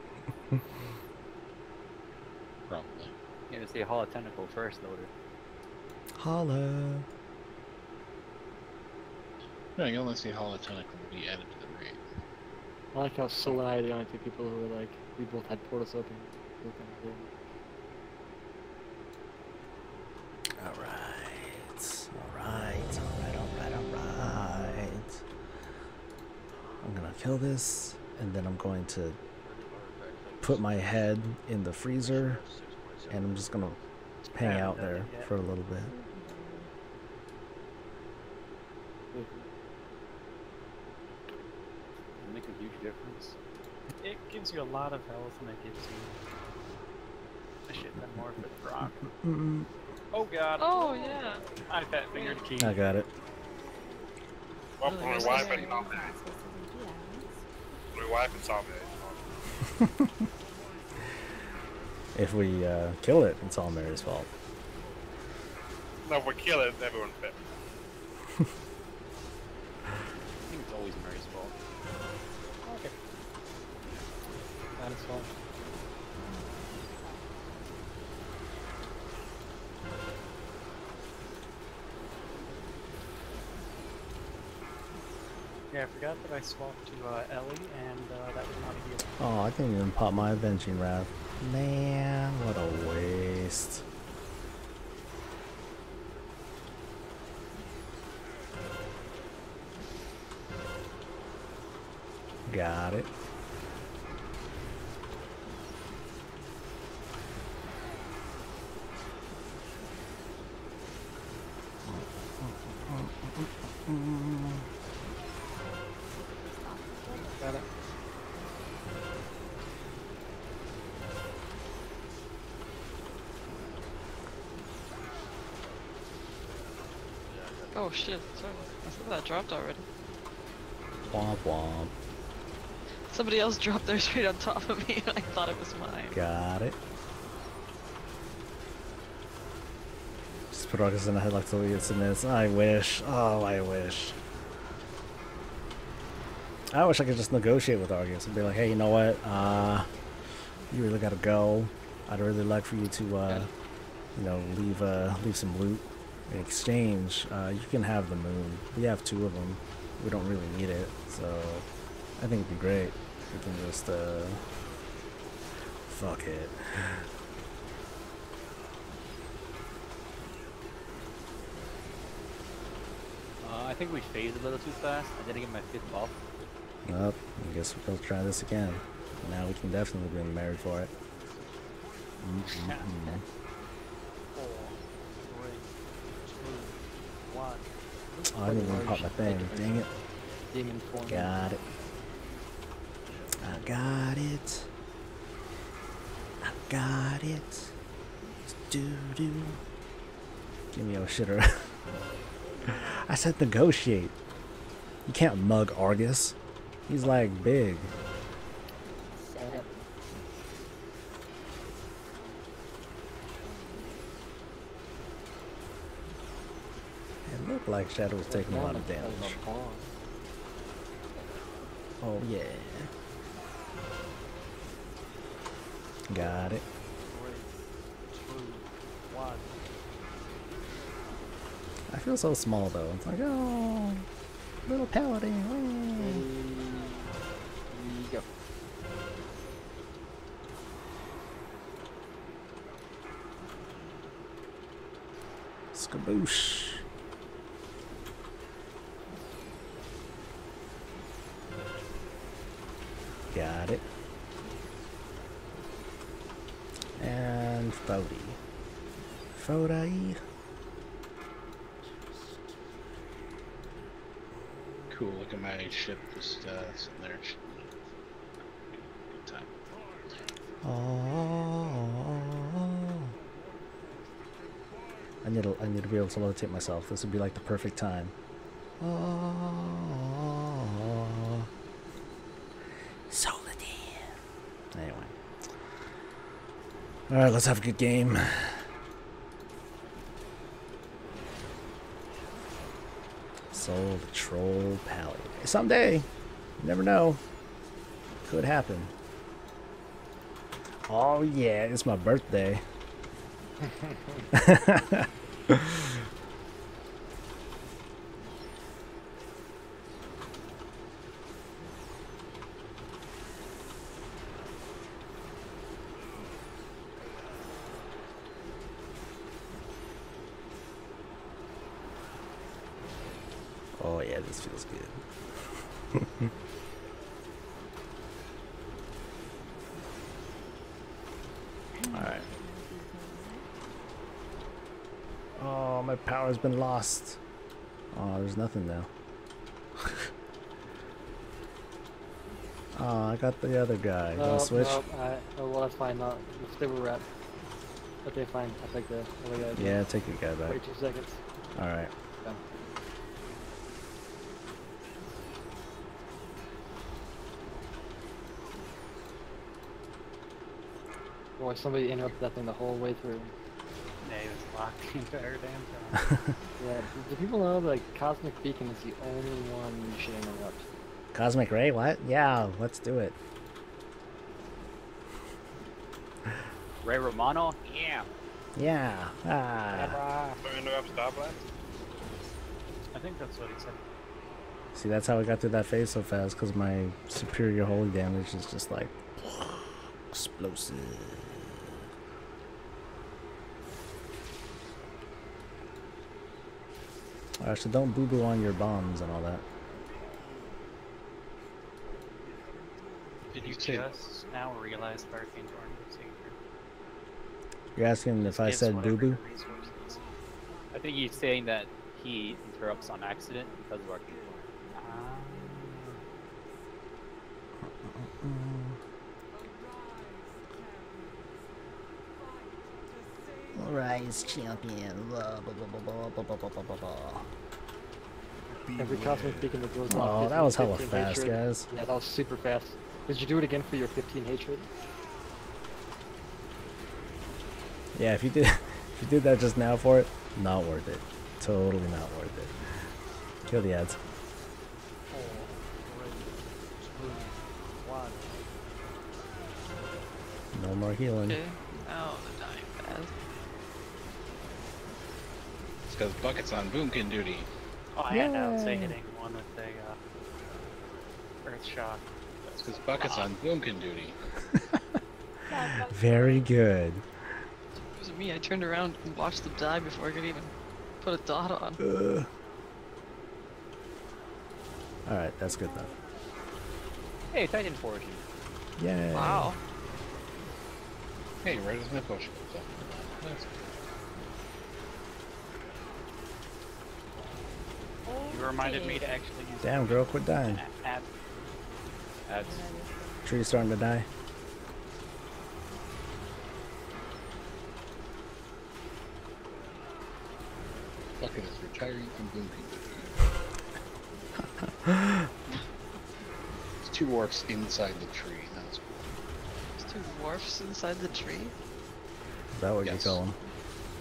Probably. You gotta say Hall of Tentacle first, Loader. Holla. No, you only see Hollow Tentacle will be added to the raid. I like how Soul and I are the only two people who were like, we both had portals open. We kind of did. Alright. I'm gonna kill this, and then I'm going to put my head in the freezer, and I'm just gonna hang out there for a little bit. Make a huge difference. It gives you a lot of health, and it gives you a shit ton more for the proc. Oh god. Oh yeah. I fat fingered key. I got it. Well, my wife and saw that. My wife and saw that. If we kill it, it's all Mary's fault. No, if we kill it, everyone's fit. I think it's always Mary's fault. Okay. That is fine. Yeah, I forgot that I swapped to Ellie, and that was not a heal. Oh, I didn't even pop my Avenging Wrath. Man, what a waste. Got it. Got it. Oh shit, sorry. I thought that dropped already. Womp womp. Somebody else dropped theirs right on top of me and I thought it was mine. Got it. Just put August in the headlock till he gets in this. I wish. Oh, I wish. I wish I could just negotiate with Argus and be like, hey, you know what? You really gotta go. I'd really like for you to, you know, leave some loot. In exchange, you can have the moon. We have 2 of them. We don't really need it, so I think it'd be great. We can just, fuck it. I think we phased a little too fast. I didn't get my 5th buff. Well, I guess we'll try this again. Now we can definitely be married for it. Oh, I didn't even pop my thing. Dang it. Demon form. Got it. I got it. I got it. Doo-doo. Give me a shitter. I said negotiate. You can't mug Argus. He's like big. It looked like Shadow was taking a lot of damage. Oh yeah. Got it. 3, 2, 1. I feel so small though. It's like, oh, little paladin. Go. Skaboosh. Got it. And Fody. Fody. Cool, look at my ship just sitting there. Good time. Oh. I need to be able to rotate myself. This would be like the perfect time. Oh. Anyway. Alright, let's have a good game. Soul the Troll Pally. Someday. You never know. Could happen. Oh yeah, it's my birthday. Oh yeah, this feels good. Alright. Oh, my power's been lost. Oh, there's nothing now. Oh, I got the other guy. You wanna switch? No, oh, well, that's fine. No, let's stay where we're at. Okay, fine. I'll take the other guy. Yeah, take your guy back. Wait 2 seconds. Alright. Done. Boy, somebody interrupted that thing the whole way through. Yeah, he was locked the entire damn time. Yeah, do people know that like, Cosmic Beacon is the only one you should interrupt? Cosmic Ray, what? Yeah, let's do it. Ray Romano? Yeah. Yeah. Ah. So interrupt Starblast? I think that's what he said. See, that's how I got through that phase so fast, because my superior holy damage is just like explosive. Actually, don't boo-boo on your bombs and all that. Did you just now realize that Arcane Torn was here? You're asking if I Gives said whatever boo-boo? resources. I think he's saying that he interrupts on accident because of Arcane Rise champion. Blah, blah, blah, blah, blah, blah, blah, blah, blah, blah. Every Cosmic Beacon that goes Oh, off. that was hella 15 fast, hatred. guys. Yeah, that was super fast. Did you do it again for your 15 hatred? Yeah, if you did that just now for it, not worth it. Totally not worth it. Kill the ads. 4, 3, 2, 1. No more healing. Okay. Oh, the dying fast. It's because Bucket's on boomkin duty. Oh, I had to say hitting one with a Earth Shock. That's because Bucket's on boomkin duty. Very good. It wasn't me. I turned around and watched them die before I could even put a dot on. Alright, that's good though. Hey, Titan Forge. Yay. Wow. Hey, right as my potion comes up. Nice. You reminded me to actually use. Damn, girl, quit dying. Ads. Tree's starting to die. Bucket is retiring from boomkin duty. There's 2 orcs inside the tree. That's cool. There's 2 dwarfs inside the tree. Is that what Yes. you call them?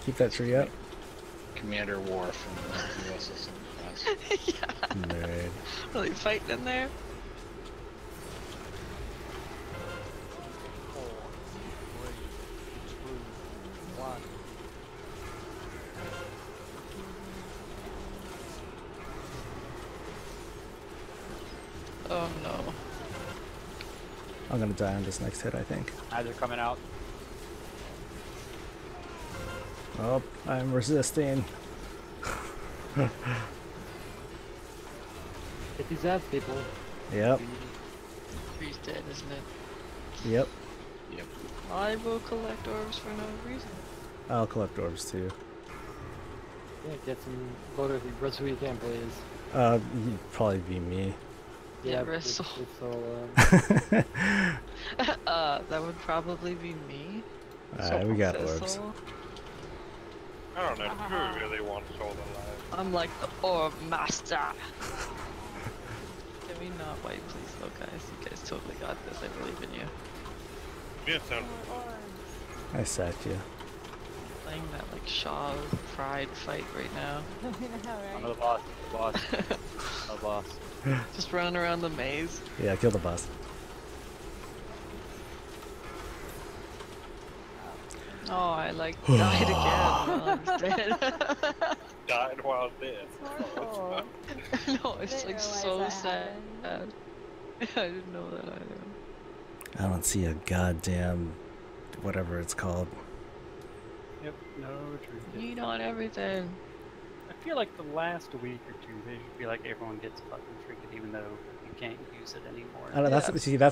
Keep that tree up. Commander War from the USS Yeah. Nerd. Are they fighting in there? 4, 3, 2, 1. Oh no. I'm gonna die on this next hit, I think. Ads are coming out. Oh, I'm resisting. Get these ads, people. Yep. Tree's dead, isn't it? Yep. Yep. I will collect orbs for no reason. I'll collect orbs too. Yeah, get some voter rest who you can, please. You'd probably be me. Yeah, it's wrestle. all, That would probably be me. Alright, we got Says orbs. so. I don't know who really wants all the lives. I'm like the orb master. Can we not wait, please, though, guys? You guys totally got this. I believe in you. Yeah, so I sacked you. Playing that like Shaw Pride fight right now. I'm the boss. The boss. The boss. Just running around the maze. Yeah, kill the boss. Oh, I like died again while I was dead. died while dead. Oh. No, it's Didn't like realize so that sad. happened. I didn't know that either. I don't see a goddamn whatever it's called. Yep, no truth. You know everything. feel like the last week or two, they should be like everyone gets a fucking trinket, even though you can't use it anymore. I know, that's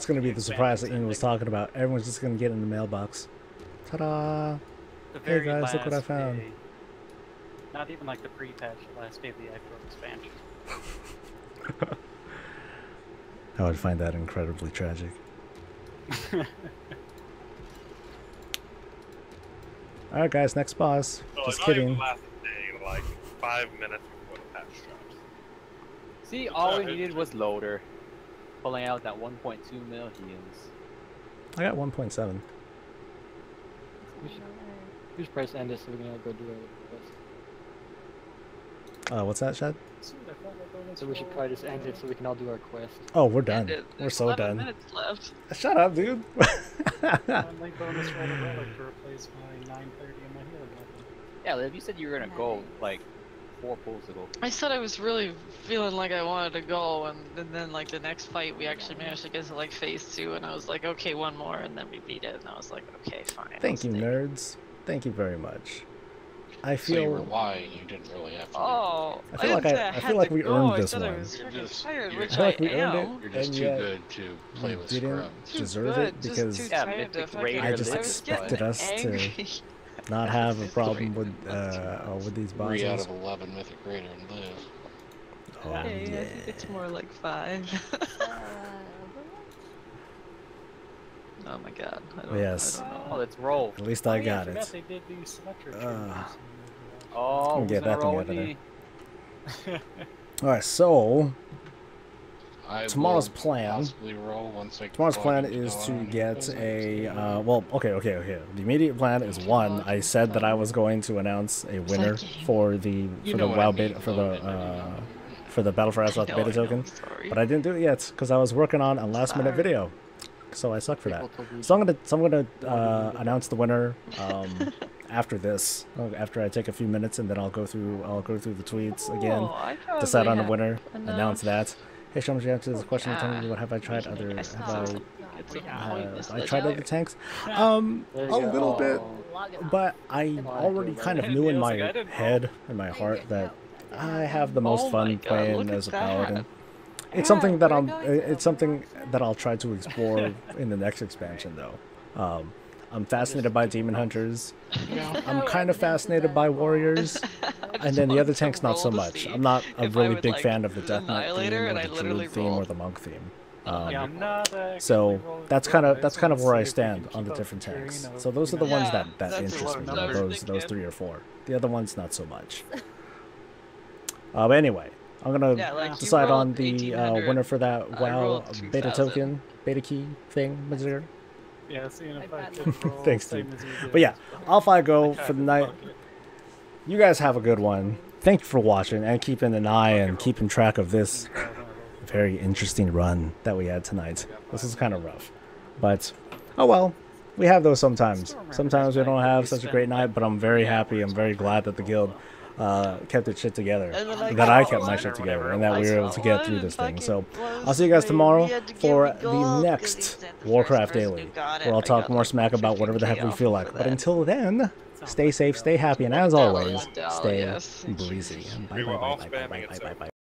going to be the surprise that Ian was talking about. Everyone's just going to get in the mailbox. Ta-da! The Hey very guys, look what I last found. day. Not even like the pre-patch, the last day of the actual expansion. I would find that incredibly tragic. Alright guys, next boss. So, Just like, not even kidding. last day, like 5 minutes before the patch drops. See, all we needed was loader. Pulling out that 1.2 mil heals. I got 1.7. We should press end it so we can all go do our quest. What's that, Shad? So we should probably just end it so we can all do our quest. Oh, we're done. We're There's so 11 done. minutes left. Shut up, dude. Only bonus roll a relic to replace my 930 and my healing weapon. Yeah, Liv, you said you were gonna go like 4 pulls ago. I said I was really feeling like I wanted to go, and then like the next fight we actually managed to get to like phase 2, and I was like, okay, one more, and then we beat it, and I was like, okay, fine. Thank you, nerds. Thank you very much. I So you were feel. lying. You didn't really have to. Oh, I feel like I feel like we earned this one. I was tired, You're which I feel like we I earned am. it. You're just and too yet good to play with didn't scrubs. deserve Good, it just because too Yeah, tired to Mythic fucking- Raider I just I was getting expected us angry. to not have a problem with these 3 out bosses. of 11 Mythic Raider and live. Oh Okay, I yeah. think it's more like 5. Oh my god. I don't, Yes. I don't know. Oh, let's roll. At least I yeah, got forgot it. they did these symmetric Oh, Get who's that gonna roll thing with out of me? All right, so I tomorrow's will plan. possibly roll once I Tomorrow's log plan into is to on. get a well. Okay. The immediate plan is one. I said that I was going to announce a winner for the WoW beta for the Battle for Azeroth beta token, but I didn't do it yet because I was working on a last minute video, so I suck for that. So I'm gonna announce the winner after this, after I take a few minutes, and then I'll go through the tweets again, decide on the winner, announce that. Hey, Shums, you answer this question. Tell me, what have I tried other? Have I tried other tanks? A little bit, but I already kind of knew in my head, in my heart, that I have the most fun playing as a paladin. It's something that I'll try to explore in the next expansion, though. I'm fascinated by demon hunters. I'm kind of fascinated by warriors, and then the other tanks not so much. I'm not a really big fan of the Death Knight theme, or the Druid theme, or the Monk theme. So that's kind of where I stand on the different tanks. So those are the ones that interest me. Those 3 or 4. The other ones not so much. But anyway, I'm gonna decide on the winner for that WoW beta token, beta key thing, Mazir. Yeah, seeing if I could roll Thanks, same dude. as you did. But yeah, off I go for the night. You guys have a good one. Thank you for watching and keeping an eye and keeping track of this very interesting run that we had tonight. This is kind of rough, but oh well. We have those sometimes. Sometimes we don't have such a great night, but I'm very happy. I'm very glad that the guild kept its shit together, that I kept my shit together, and that we were able to get through this thing. So I'll see you guys tomorrow for the next Warcraft Daily, where I'll talk more smack about whatever the heck we feel like. But until then, stay safe, stay happy, and as always, stay breezy. Bye bye bye bye bye bye bye bye.